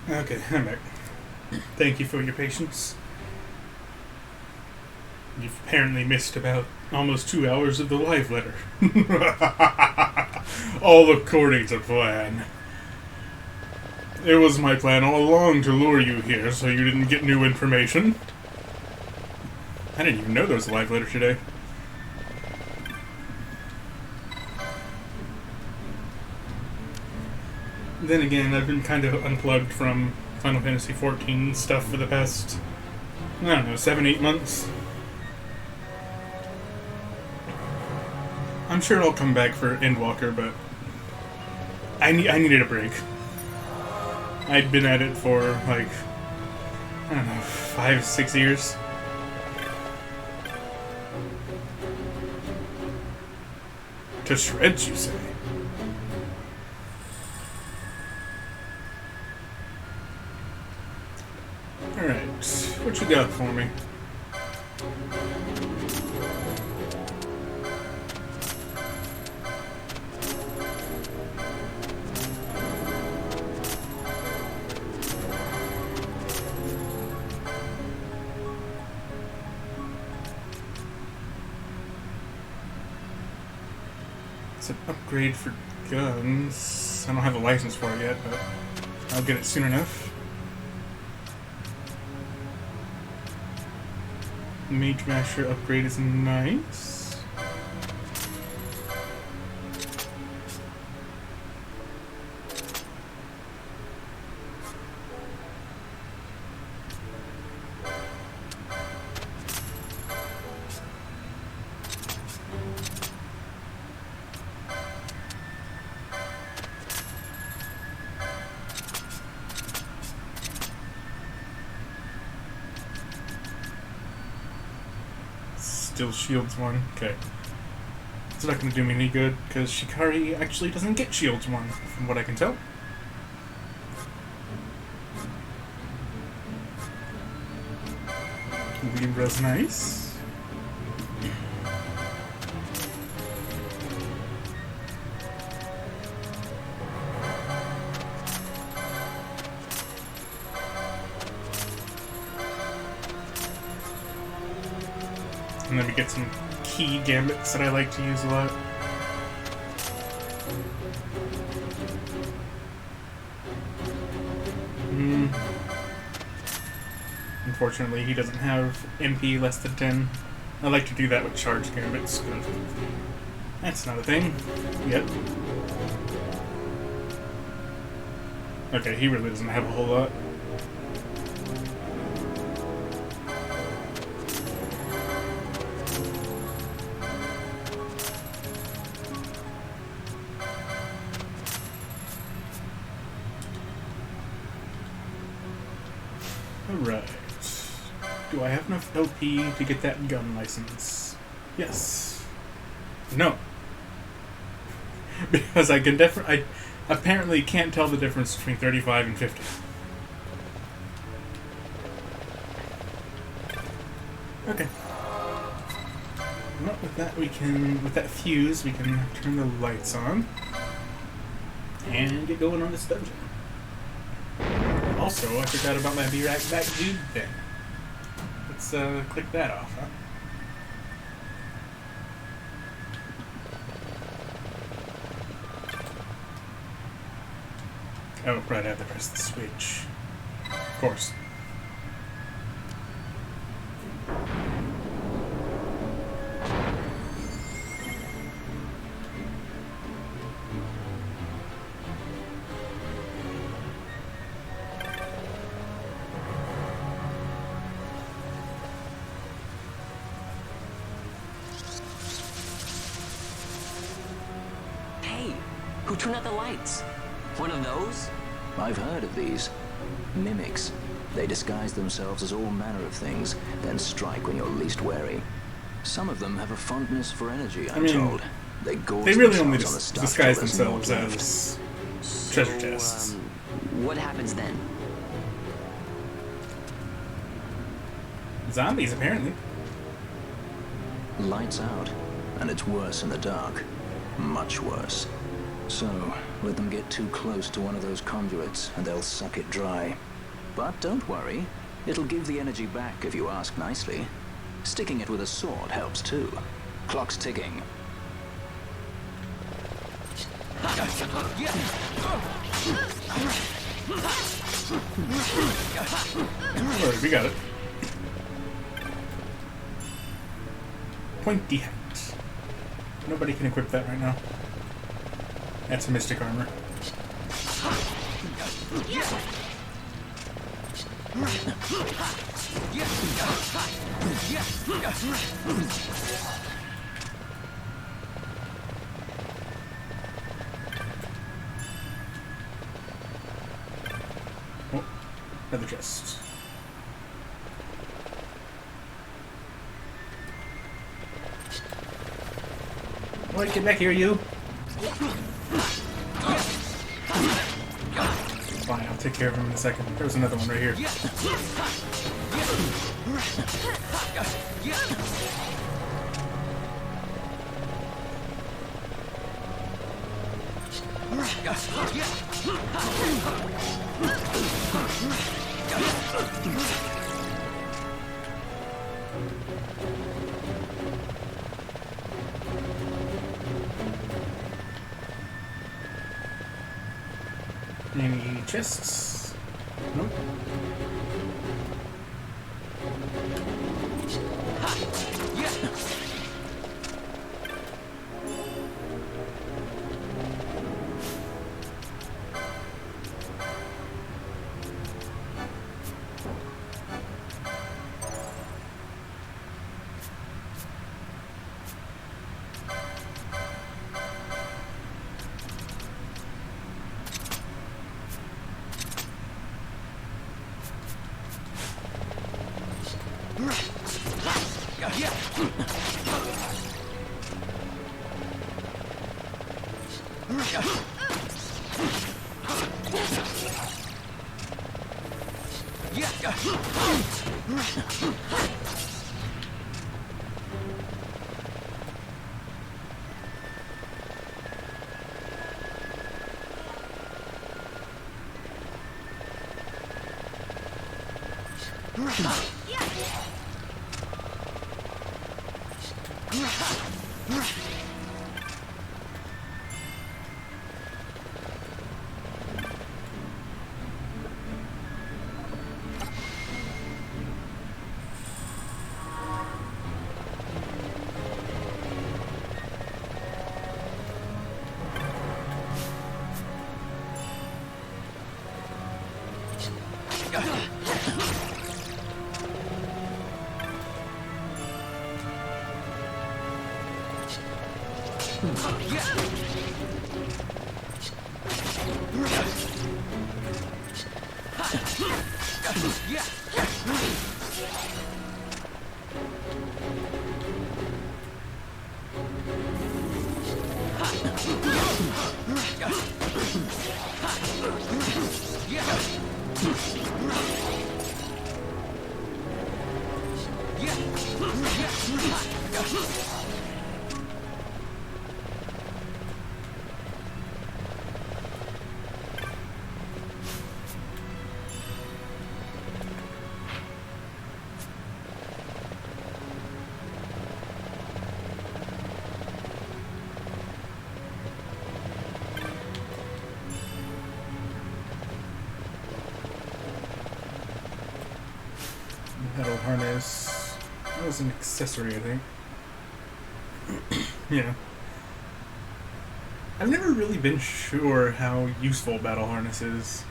[SPEAKER 1] Okay, I'm back. Thank you for your patience. You've apparently missed about almost 2 hours of the live letter. All according to plan. It was my plan all along to lure you here so you didn't get new information. I didn't even know there was a live letter today. Then again, I've been kind of unplugged from Final Fantasy XIV stuff for the past, I don't know, 7-8 months. I'm sure I'll come back for Endwalker, but I needed a break. I'd been at it for, like, I don't know, 5-6 years. To shreds, you say? Alright, what you got for me? It's an upgrade for guns. I don't have a license for it yet, but I'll get it soon enough. Mage Masher upgrade is nice. Still shields 1. Okay. It's not going to do me any good, because Shikari actually doesn't get shields 1, from what I can tell. Libra's nice. And then we get some key gambits that I like to use a lot. Unfortunately, he doesn't have MP less than 10. I like to do that with charge gambits, but that's not a thing yet. Okay, he really doesn't have a whole lot. Alright. Do I have enough LP to get that gun license? Yes. No. Because I apparently can't tell the difference between 35 and 50. Okay. Well, with that with that fuse, we can turn the lights on and get going on this dungeon. Also, I forgot about my B-Rack back dude thing. Let's click that off, huh? Oh, right, I have to press the switch. Of course.
[SPEAKER 2] Who turned out the lights? One of those?
[SPEAKER 16] I've heard of these. Mimics. They disguise themselves as all manner of things, then strike when you're least wary. Some of them have a fondness for energy, I'm told. They
[SPEAKER 1] really only disguise themselves as treasure chests.
[SPEAKER 2] What happens then?
[SPEAKER 1] Zombies, apparently.
[SPEAKER 16] Lights out, and it's worse in the dark. Much worse. So, let them get too close to one of those conduits, and they'll suck it dry. But don't worry. It'll give the energy back if you ask nicely. Sticking it with a sword helps too. Clock's ticking.
[SPEAKER 1] Alright, we got it. Pointy hat. Nobody can equip that right now. That's mystic armor. Oh, another chest. Well, get back here, you! Fine, I'll take care of him in a second. There's another one right here. Any chests? Nope. Metal harness. That was an accessory, I think. Yeah. I've never really been sure how useful battle harness is.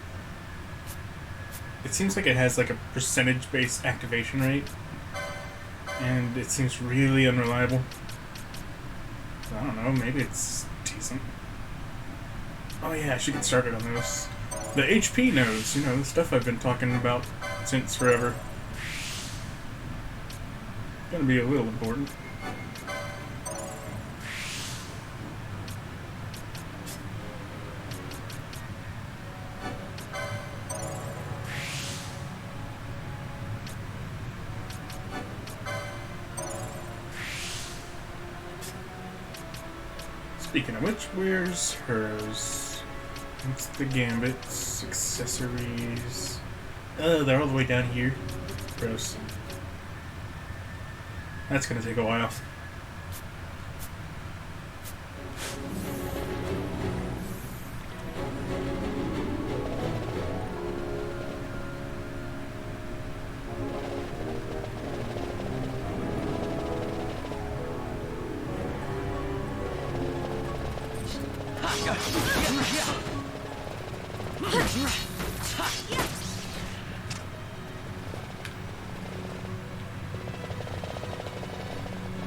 [SPEAKER 1] It seems like it has like a percentage-based activation rate, and it seems really unreliable. So I don't know, maybe it's decent. Oh yeah, I should get started on those. The HP nodes, you know, the stuff I've been talking about since forever. Gonna be a little important. Speaking of which, where's hers? It's the gambits, accessories. Oh, they're all the way down here. Gross. That's gonna take a while.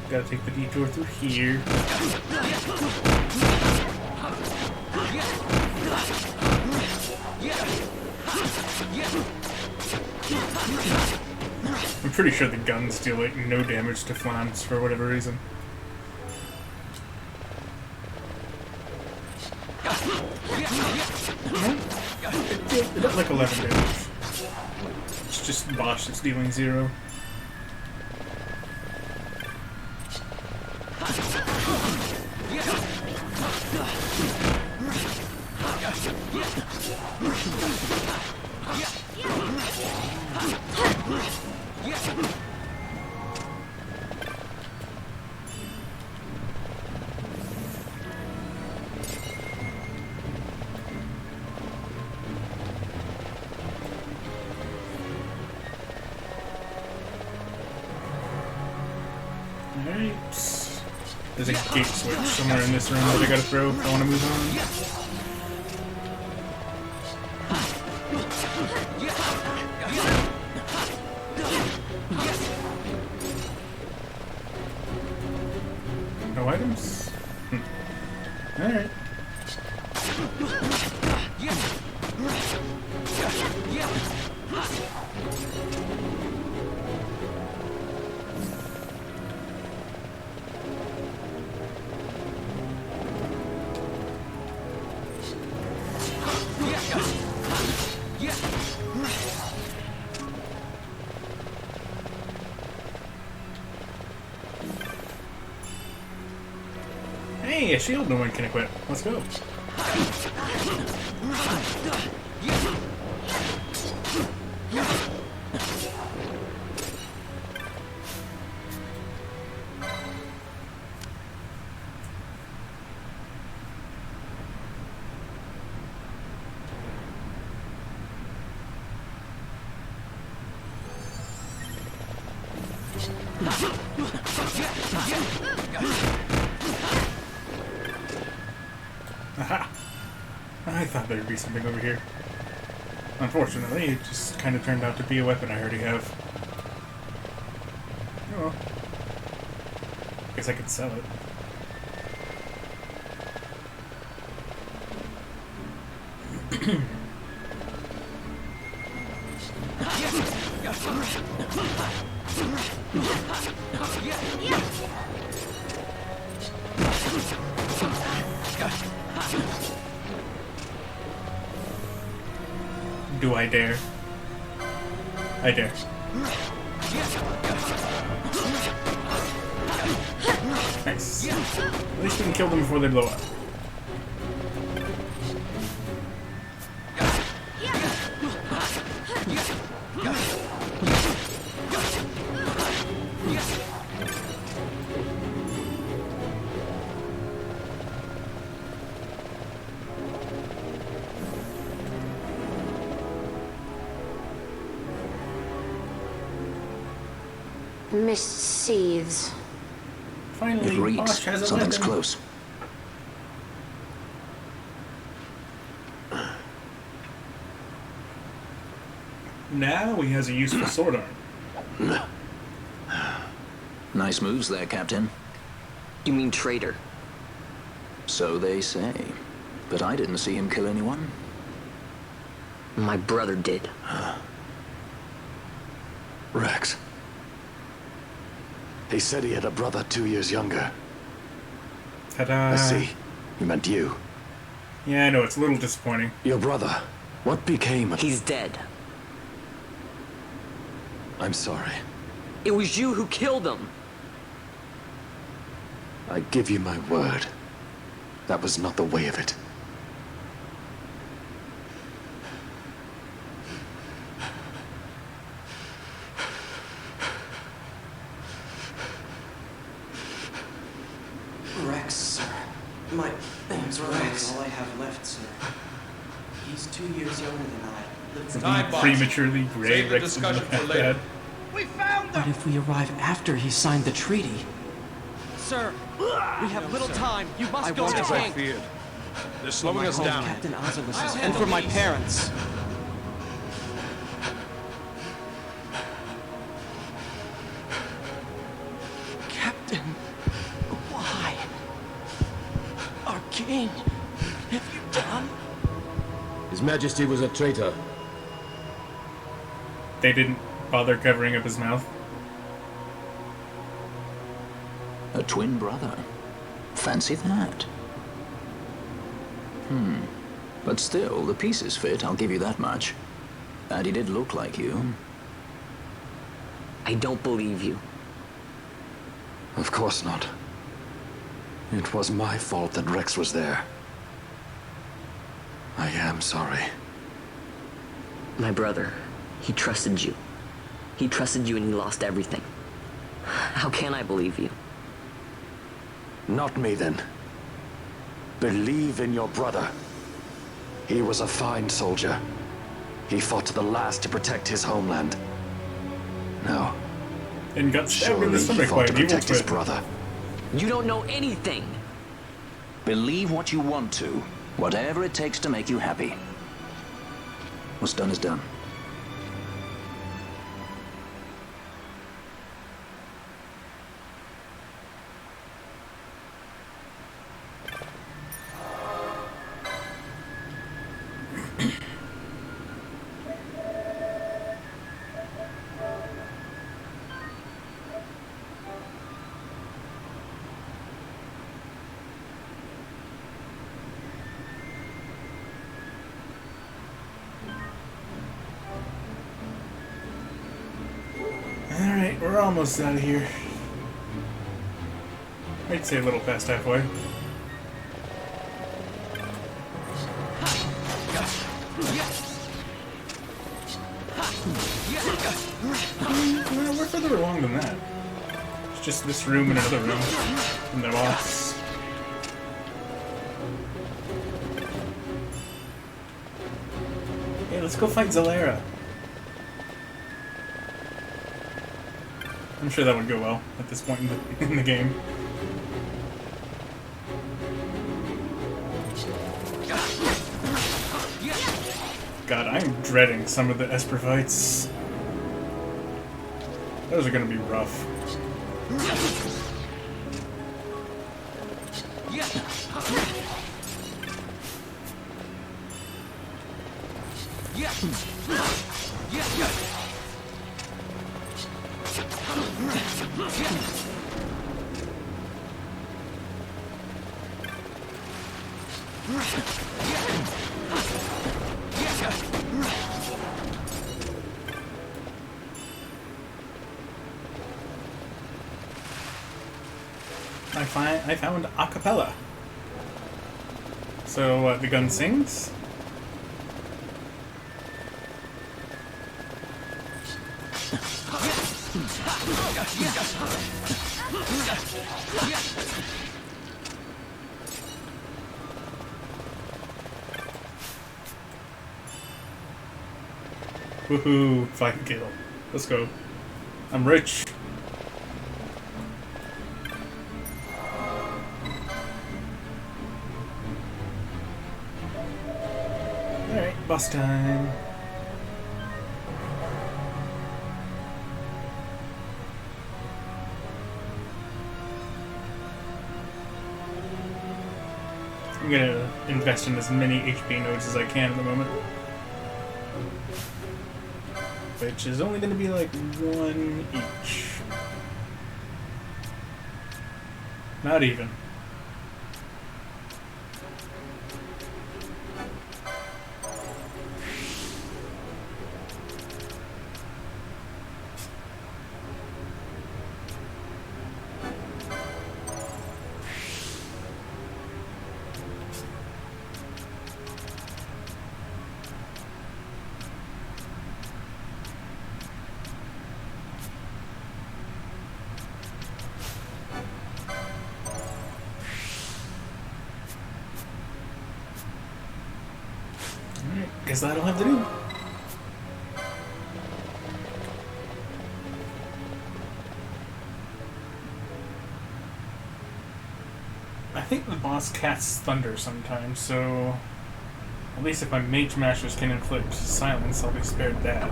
[SPEAKER 1] Gotta take the detour through here. I'm pretty sure the guns deal like no damage to flames for whatever reason. It did like 11 damage. It's just Bosch that's dealing 0. Alright. There's a gate switch somewhere in this room that I gotta throw if I want to move on. No items? Alright. Hey, a shield no one can equip. Let's go. Aha! I thought there'd be something over here. Unfortunately, it just kind of turned out to be a weapon I already have. Oh well. Guess I could sell it. Do I dare? I dare. Nice. At least we can kill them before they blow up.
[SPEAKER 17] Mist seethes.
[SPEAKER 1] Finally,
[SPEAKER 16] it reeks.
[SPEAKER 1] Bosch has a
[SPEAKER 16] Something's
[SPEAKER 1] weapon.
[SPEAKER 16] close.
[SPEAKER 1] Now he has a useful sword arm.
[SPEAKER 16] Nice moves there, Captain.
[SPEAKER 2] You mean traitor?
[SPEAKER 16] So they say. But I didn't see him kill anyone.
[SPEAKER 2] My brother did.
[SPEAKER 20] Rex. He said he had a brother 2 years younger.
[SPEAKER 1] Ta-da!
[SPEAKER 20] I see. You meant you.
[SPEAKER 1] Yeah, I know, it's a little disappointing.
[SPEAKER 20] Your brother. What became of...
[SPEAKER 2] He's dead.
[SPEAKER 20] I'm sorry.
[SPEAKER 2] It was you who killed him.
[SPEAKER 20] I give you my word. That was not the way of it.
[SPEAKER 15] Rex, sir. My name's Rex. All I have left, sir. He's 2 years younger than I.
[SPEAKER 1] It's prematurely gray.
[SPEAKER 12] Save the discussion for later.
[SPEAKER 15] We found them! But if we arrive after he signed the treaty...
[SPEAKER 19] Sir, we have little time. You must go to
[SPEAKER 12] As I
[SPEAKER 19] King.
[SPEAKER 12] feared. They're slowing us down.
[SPEAKER 15] Captain Oculus and for my parents. Captain, why? Our king, have you done?
[SPEAKER 7] His Majesty was a traitor.
[SPEAKER 1] They didn't bother covering up his mouth.
[SPEAKER 16] A twin brother. Fancy that. But still, the pieces fit, I'll give you that much. And he did look like you.
[SPEAKER 2] I don't believe you.
[SPEAKER 20] Of course not. It was my fault that Rex was there. I am sorry.
[SPEAKER 2] My brother, he trusted you. He trusted you and he lost everything. How can I believe you?
[SPEAKER 20] Not me, then. Believe in your brother. He was a fine soldier. He fought to the last to protect his homeland. Now,
[SPEAKER 1] and got stabbed in
[SPEAKER 20] surely
[SPEAKER 1] the
[SPEAKER 20] he
[SPEAKER 1] stomach by
[SPEAKER 20] fought to
[SPEAKER 1] an evil
[SPEAKER 20] protect his
[SPEAKER 1] twin.
[SPEAKER 20] brother.
[SPEAKER 2] You don't know anything.
[SPEAKER 16] Believe what you want to. Whatever it takes to make you happy. What's done is done.
[SPEAKER 1] Alright, we're almost out of here. I'd say a little past halfway. Well, we're further along than that. It's just this room and another room. And the boss. Hey, let's go fight Zalera. I'm sure that would go well at this point in the game. God, I'm dreading some of the Esper fights. Those are gonna be rough. I found a cappella. So the gun sings. Woohoo! Fight kill. Let's go. I'm rich. Alright, boss time. I'm gonna invest in as many HP nodes as I can at the moment. Which is only gonna be like one each. Not even. guess that'll have to do. I think the boss casts thunder sometimes, so at least if my mage masters can inflict silence, I'll be spared that.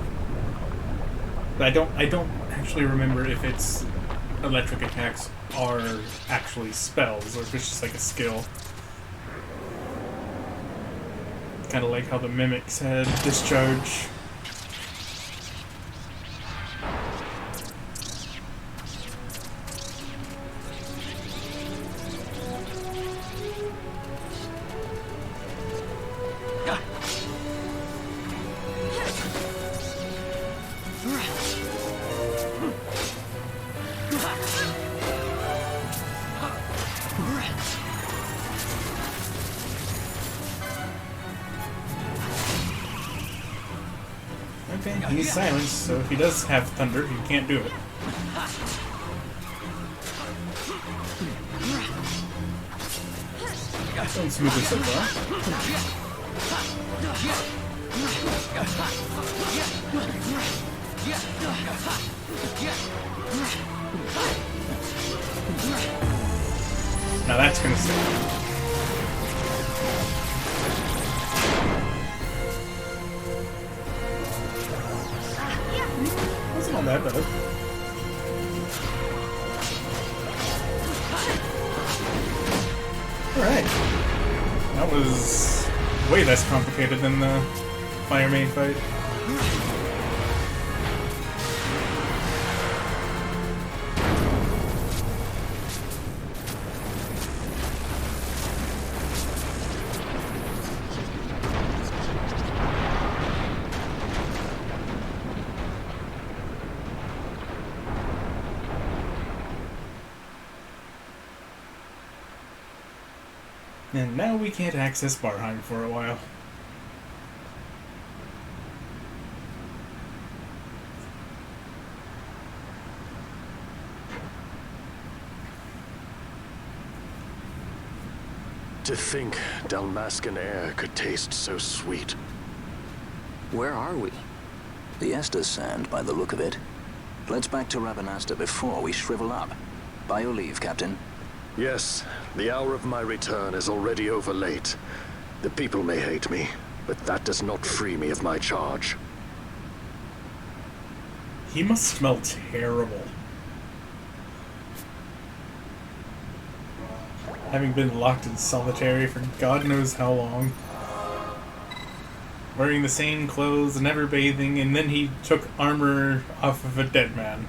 [SPEAKER 1] But I don't actually remember if its electric attacks are actually spells or if it's just like a skill. Kind of like how the mimics had discharge. Okay, he's silenced, so if he does have thunder, he can't do it. Going smoothly so far. Now that's gonna stick. That's not that bad. Alright. That was way less complicated than the Fire Main fight. And now we can't access Barheim for a while.
[SPEAKER 20] To think Dalmascan air could taste so sweet.
[SPEAKER 11] Where are we?
[SPEAKER 16] The Estes Sand, by the look of it. Let's back to Rabanasta before we shrivel up. By your leave, Captain.
[SPEAKER 20] Yes, the hour of my return is already over late. The people may hate me, but that does not free me of my charge.
[SPEAKER 1] He must smell terrible. Having been locked in solitary for God knows how long. Wearing the same clothes, never bathing, and then he took armor off of a dead man.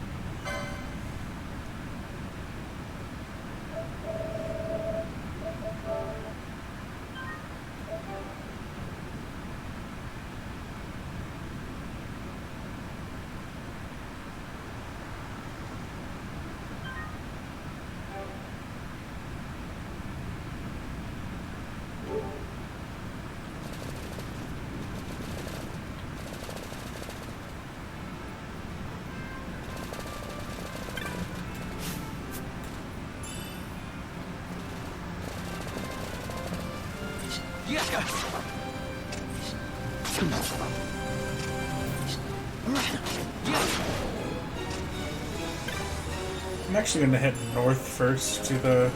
[SPEAKER 1] I'm actually going to head north first to the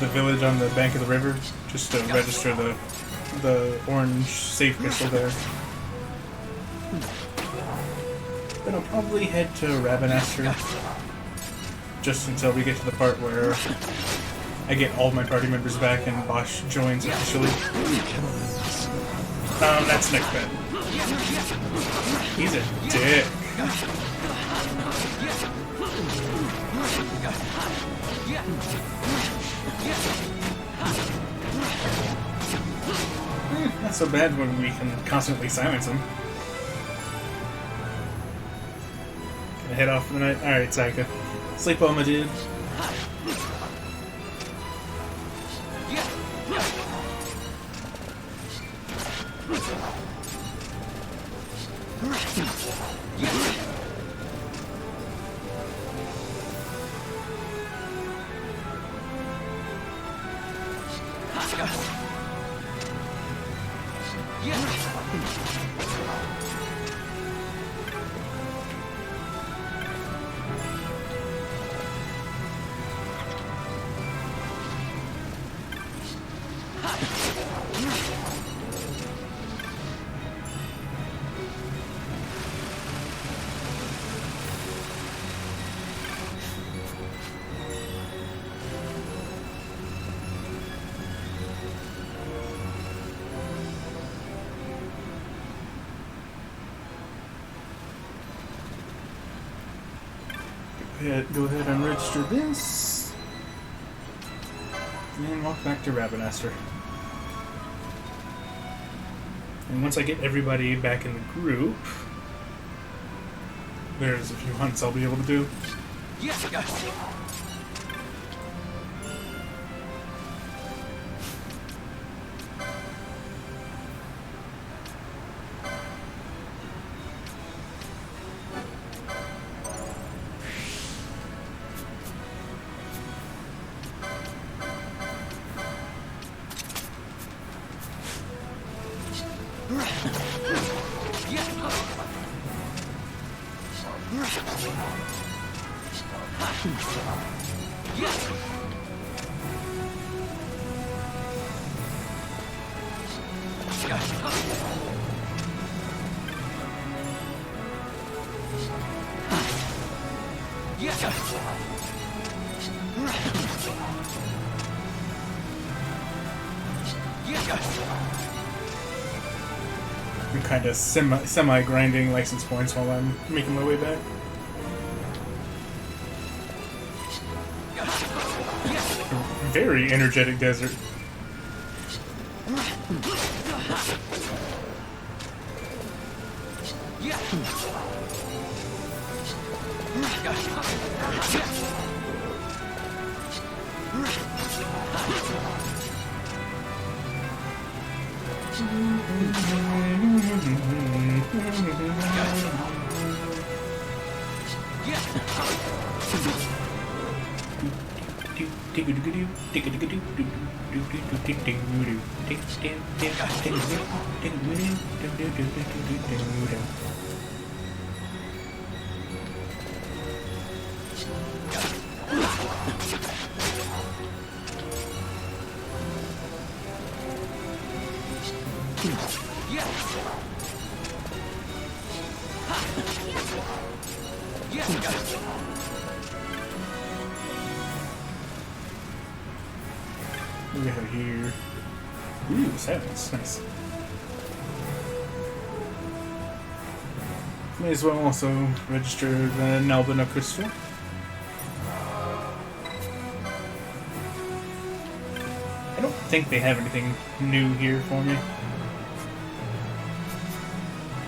[SPEAKER 1] village on the bank of the river, just to register the orange safe crystal there. Then I'll probably head to Rabanasta, just until we get to the part where I get all of my party members back and Bosch joins officially. That's next bed. He's a dick. Not so bad when we can constantly silence him. Gonna head off for the night. Alright, Saika. Sleep well, my dude.
[SPEAKER 4] Yeah.
[SPEAKER 1] Go ahead and register this. And walk back to Rabbinaster. And once I get everybody back in the group, there's a few hunts I'll be able to do.
[SPEAKER 19] Yes,
[SPEAKER 1] I'm kind of semi-grinding license points while I'm making my way back. Very energetic desert. What do we have here? Ooh, silence. Nice. May as well also register the Nalbina crystal. I don't think they have anything new here for me.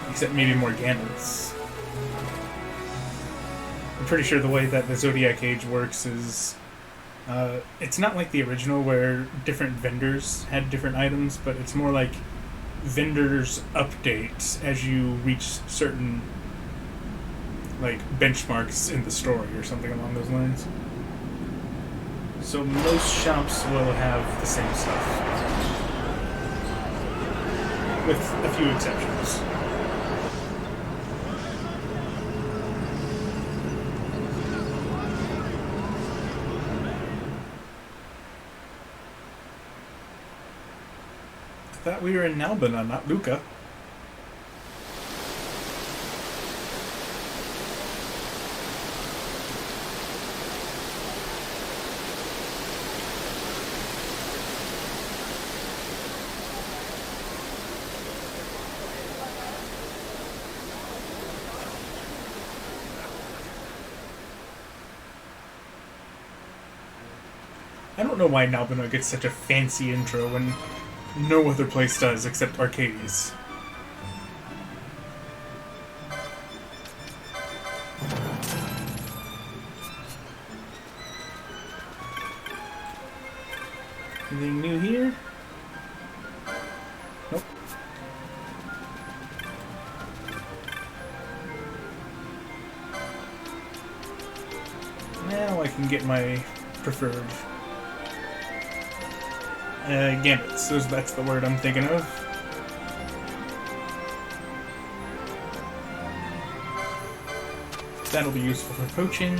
[SPEAKER 1] Except maybe more gambits. I'm pretty sure the way that the Zodiac Age works is it's not like the original where different vendors had different items, but it's more like vendors update as you reach certain like benchmarks in the story or something along those lines. So most shops will have the same stuff, with a few exceptions. I thought we were in Nalbina, not Luca. I don't know why Nalbina gets such a fancy intro when no other place does except Arcades. Anything new here? Nope. Now I can get my preferred gambits. That's the word I'm thinking of. That'll be useful for poaching.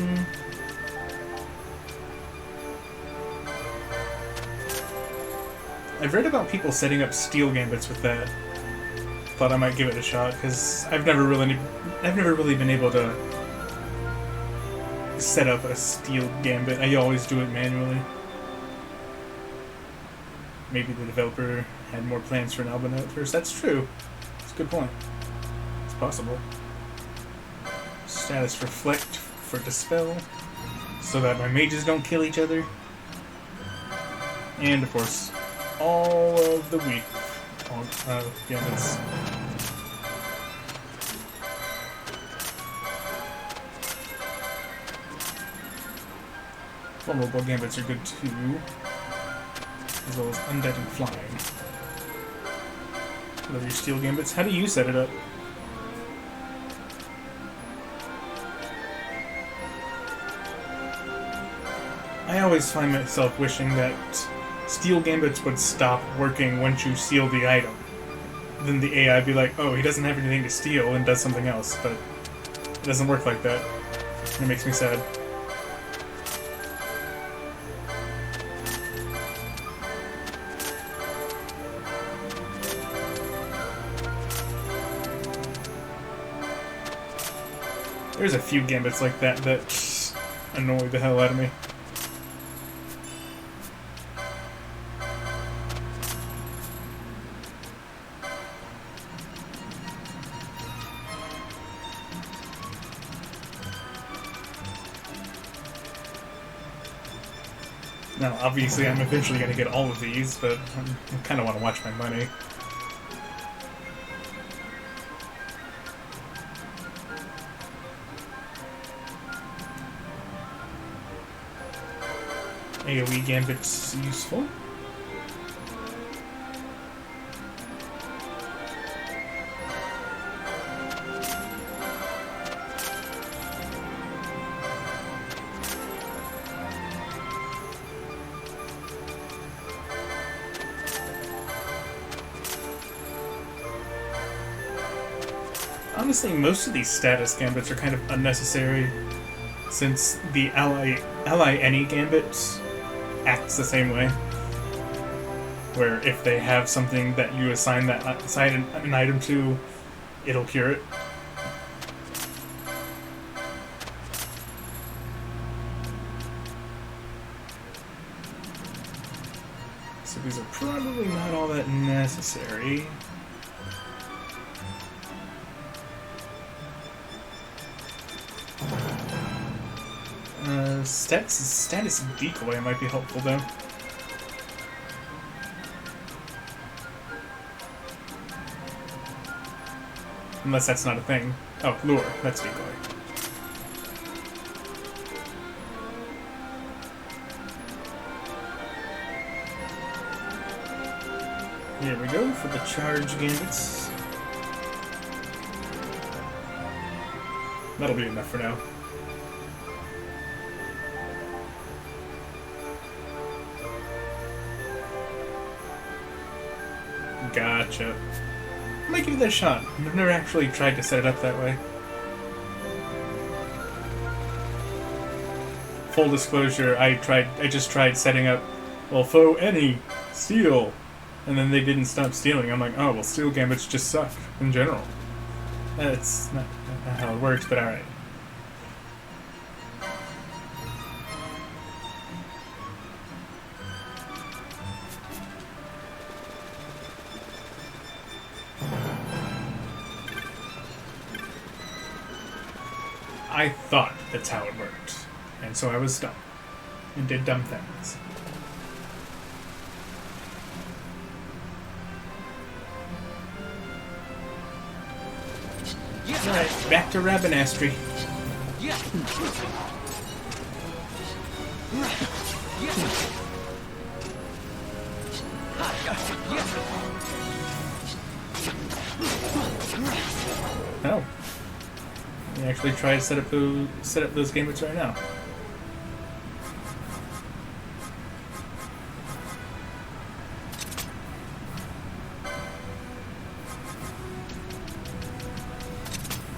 [SPEAKER 1] I've read about people setting up steel gambits with that. Thought I might give it a shot because I've never really been able to set up a steel gambit. I always do it manually. Maybe the developer had more plans for an album at first. That's true. It's a good point. It's possible. Status reflect for dispel, so that my mages don't kill each other. And of course, all of the weak gambits. Vulnerable gambits are good too, as well as undead and flying. Love your steel gambits. How do you set it up? I always find myself wishing that steel gambits would stop working once you steal the item. Then the AI would be like, oh, he doesn't have anything to steal, and does something else, but it doesn't work like that. It makes me sad. There's a few gambits like that that annoy the hell out of me. Now, obviously, I'm eventually going to get all of these, but I kind of want to watch my money. AoE gambit's useful. Honestly, most of these status gambits are kind of unnecessary, since the ally any gambit acts the same way. Where if they have something that you assign an item to, it'll cure it. So these are probably not all that necessary. Status decoy might be helpful though. Unless that's not a thing. Oh, lure. That's decoy. Here we go for the charge gambits. That'll be enough for now. Gotcha. I might give that a shot. I've never actually tried to set it up that way. Full disclosure, I just tried setting up, well, foe any, steal, and then they didn't stop stealing. I'm like, oh, well, steel gambits just suck, in general. That's not how it works, but alright. I thought that's how it worked, and so I was dumb, and did dumb things. Alright, back to Rabanastri. Oh. You actually try to set up those gambits right now.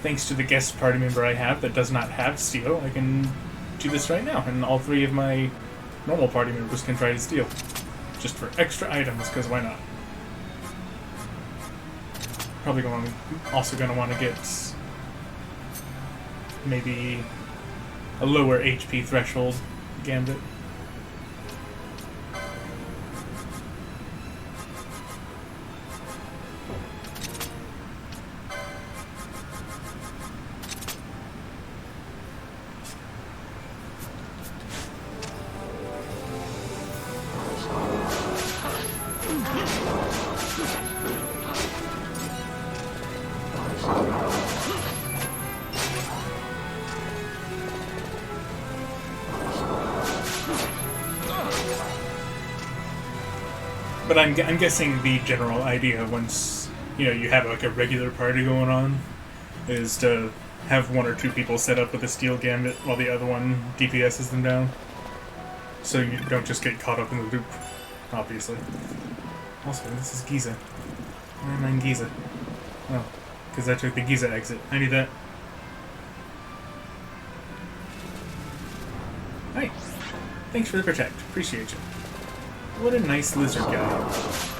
[SPEAKER 1] thanks to the guest party member I have that does not have steel, I can do this right now, and all 3 of my normal party members can try to steal. Just for extra items, because why not? Probably also going to want to get maybe a lower HP threshold gambit. But I'm guessing the general idea, once you have like a regular party going on, is to have 1 or 2 people set up with a steel gambit while the other one DPSs them down, so you don't just get caught up in the loop. Obviously. Also, this is Giza. Why am I in Giza? Oh, because I took the Giza exit. I need that. Hi. Thanks for the protect. Appreciate you. What a nice lizard guy.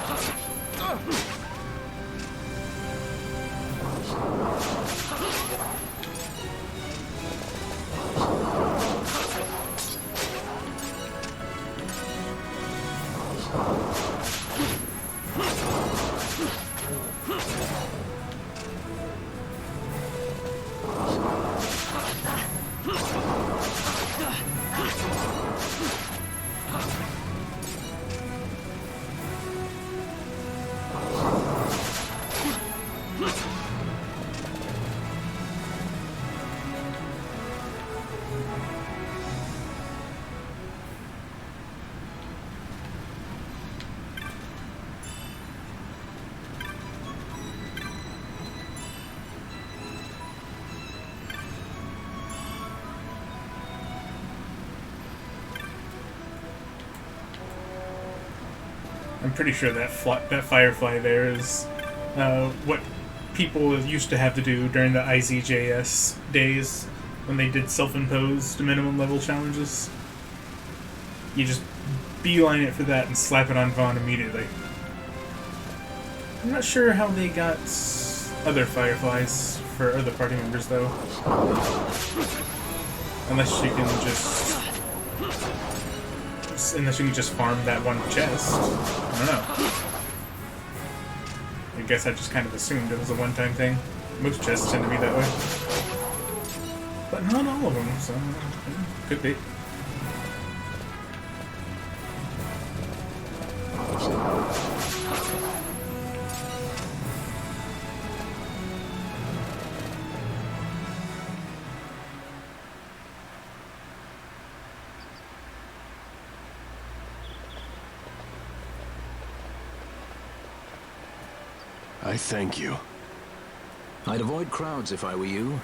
[SPEAKER 1] I'm pretty sure that Firefly there is what people used to have to do during the IZJS days when they did self-imposed minimum level challenges. You just beeline it for that and slap it on Vaughn immediately. I'm not sure how they got other Fireflies for other party members though. Unless you can just farm that one chest. I don't know. I guess I just kind of assumed it was a one-time thing. Most chests tend to be that way. But not all of them, so could be.
[SPEAKER 20] I thank you.
[SPEAKER 16] I'd avoid crowds if I were you.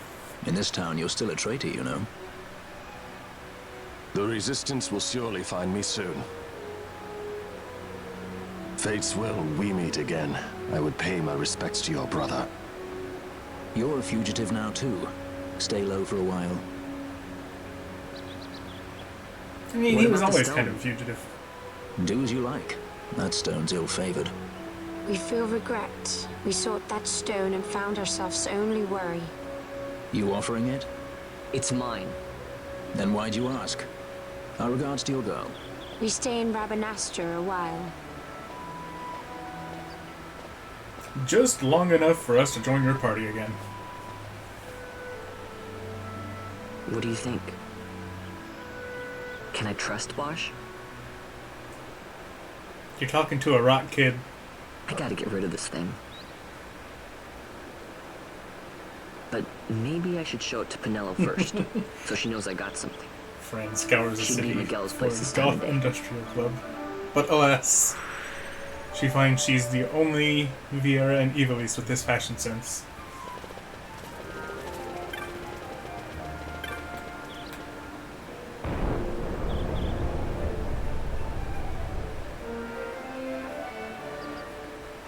[SPEAKER 16] In this town, you're still a traitor, you know.
[SPEAKER 20] The Resistance will surely find me soon. Fate's will, we meet again. I would pay my respects to your brother.
[SPEAKER 16] You're a fugitive now, too. Stay low for a while.
[SPEAKER 1] I mean, he was always kind of a fugitive.
[SPEAKER 16] Do as you like. That stone's ill-favored.
[SPEAKER 17] We feel regret. We sought that stone and found ourselves only worry.
[SPEAKER 16] You offering it?
[SPEAKER 2] It's mine.
[SPEAKER 16] Then why'd you ask? Our regards to your girl.
[SPEAKER 17] We stay in Rabanastre a while.
[SPEAKER 1] Just long enough for us to join your party again.
[SPEAKER 2] What do you think? Can I trust Bosch?
[SPEAKER 1] You're talking to a rock kid.
[SPEAKER 2] I gotta get rid of this thing. But maybe I should show it to Pinello first, so she knows I got something.
[SPEAKER 1] Fran scours the
[SPEAKER 2] She'd
[SPEAKER 1] city
[SPEAKER 2] be Miguel's
[SPEAKER 1] for
[SPEAKER 2] place
[SPEAKER 1] the
[SPEAKER 2] this time
[SPEAKER 1] Goth
[SPEAKER 2] of day.
[SPEAKER 1] Industrial Club. But alas, she finds she's the only Viera and Evilise with this fashion sense.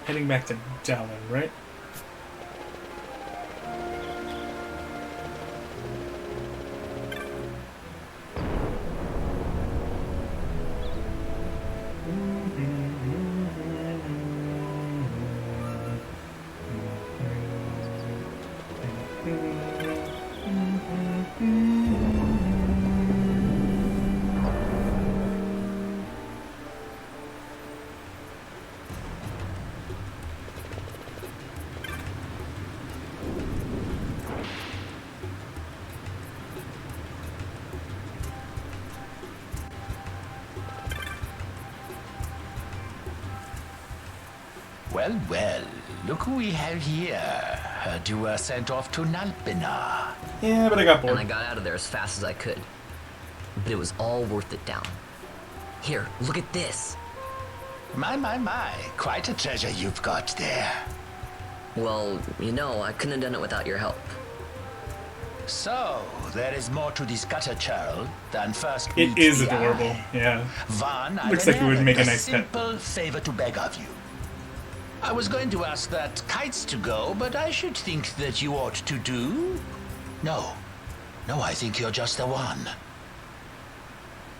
[SPEAKER 1] Heading back to Dallin, right?
[SPEAKER 14] Well, well, look who we have here. Heard you were sent off to Nalpina.
[SPEAKER 1] Yeah, but I got bored.
[SPEAKER 2] And I got out of there as fast as I could. But it was all worth it down. Here, look at this.
[SPEAKER 14] My. Quite a treasure you've got there.
[SPEAKER 2] Well, you know, I couldn't have done it without your help.
[SPEAKER 14] So, there is more to this gutter churl than first
[SPEAKER 1] It
[SPEAKER 14] meets
[SPEAKER 1] is
[SPEAKER 14] the
[SPEAKER 1] adorable,
[SPEAKER 14] eye.
[SPEAKER 1] yeah.
[SPEAKER 14] Van, I
[SPEAKER 1] Looks like it would make a nice pet.
[SPEAKER 14] simple favor to beg of you. I was going to ask that kites to go, but I should think that you ought to do. No, I think you're just the one.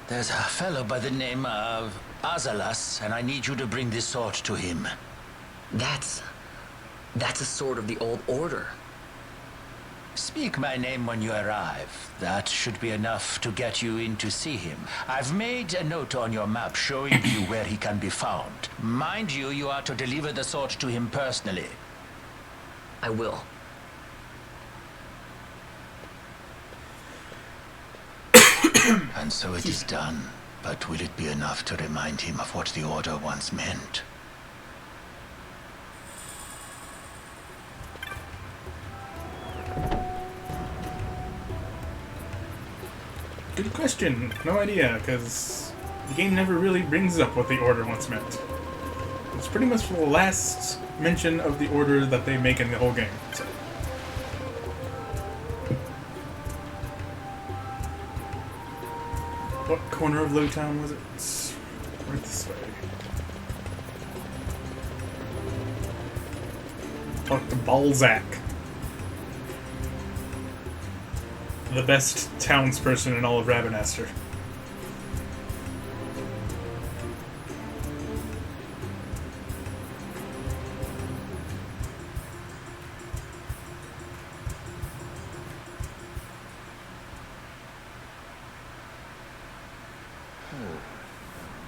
[SPEAKER 14] There's a fellow by the name of Azalas, and I need you to bring this sword to him.
[SPEAKER 2] That's a sword of the old order.
[SPEAKER 14] Speak my name when you arrive. That should be enough to get you in to see him. I've made a note on your map showing you where he can be found. Mind you, you are to deliver the sword to him personally.
[SPEAKER 2] I will.
[SPEAKER 14] And so it is done. But will it be enough to remind him of what the Order once meant?
[SPEAKER 1] Good question. No idea, because the game never really brings up what the Order once meant. It's pretty much the last mention of the Order that they make in the whole game. So. What corner of Lowtown was it? It's right this way. Talk to Balzac. The best townsperson in all of Rabanastre.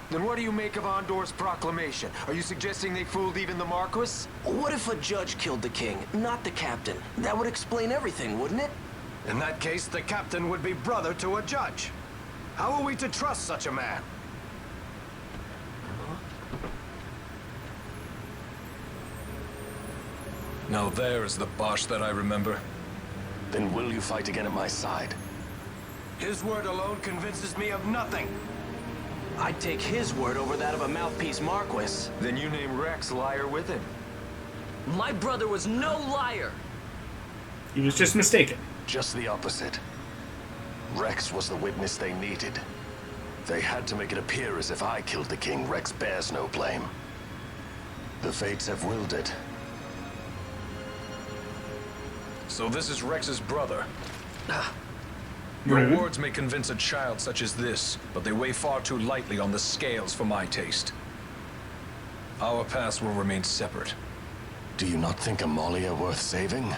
[SPEAKER 4] Then what do you make of Andor's proclamation? Are you suggesting they fooled even the Marquis?
[SPEAKER 22] What if a judge killed the king, not the captain? That would explain everything, wouldn't it?
[SPEAKER 15] In that case, the captain would be brother to a judge. How are we to trust such a man?
[SPEAKER 20] Now there is the Bosch that I remember.
[SPEAKER 3] Then will you fight again at my side?
[SPEAKER 15] His word alone convinces me of nothing.
[SPEAKER 22] I'd take his word over that of a mouthpiece Marquis.
[SPEAKER 4] Then you name Rex liar with him.
[SPEAKER 22] My brother was no liar.
[SPEAKER 1] He was just mistaken.
[SPEAKER 3] Just the opposite. Rex was the witness they needed. They had to make it appear as if I killed the king. Rex bears no blame. The fates have willed it.
[SPEAKER 20] So this is Rex's brother. Your words may convince a child such as this, but they weigh far too lightly on the scales for my taste. Our paths will remain separate.
[SPEAKER 3] Do you not think Amalia worth saving?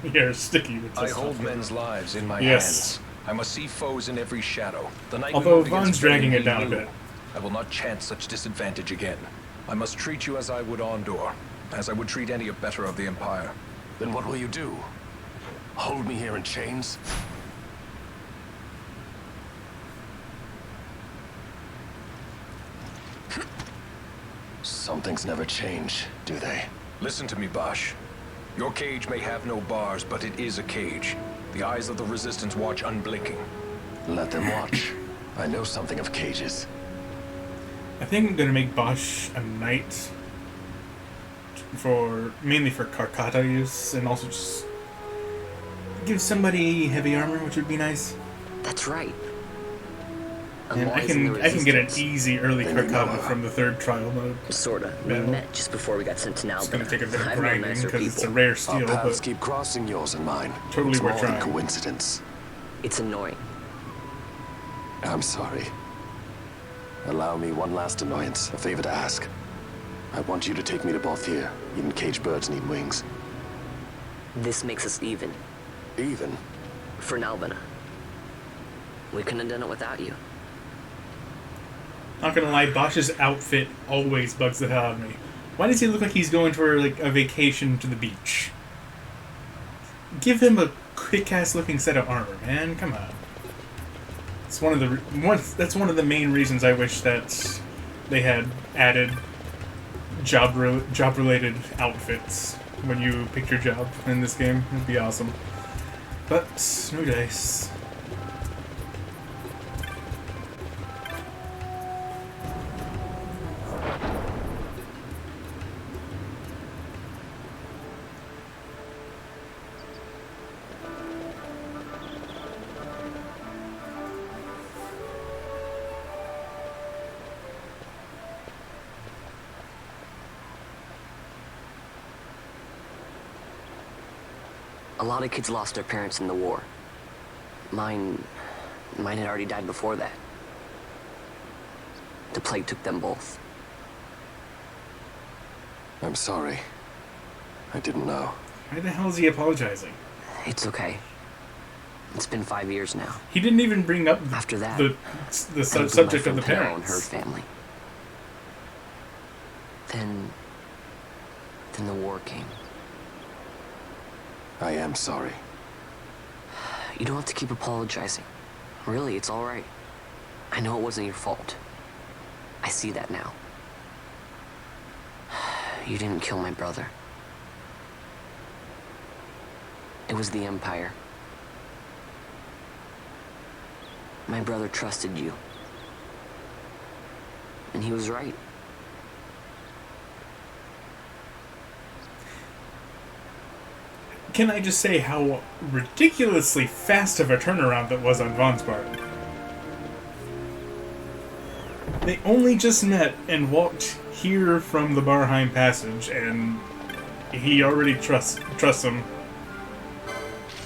[SPEAKER 1] You're sticky with this
[SPEAKER 20] I hold men's lives in my
[SPEAKER 1] Yes.
[SPEAKER 20] hands. I must see foes in every shadow. The night we
[SPEAKER 1] Although
[SPEAKER 20] moved against
[SPEAKER 1] Vaughn's dragging
[SPEAKER 20] Vain,
[SPEAKER 1] it down a
[SPEAKER 20] he
[SPEAKER 1] bit.
[SPEAKER 20] knew. I will not chance such disadvantage again. I must treat you as I would Andor, as I would treat any abettor of the Empire.
[SPEAKER 3] Then what will you do? Hold me here in chains? Some things never change, do they?
[SPEAKER 20] Listen to me, Bosch. Your cage may have no bars, but it is a cage. The eyes of the Resistance watch unblinking.
[SPEAKER 3] Let them watch. I know something of cages.
[SPEAKER 1] I think I'm gonna make Bosch a knight mainly for Karkata use, and also just give somebody heavy armor, which would be nice.
[SPEAKER 2] That's right.
[SPEAKER 1] And I can get an easy early Karkata from the third trial mode.
[SPEAKER 2] Sorta. We met just before we got sent to Nalpina.
[SPEAKER 1] It's gonna take a bit of
[SPEAKER 2] I've known
[SPEAKER 1] grinding
[SPEAKER 2] nicer
[SPEAKER 1] because it's a
[SPEAKER 2] people.
[SPEAKER 1] rare steel,
[SPEAKER 3] Our paths
[SPEAKER 1] but
[SPEAKER 3] keep crossing, yours and mine.
[SPEAKER 1] Totally
[SPEAKER 3] it's
[SPEAKER 1] worth
[SPEAKER 3] more than
[SPEAKER 1] trying.
[SPEAKER 3] coincidence.
[SPEAKER 2] It's annoying.
[SPEAKER 3] I'm sorry. Allow me one last annoyance, a favor to ask. I want you to take me to Balthier. Even caged birds need wings.
[SPEAKER 2] This makes us even.
[SPEAKER 3] Even?
[SPEAKER 2] For Nalbina. We couldn't have done it without you.
[SPEAKER 1] Not gonna lie, Bosch's outfit always bugs the hell out of me. Why does he look like he's going for like a vacation to the beach? Give him a quick-ass looking set of armor, man. Come on. It's that's one of the main reasons I wish that they had added job-related outfits when you pick your job in this game. It'd be awesome. But no dice.
[SPEAKER 2] A lot of kids lost their parents in the war. Mine had already died before that. The plague took them both.
[SPEAKER 3] I'm sorry. I didn't know.
[SPEAKER 1] Why the hell is he apologizing?
[SPEAKER 2] It's okay. It's been 5 years now.
[SPEAKER 1] He didn't even bring up
[SPEAKER 2] after that
[SPEAKER 1] the subject of the parents.
[SPEAKER 2] And her family. Then the war came.
[SPEAKER 3] I am sorry.
[SPEAKER 2] You don't have to keep apologizing. Really, it's all right. I know it wasn't your fault. I see that now. You didn't kill my brother. It was the Empire. My brother trusted you. And he was right.
[SPEAKER 1] Can I just say how ridiculously fast of a turnaround that was on Vaughn's part? They only just met and walked here from the Barheim Passage, and he already trusts him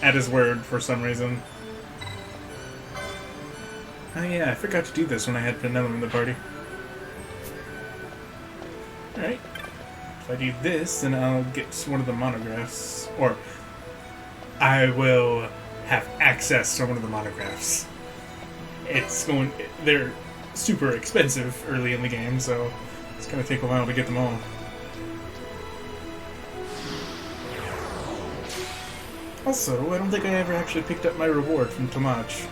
[SPEAKER 1] at his word for some reason. Oh yeah, I forgot to do this when I had Penelope in the party. Alright. If I do this, then I'll get one of the monographs. Or I will have access to one of the monographs. They're super expensive early in the game, so it's gonna take a while to get them all. Also, I don't think I ever actually picked up my reward from Tomaj.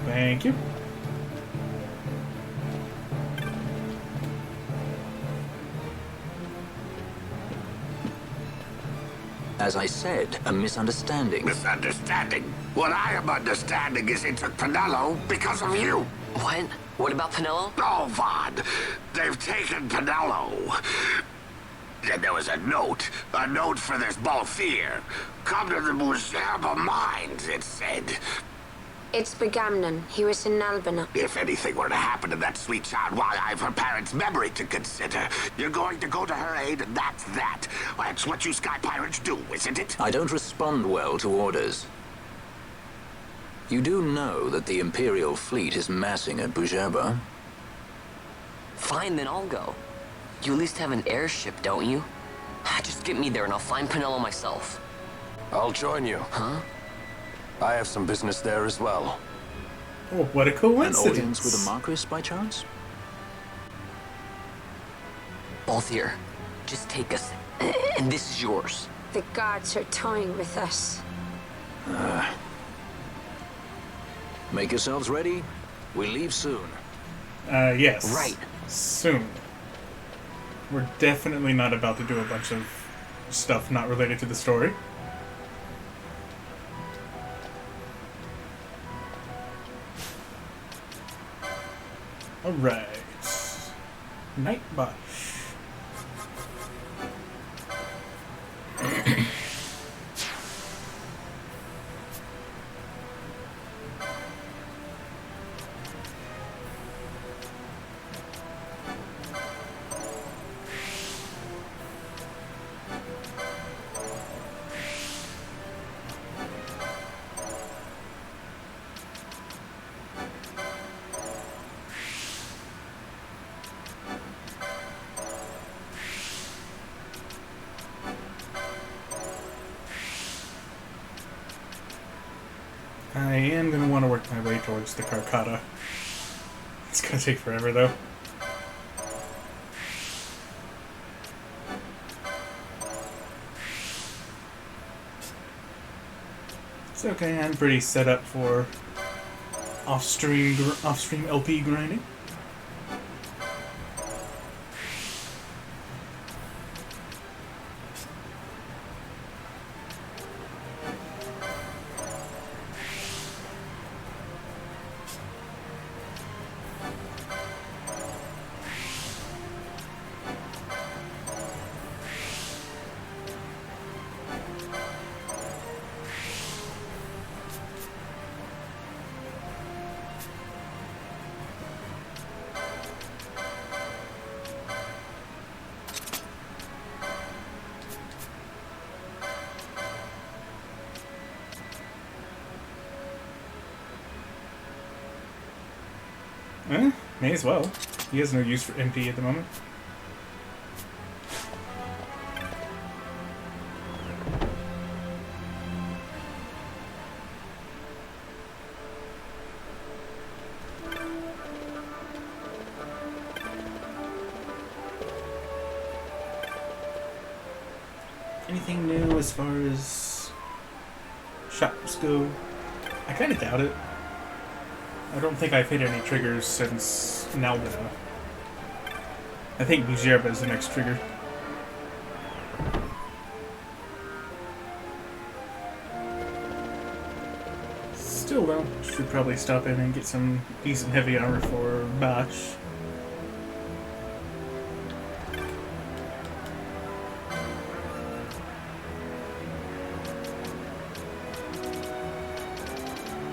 [SPEAKER 1] Thank you.
[SPEAKER 16] As I said, a misunderstanding.
[SPEAKER 8] Misunderstanding? What I am understanding is it took Pinello because of you.
[SPEAKER 2] What? What about Pinello?
[SPEAKER 8] Oh, Vaughn. They've taken Pinello. And there was a note for this Balthier. Come to the Muserba Mines, it said.
[SPEAKER 17] It's Begamnon. He was in Nalbina.
[SPEAKER 8] If anything were to happen to that sweet child, why, I've her parents' memory to consider. You're going to go to her aid, and that's that. That's what you Sky Pirates do, isn't it?
[SPEAKER 16] I don't respond well to orders. You do know that the Imperial fleet is massing at Bujaba?
[SPEAKER 2] Fine, then I'll go. You at least have an airship, don't you? Just get me there and I'll find Pinello myself.
[SPEAKER 3] I'll join you.
[SPEAKER 2] Huh?
[SPEAKER 3] I have some business there as well.
[SPEAKER 1] Oh, what a coincidence.
[SPEAKER 16] An audience with the Marquis, by chance?
[SPEAKER 2] Balthier, just take us, and this is yours.
[SPEAKER 17] The guards are toying with us.
[SPEAKER 16] Make yourselves ready. We leave soon.
[SPEAKER 1] Yes.
[SPEAKER 2] Right.
[SPEAKER 1] Soon. We're definitely not about to do a bunch of stuff not related to the story. Alright. Nightbot. I am going to want to work my way towards the Carcata. It's going to take forever, though. It's okay, I'm pretty set up for off-stream LP grinding. May as well. He has no use for MP at the moment. Anything new as far as shops go? I kind of doubt it. I don't think I've hit any triggers since Nalbina. I think Bujerba is the next trigger. Still though, should probably stop in and get some decent heavy armor for Bash.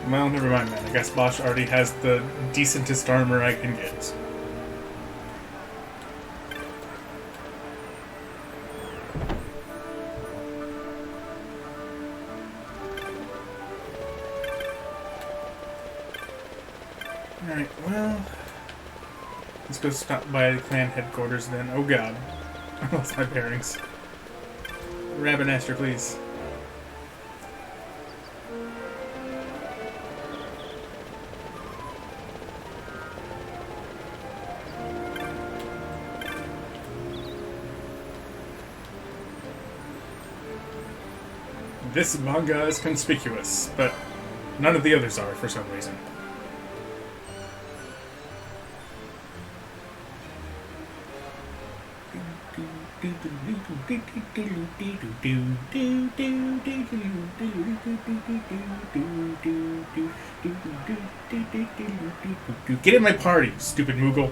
[SPEAKER 1] Well, never mind then. I guess Bosch already has the decentest armor I can get. Alright, well... let's go stop by the clan headquarters then. Oh god. I lost my bearings. Rabbinaster, please. This manga is conspicuous, but none of the others are for some reason. Get in my party, stupid Moogle.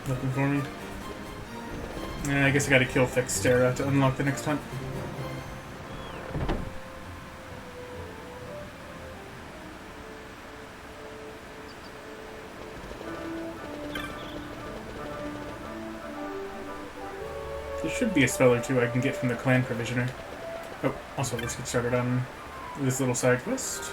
[SPEAKER 1] Nothing for me. I guess I gotta kill Fextera to unlock the next hunt. There should be a spell or two I can get from the clan provisioner. Oh, also let's get started on this little side quest.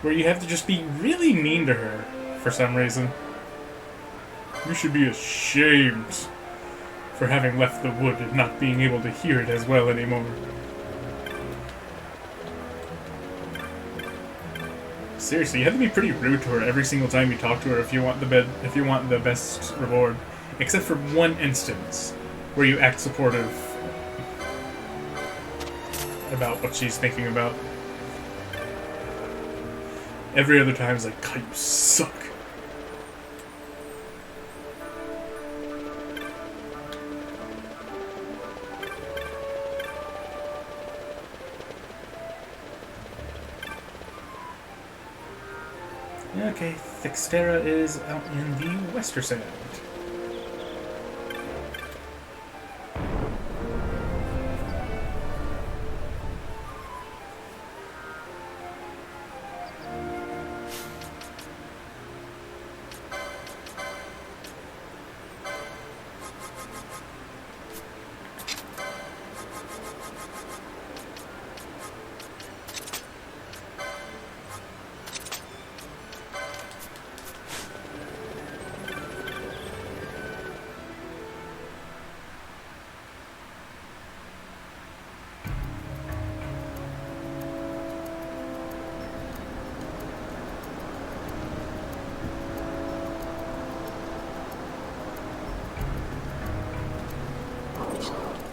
[SPEAKER 1] Where you have to just be really mean to her for some reason. You should be ashamed for having left the wood and not being able to hear it as well anymore. Seriously, you have to be pretty rude to her every single time you talk to her if you want the best reward. Except for one instance where you act supportive about what she's thinking about. Every other time is like, God, you suck. Okay, Thixtera is out in the Wester Sound.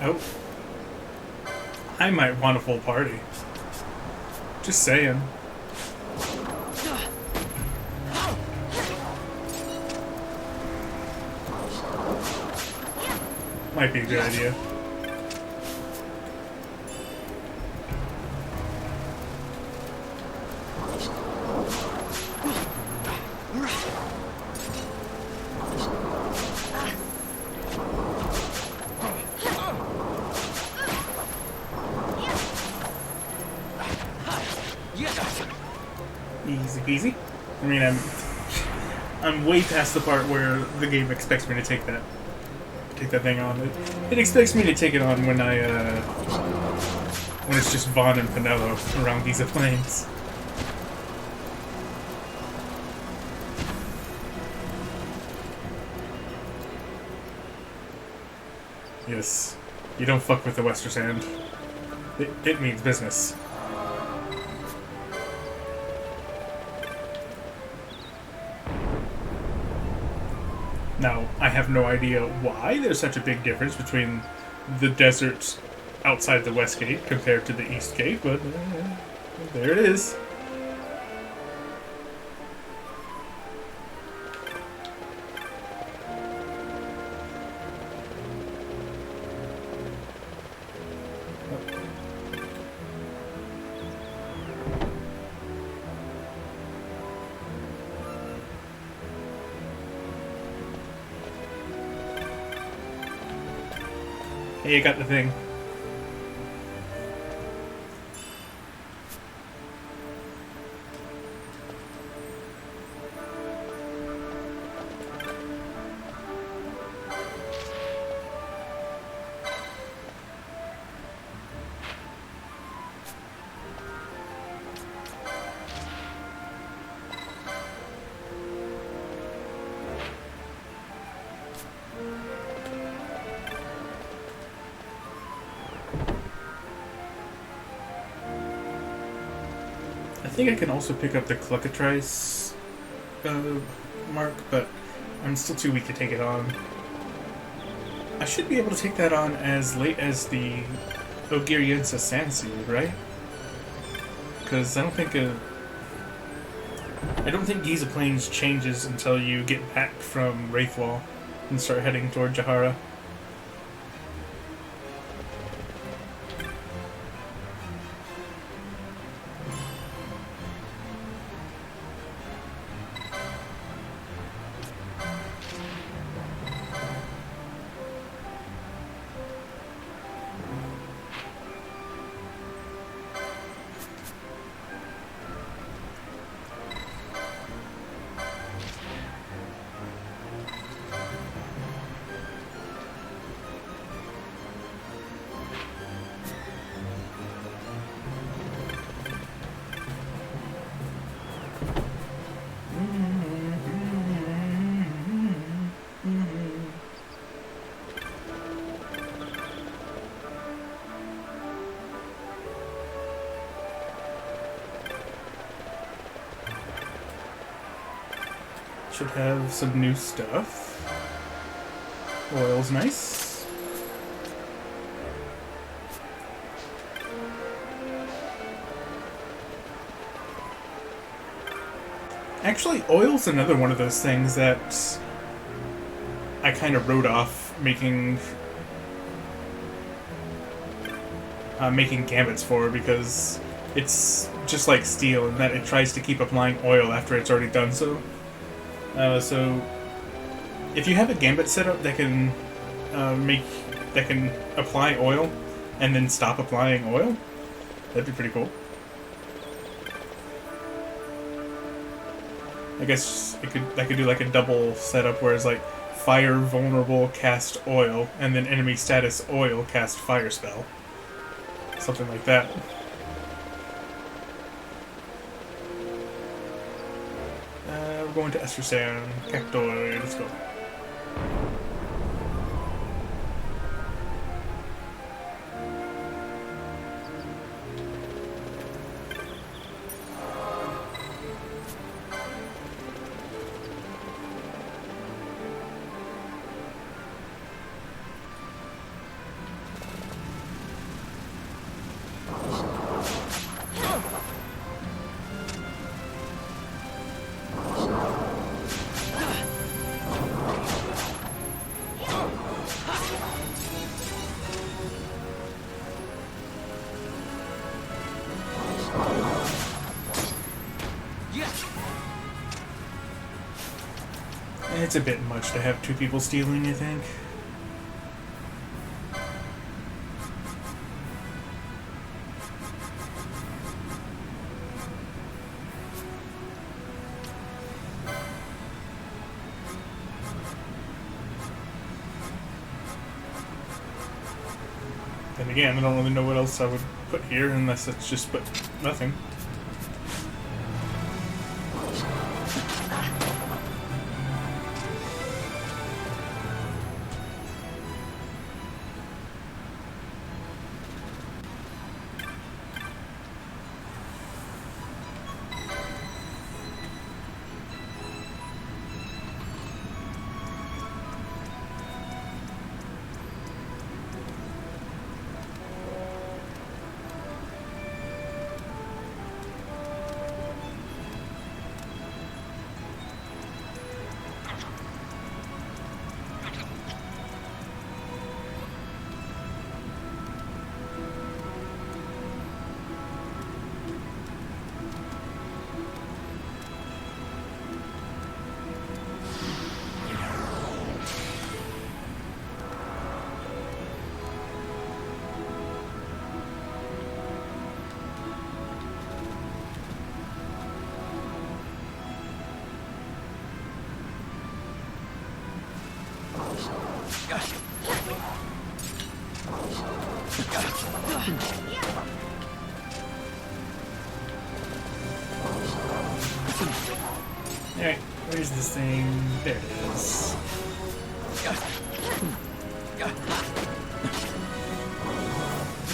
[SPEAKER 1] Oh. I might want a full party. Just saying. Might be a good idea. Easy peasy. I mean, I'm way past the part where the game expects me to take that thing on. It expects me to take it on when when it's just Vaughn and Pinello around Giza Plains. Yes, you don't fuck with the Wester Sand. It means business. Now, I have no idea why there's such a big difference between the deserts outside the West Gate compared to the East Gate, but there it is. Hey, you got the thing. I think I can also pick up the Cluckatrice mark, but I'm still too weak to take it on. I should be able to take that on as late as the Ogiriensa Sansi, right? Because I don't think Giza Plains changes until you get back from Wraithwall and start heading toward Jahara. Should have some new stuff. Oil's nice. Actually, oil's another one of those things that I kind of wrote off making gambits for, because It's just like steel in that it tries to keep applying oil after it's already done so. So if you have a gambit setup that can apply oil and then stop applying oil, that'd be pretty cool. I guess I could do like a double setup where it's like fire vulnerable cast oil and then enemy status oil cast fire spell. Something like that. We're going to Estersan. Cactoid, let's go. It's a bit much to have two people stealing, I think. Then again, I don't really know what else I would put here unless it's just put nothing. Alright, where's this thing? There it is.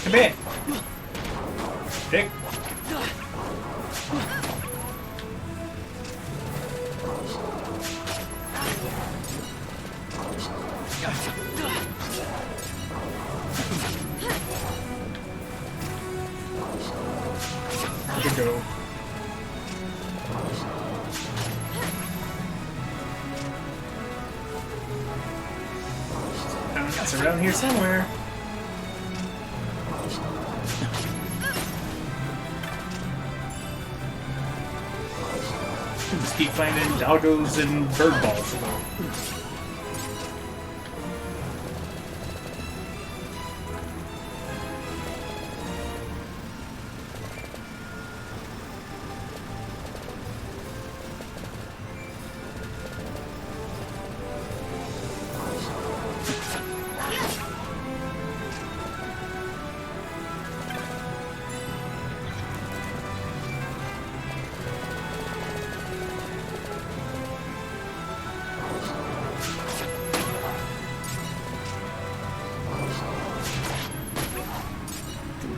[SPEAKER 1] Come in! Dick! Good go. It's around here somewhere. Just keep finding doggos and bird balls.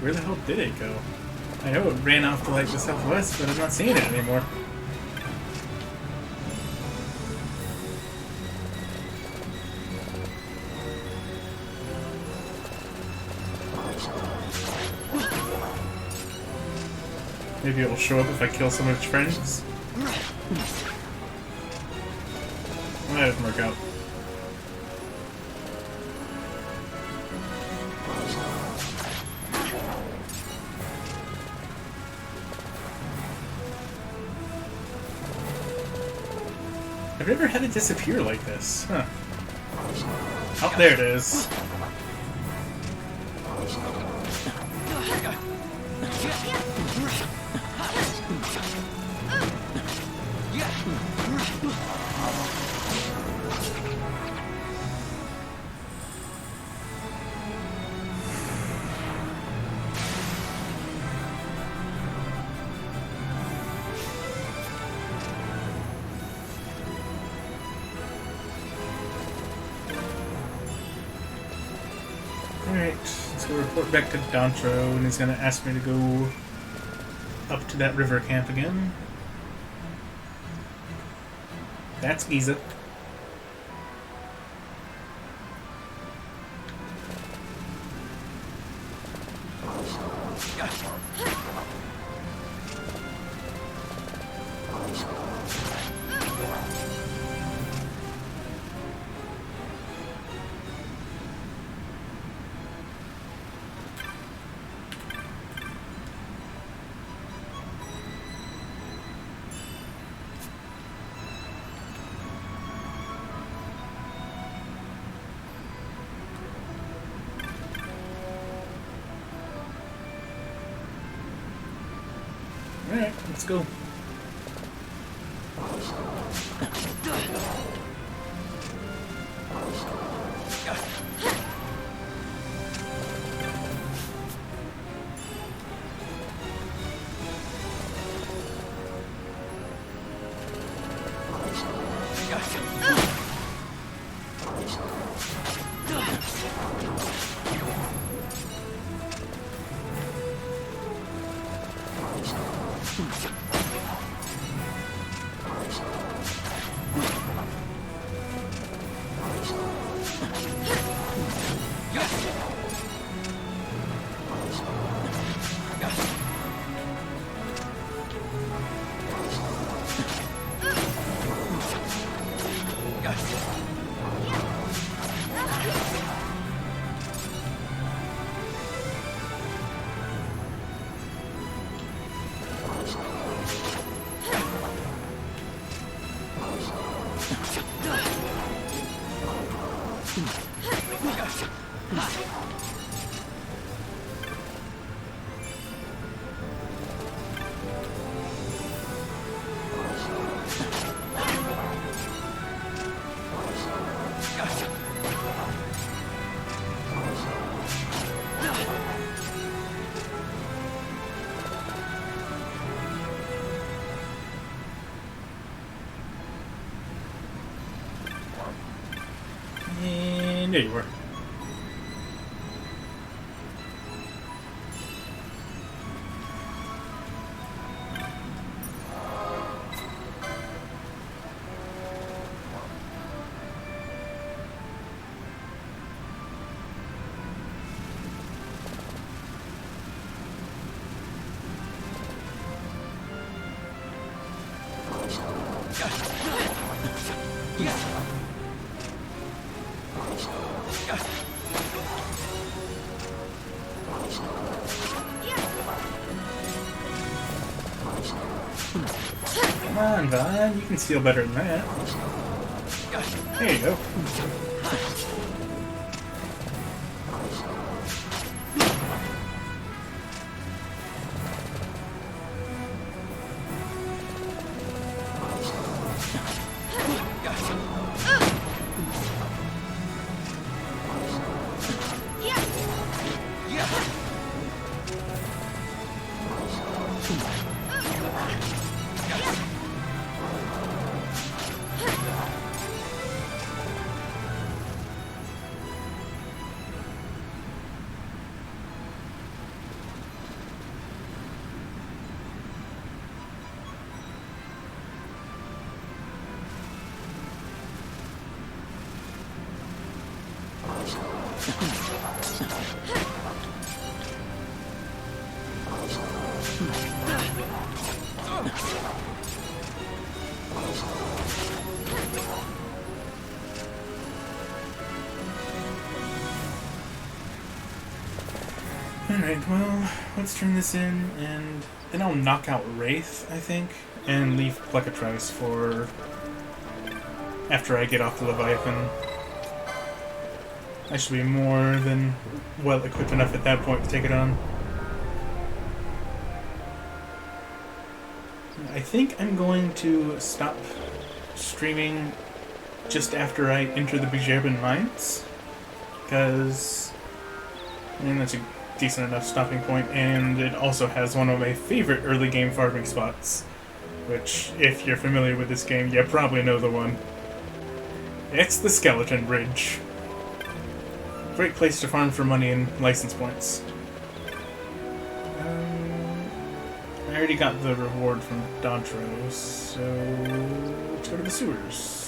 [SPEAKER 1] Where the hell did it go? I know it ran off to like the southwest, but I'm not seeing it anymore. Maybe it'll show up if I kill some of its friends. Well, that doesn't work out. I've never had it disappear like this. Huh. Oh, there it is. Alright, let's go report back to Dontro, and he's gonna ask me to go up to that river camp again. That's Giza. Alright, let's go. And there you were. Come on, Vaughn, you can steal better than that. There you go. Alright, well, let's turn this in, and then I'll knock out Wraith, I think, and leave Plecatrice for after I get off the Leviathan. I should be more than well equipped enough at that point to take it on. I think I'm going to stop streaming just after I enter the Bijerban Mines, because that's a decent enough stopping point, and it also has one of my favorite early game farming spots, which, if you're familiar with this game, you probably know the one. It's the Skeleton Bridge. Great place to farm for money and license points. I already got the reward from Dantro, so let's go to the sewers.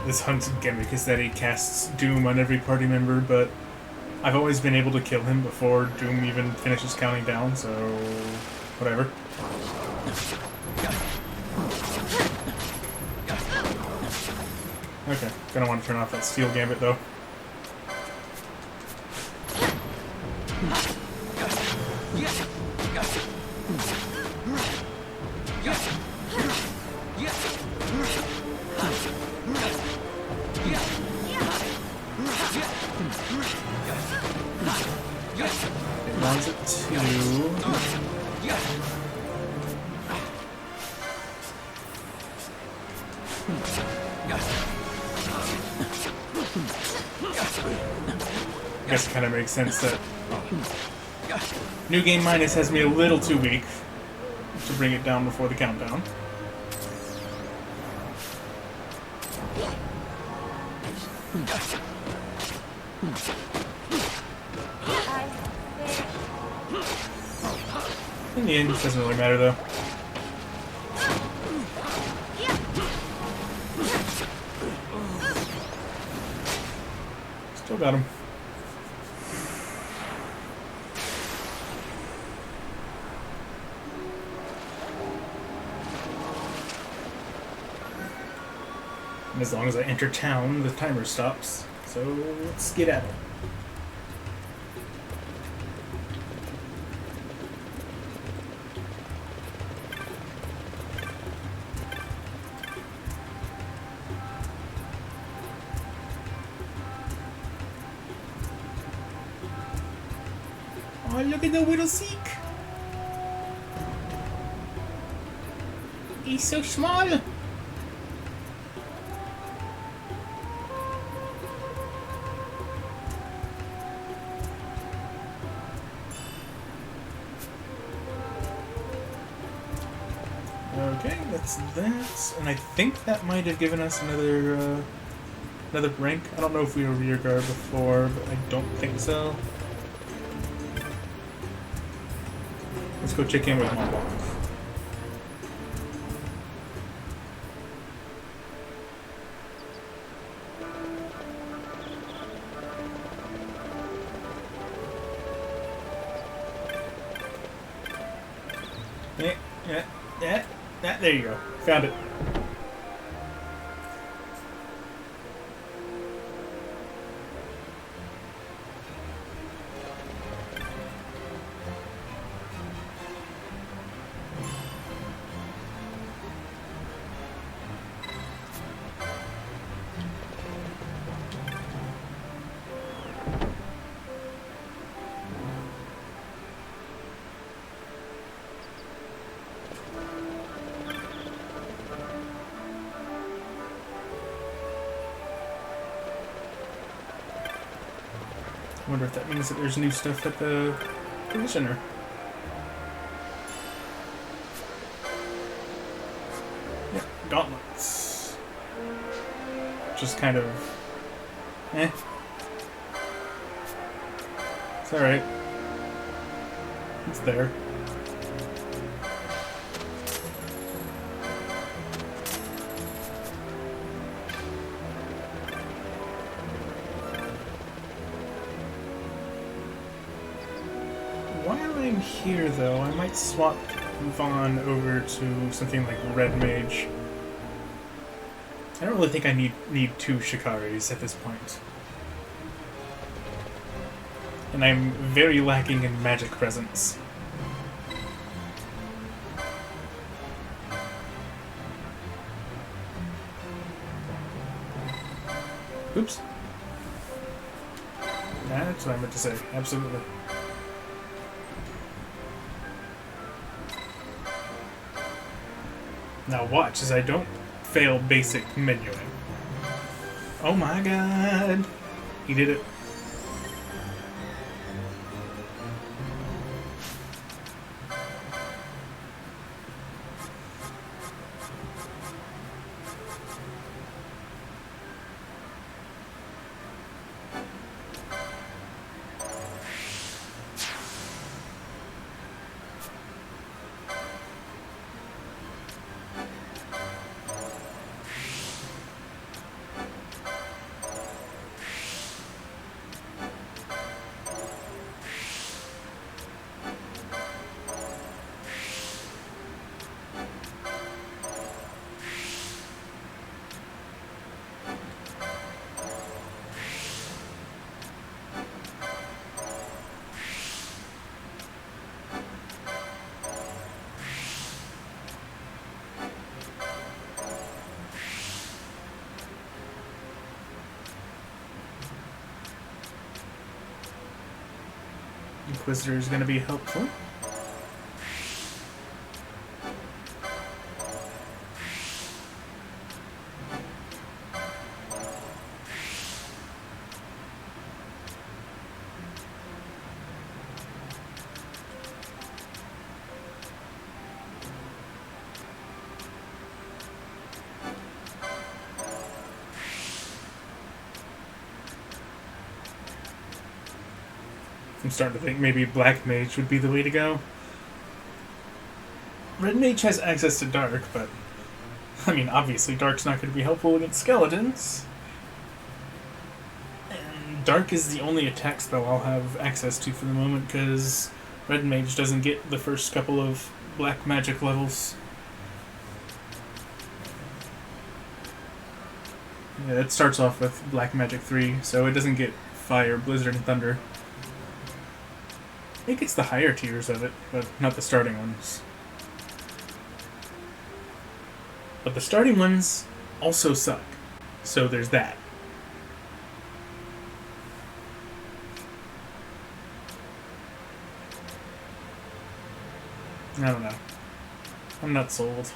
[SPEAKER 1] This Hunt's gimmick is that he casts Doom on every party member, but I've always been able to kill him before Doom even finishes counting down, so whatever. Okay, gonna want to turn off that steel gambit though. Runs it to... I guess it kind of makes sense that New Game Minus has me a little too weak to bring it down before the countdown. In the end, it doesn't really matter though. Still got him. And as long as I enter town, the timer stops. So let's get at it. Oh, look at the Whittlesea! He's so small! Okay, that's that. And I think that might have given us another rank. I don't know if we were rear guard before, but I don't think so. Let's go check in with Monbach. Yeah, there you go. Found it. I wonder if that means that there's new stuff at the Commissioner. Yeah, gauntlets. just kind of... eh. It's alright. It's there. While I'm here, though, I might swap Vaughn over to something like Red Mage. I don't really think I need two Shikaris at this point. And I'm very lacking in magic presence. Oops. That's what I meant to say. Absolutely. Now watch as I don't fail basic menuing. Oh my god! He did it. Inquisitor is going to be helpful. I'm starting to think maybe Black Mage would be the way to go. Red Mage has access to Dark, but... I mean, obviously Dark's not going to be helpful against skeletons. And Dark is the only attack spell I'll have access to for the moment, because Red Mage doesn't get the first couple of Black Magic levels. Yeah, it starts off with Black Magic 3, so it doesn't get Fire, Blizzard, and Thunder. It gets the higher tiers of it, but not the starting ones. But the starting ones also suck, so there's that. I don't know. I'm not sold.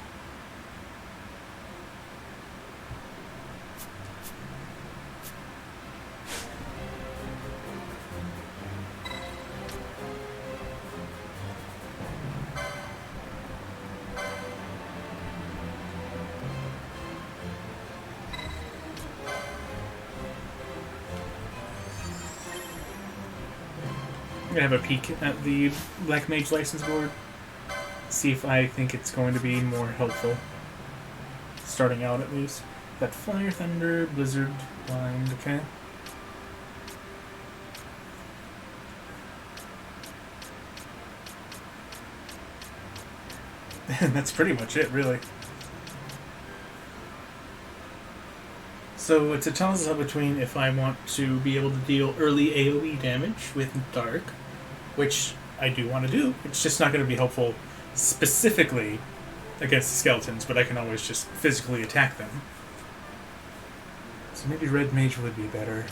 [SPEAKER 1] I'm gonna have a peek at the Black Mage license board. See if I think it's going to be more helpful. Starting out at least. Got Fire, Thunder, Blizzard, Blind, okay. And that's pretty much it, really. So it's a toss-up between if I want to be able to deal early AoE damage with Dark, which I do want to do. It's just not going to be helpful specifically against the skeletons, but I can always just physically attack them. So maybe Red Mage would be better.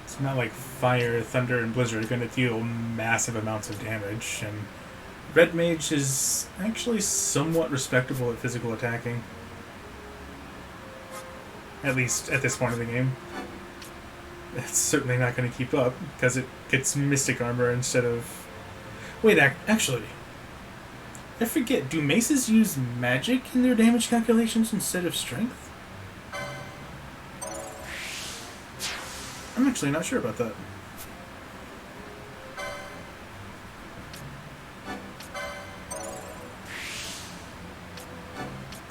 [SPEAKER 1] It's not like Fire, Thunder, and Blizzard are going to deal massive amounts of damage, and Red Mage is actually somewhat respectable at physical attacking. At least at this point of the game. It's certainly not going to keep up, because it gets Mystic Armor instead of... Wait, actually, I forget, do maces use magic in their damage calculations instead of strength? I'm actually not sure about that.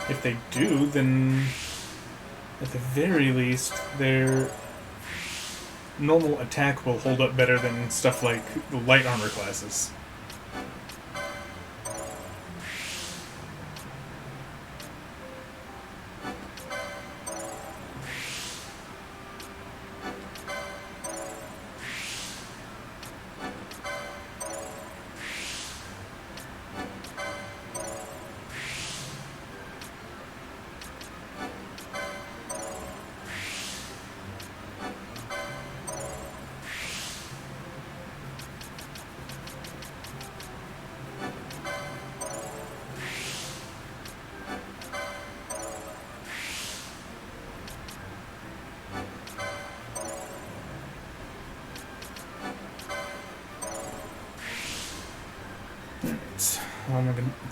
[SPEAKER 1] If they do, then at the very least, their normal attack will hold up better than stuff like the light armor classes.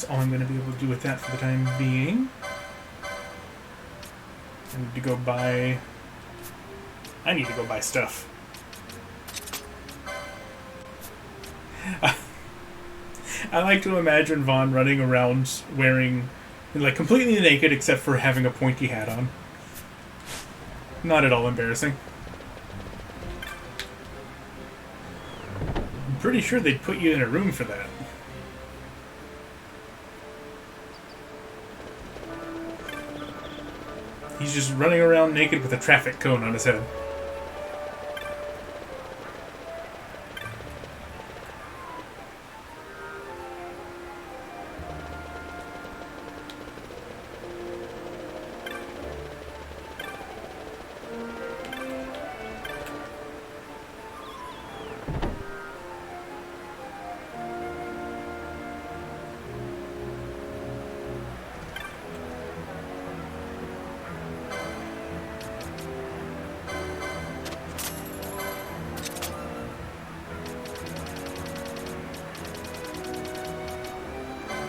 [SPEAKER 1] That's all I'm going to be able to do with that for the time being. I need to go buy stuff. I like to imagine Vaughn running around wearing, like, completely naked except for having a pointy hat on. Not at all embarrassing. I'm pretty sure they'd put you in a room for that. He's just running around naked with a traffic cone on his head.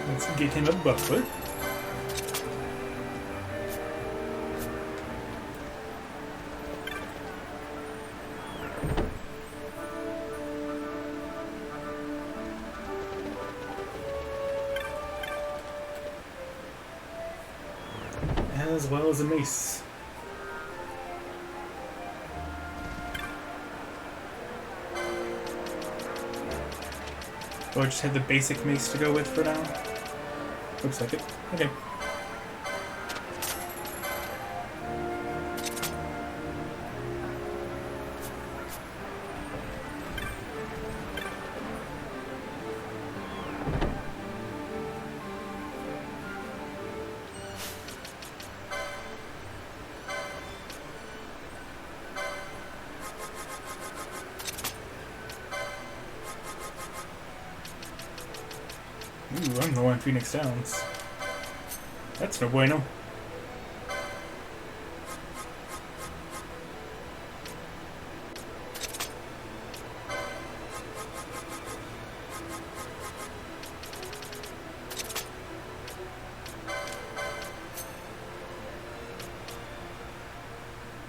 [SPEAKER 1] Let's get him a buckler. As well as a mace. Oh, I just had the basic mace to go with for now. Looks like it. Okay. Ooh, I'm low on Phoenix Downs. That's no bueno.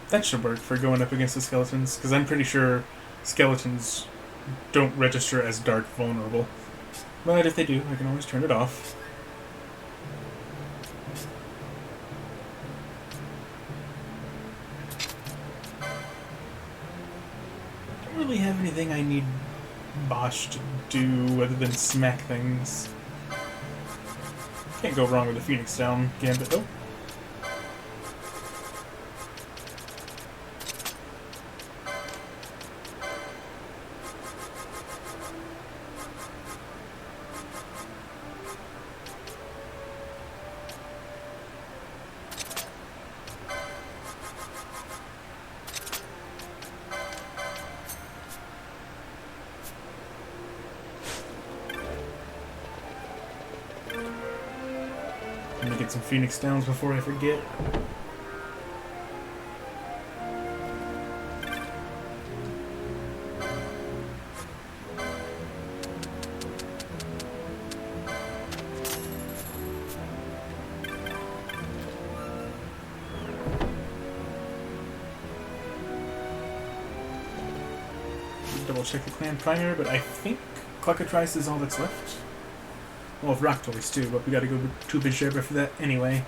[SPEAKER 1] That should work for going up against the skeletons, because I'm pretty sure skeletons don't register as dark vulnerable. But if they do, I can always turn it off. Don't really have anything I need Bosch to do other than smack things. Can't go wrong with a Phoenix Down Gambit though. Let me get some Phoenix Downs before I forget. double check the clan primer, but I think Cluckatrice is all that's left. Well, Rock Toys too, but we gotta go to Bishop for that anyway.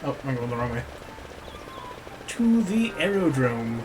[SPEAKER 1] Oh, I'm going the wrong way. To the aerodrome.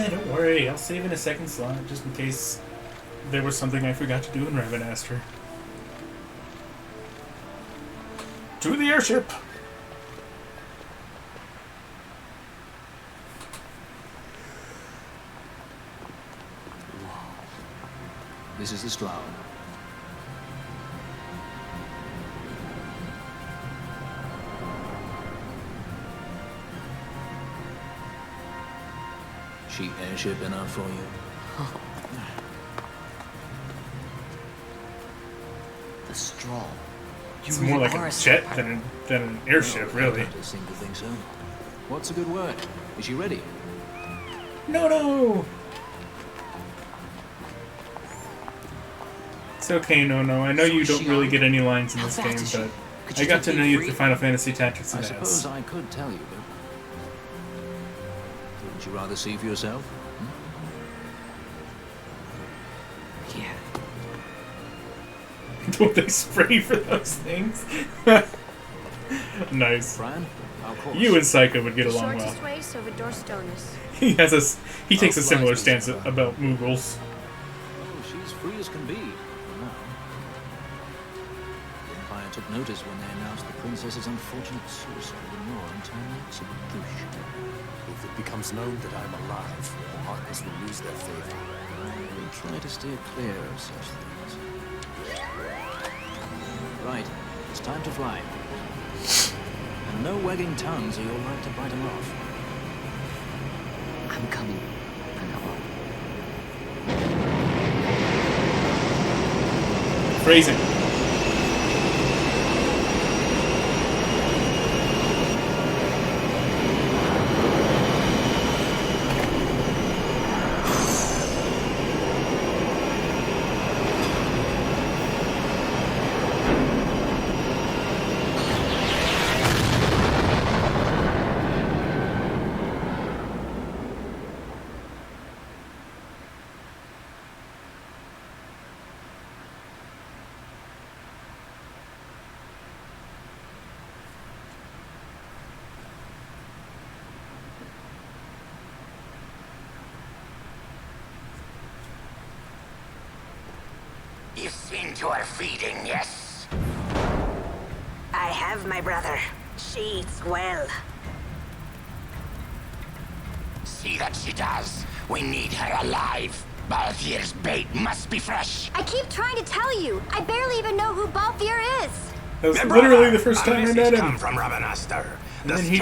[SPEAKER 1] Don't worry, I'll save in a second slot, just in case there was something I forgot to do in Ravenaster. To the airship!
[SPEAKER 16] This is the Stroud. Cheap airship enough for you?
[SPEAKER 21] The Straw.
[SPEAKER 1] It's more like a jet than an airship, really.
[SPEAKER 16] I seem to think so. What's a good word? Is she ready?
[SPEAKER 1] No! It's okay, no. I know you don't really get any lines in this game, but I got to know you through Final Fantasy Tactics
[SPEAKER 16] I
[SPEAKER 1] Advance.
[SPEAKER 16] suppose I could tell you, but wouldn't you rather see for yourself?
[SPEAKER 21] Yeah.
[SPEAKER 1] Don't they spray for those things? Nice.
[SPEAKER 16] Brian,
[SPEAKER 1] you and Psycho would get along well.
[SPEAKER 17] Shortest way, Silvador Stonus.
[SPEAKER 1] He takes a similar stance about Moogles.
[SPEAKER 16] Oh, she's free as can be. For now. The Empire took notice when they announced the princess's unfortunate suicide in your entire execution.
[SPEAKER 3] If it becomes known that I'm alive, the Markers will lose their favor.
[SPEAKER 16] I will try to steer clear of such things. Right, it's time to fly. And no wagging tongues or you'll like to bite them off.
[SPEAKER 2] I'm coming.
[SPEAKER 1] Phrasing.
[SPEAKER 8] You've seen to her feeding, yes?
[SPEAKER 6] I have, my brother. She eats well.
[SPEAKER 8] See that she does. We need her alive. Balthier's bait must be fresh.
[SPEAKER 10] I keep trying to tell you. I barely even know who Balthier is.
[SPEAKER 1] That was literally the first time I met him.
[SPEAKER 3] From Ravenaster.
[SPEAKER 1] And then he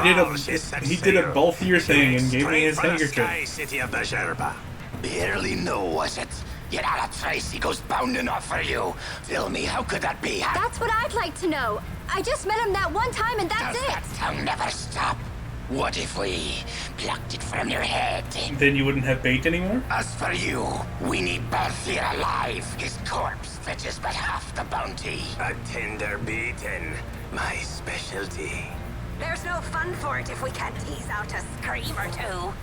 [SPEAKER 1] did a Balthier thing and gave me his handkerchief.
[SPEAKER 3] City of Bajerba.
[SPEAKER 8] Barely know, was it? Yet Tracy goes bounding off for you. Tell me, how could that be?
[SPEAKER 10] That's what I'd like to know. I just met him that one time and that's
[SPEAKER 8] Does
[SPEAKER 10] it.
[SPEAKER 8] that tongue never stop? What if we plucked it from your head?
[SPEAKER 1] Then you wouldn't have bait anymore?
[SPEAKER 8] As for you, we need Balthier alive. His corpse fetches but half the bounty.
[SPEAKER 3] A tender beaten, my specialty.
[SPEAKER 6] There's no fun for it if we can't tease out a scream or two.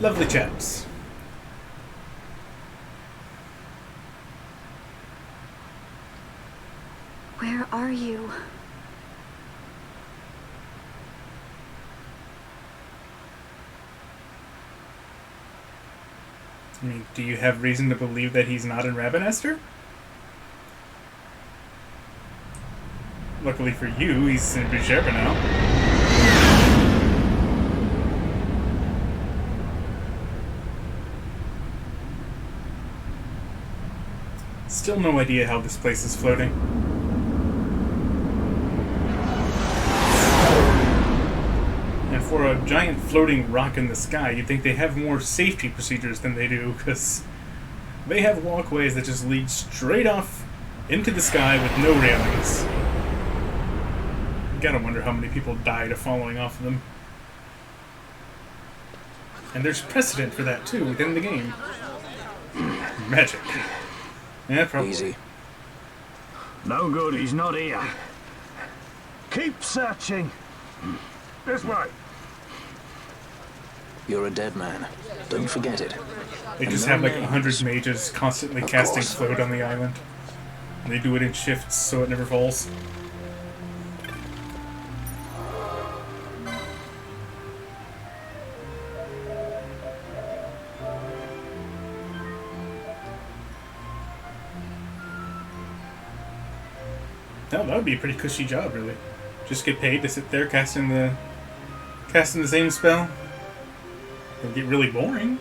[SPEAKER 1] Lovely chaps.
[SPEAKER 10] Where are you?
[SPEAKER 1] I mean, do you have reason to believe that he's not in Rabanester? Luckily for you, he's in Bijerba now. Still no idea how this place is floating. And for a giant floating rock in the sky, you'd think they have more safety procedures than they do, because they have walkways that just lead straight off into the sky with no railings. Gotta wonder how many people died of falling off of them. And there's precedent for that too within the game. Magic. Yeah, probably.
[SPEAKER 16] Easy.
[SPEAKER 5] No good, he's not here. Keep searching. This way.
[SPEAKER 16] You're a dead man. Don't forget it.
[SPEAKER 1] They just have like 100 mages constantly casting float on the island. And they do it in shifts so it never falls. That would be a pretty cushy job, really. Just get paid to sit there casting the same spell. It would get really boring,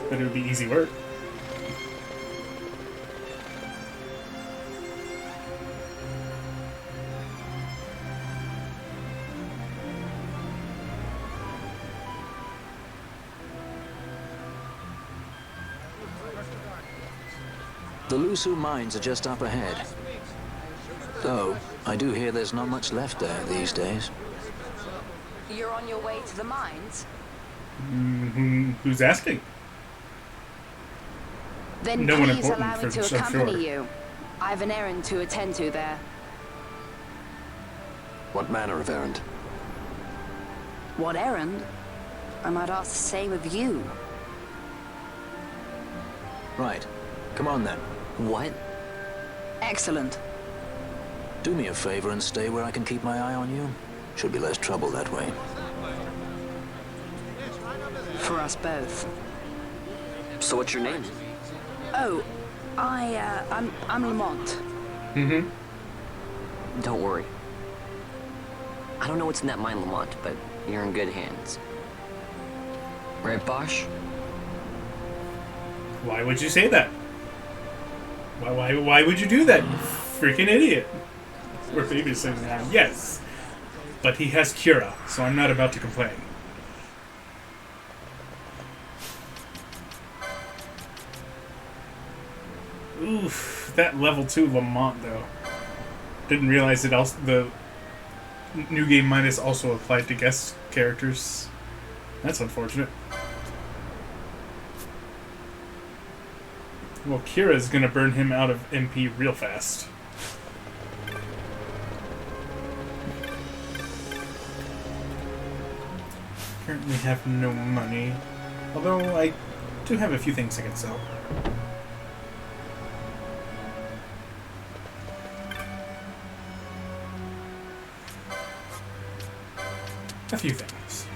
[SPEAKER 1] but it would be easy work.
[SPEAKER 16] The Lusu mines are just up ahead. Though, I do hear there's not much left there these days.
[SPEAKER 18] You're on your way to the mines?
[SPEAKER 1] Who's asking?
[SPEAKER 18] Then
[SPEAKER 1] no one
[SPEAKER 18] please
[SPEAKER 1] important
[SPEAKER 18] allow me to
[SPEAKER 1] for
[SPEAKER 18] accompany
[SPEAKER 1] sure.
[SPEAKER 18] you. I have an errand to attend to there.
[SPEAKER 3] What manner of errand?
[SPEAKER 18] What errand? I might ask the same of you.
[SPEAKER 16] Right. Come on then.
[SPEAKER 2] What?
[SPEAKER 18] Excellent.
[SPEAKER 16] Do me a favor and stay where I can keep my eye on you. Should be less trouble that way.
[SPEAKER 18] For us both.
[SPEAKER 2] So what's your name?
[SPEAKER 18] Oh, I'm Lamont.
[SPEAKER 1] Mm-hmm.
[SPEAKER 2] Don't worry. I don't know what's in that mine, Lamont, but you're in good hands. Right, Bosch?
[SPEAKER 1] Why would you say that? Why would you do that, you freaking idiot? We're babysitting now. Yes. But he has Cura, so I'm not about to complain. Oof, that level 2 Lamont, though. Didn't realize it also, the New Game Minus also applied to guest characters. That's unfortunate. Well, Kira's gonna burn him out of MP real fast. Currently have no money. Although I do have a few things I can sell. A few things.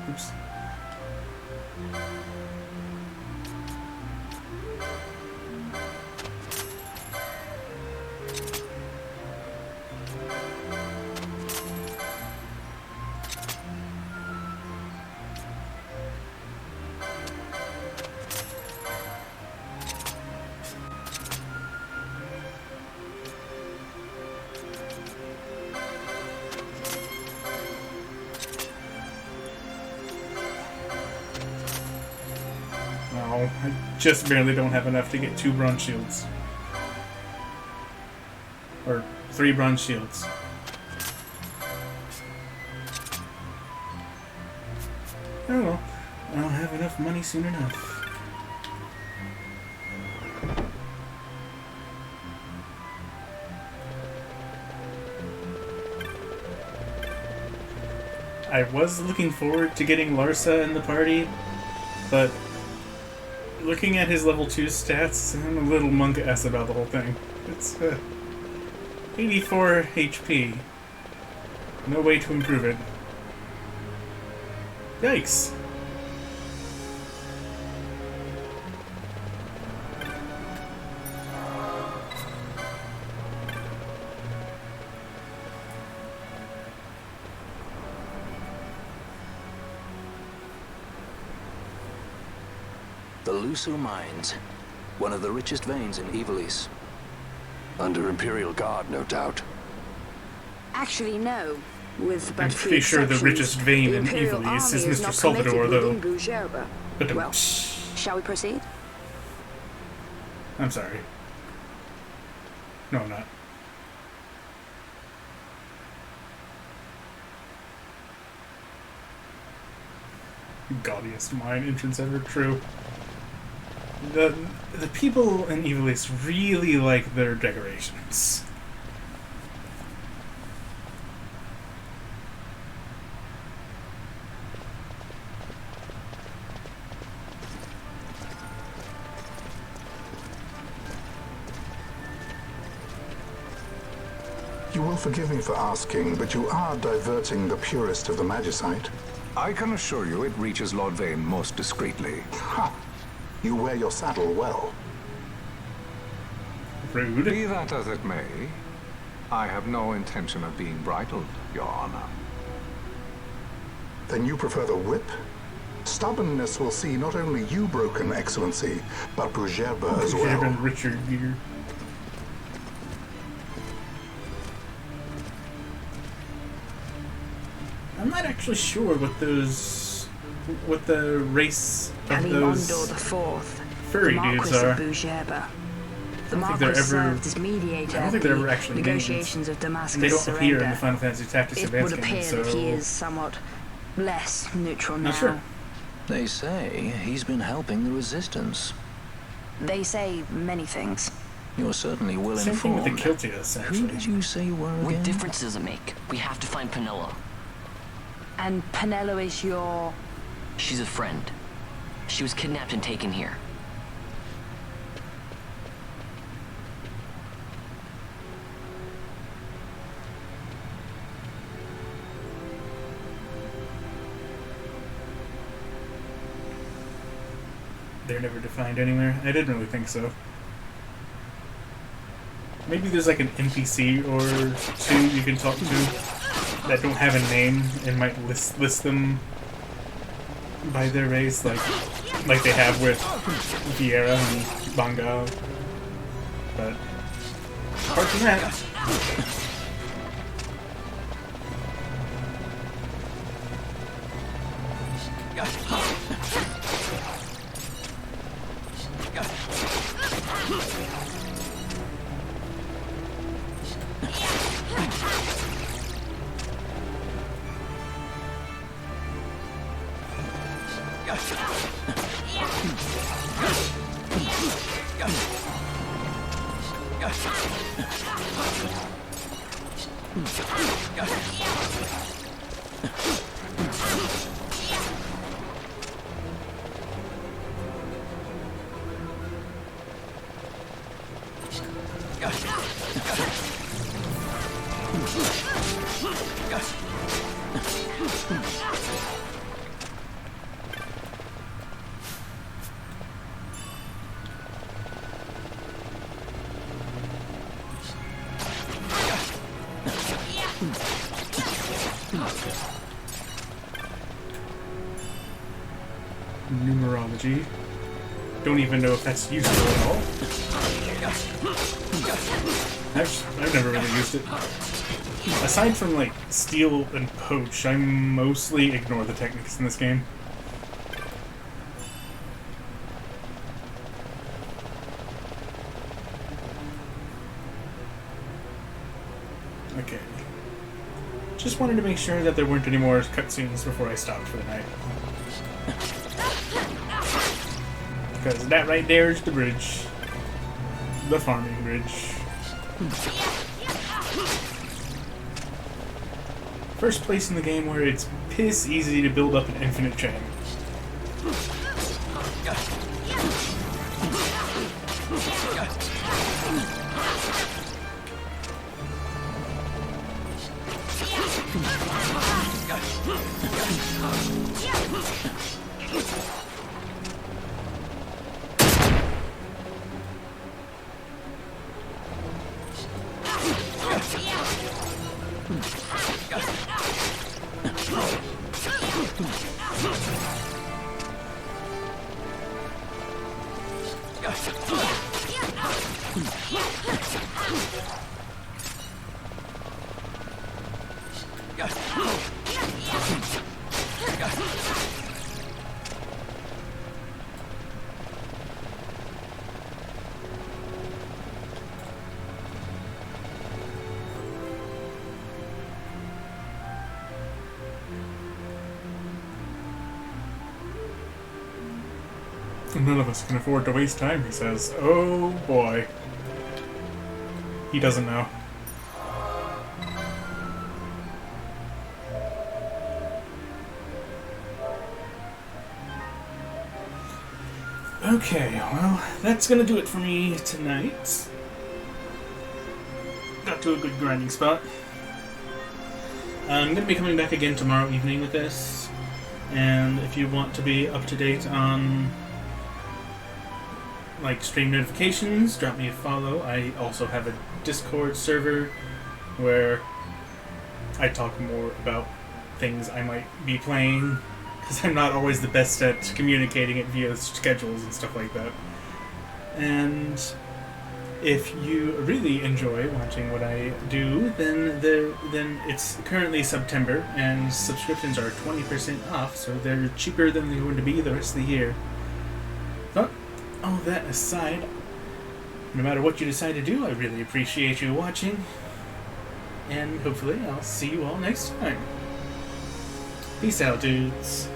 [SPEAKER 1] Oops. No, I just barely don't have enough to get 2 bronze shields. Or 3 bronze shields. Oh well, I'll have enough money soon enough. I was looking forward to getting Larsa in the party, but Looking at his level 2 stats, I'm a little monk-ass about the whole thing. It's 84 HP. No way to improve it. Yikes.
[SPEAKER 16] The Luso Mines, one of the richest veins in Ivalice.
[SPEAKER 3] Under Imperial Guard, no doubt.
[SPEAKER 18] Actually, no. With but
[SPEAKER 1] I'm
[SPEAKER 18] few
[SPEAKER 1] pretty sure the
[SPEAKER 18] exceptions,
[SPEAKER 1] richest vein
[SPEAKER 18] the
[SPEAKER 1] in
[SPEAKER 18] Imperial
[SPEAKER 1] Ivalice is
[SPEAKER 18] Army
[SPEAKER 1] Mr.
[SPEAKER 18] not
[SPEAKER 1] Solidor,
[SPEAKER 18] committed
[SPEAKER 1] though.
[SPEAKER 18] within Bujerba. Well, shall we proceed?
[SPEAKER 1] I'm sorry. No, I'm not. Gaudiest mine entrance ever, true. The people in Ivalice really like their decorations.
[SPEAKER 9] You will forgive me for asking, but you are diverting the purest of the magicite.
[SPEAKER 13] I can assure you it reaches Lord Vane most discreetly.
[SPEAKER 9] Ha! You wear your saddle well.
[SPEAKER 1] Rude.
[SPEAKER 13] Be that as it may, I have no intention of being bridled, Your Honor.
[SPEAKER 9] Then you prefer the whip? Stubbornness will see not only you broken, Excellency, but Bujerba as well.
[SPEAKER 1] Bujerba and Richard Gere. I'm not actually sure what the race of those furry dudes are.
[SPEAKER 17] The Marquis served as mediator at the negotiations of Damascus'
[SPEAKER 1] they don't appear in the
[SPEAKER 17] surrender.
[SPEAKER 1] Final Fantasy Tactics
[SPEAKER 17] It
[SPEAKER 1] Advance
[SPEAKER 17] would
[SPEAKER 1] game,
[SPEAKER 17] appear
[SPEAKER 1] so
[SPEAKER 17] that he is somewhat less neutral now.
[SPEAKER 1] not sure.
[SPEAKER 16] They say he's been helping the Resistance.
[SPEAKER 17] They say many things.
[SPEAKER 16] You're certainly well
[SPEAKER 1] Same thing
[SPEAKER 16] informed.
[SPEAKER 1] with the Kiltias, actually.
[SPEAKER 16] Who did you say you were again?
[SPEAKER 2] What difference does it make? We have to find Penelo.
[SPEAKER 17] And Penelo is your...
[SPEAKER 2] She's a friend. She was kidnapped and taken here.
[SPEAKER 1] They're never defined anywhere. I didn't really think so. Maybe there's like an NPC or two you can talk to that don't have a name and might list them by their race, like they have with Vieira and Bangal. But apart from that, numerology. Don't even know if that's useful at all. I've never really used it. Aside from like steal and poach, I mostly ignore the techniques in this game. Okay. Just wanted to make sure that there weren't any more cutscenes before I stopped for the night. Because that right there is the bridge. The farming bridge. First place in the game where it's piss easy to build up an infinite chain. None of us can afford to waste time, he says. Oh boy. He doesn't know. Okay, well, that's gonna do it for me tonight. Got to a good grinding spot. I'm gonna be coming back again tomorrow evening with this, and if you want to be up to date on like stream notifications, drop me a follow. I also have a Discord server where I talk more about things I might be playing, because I'm not always the best at communicating it via schedules and stuff like that. And if you really enjoy watching what I do, then it's currently September, and subscriptions are 20% off, so they're cheaper than they're going to be the rest of the year. But all that aside, no matter what you decide to do, I really appreciate you watching, and hopefully I'll see you all next time. Peace out, dudes.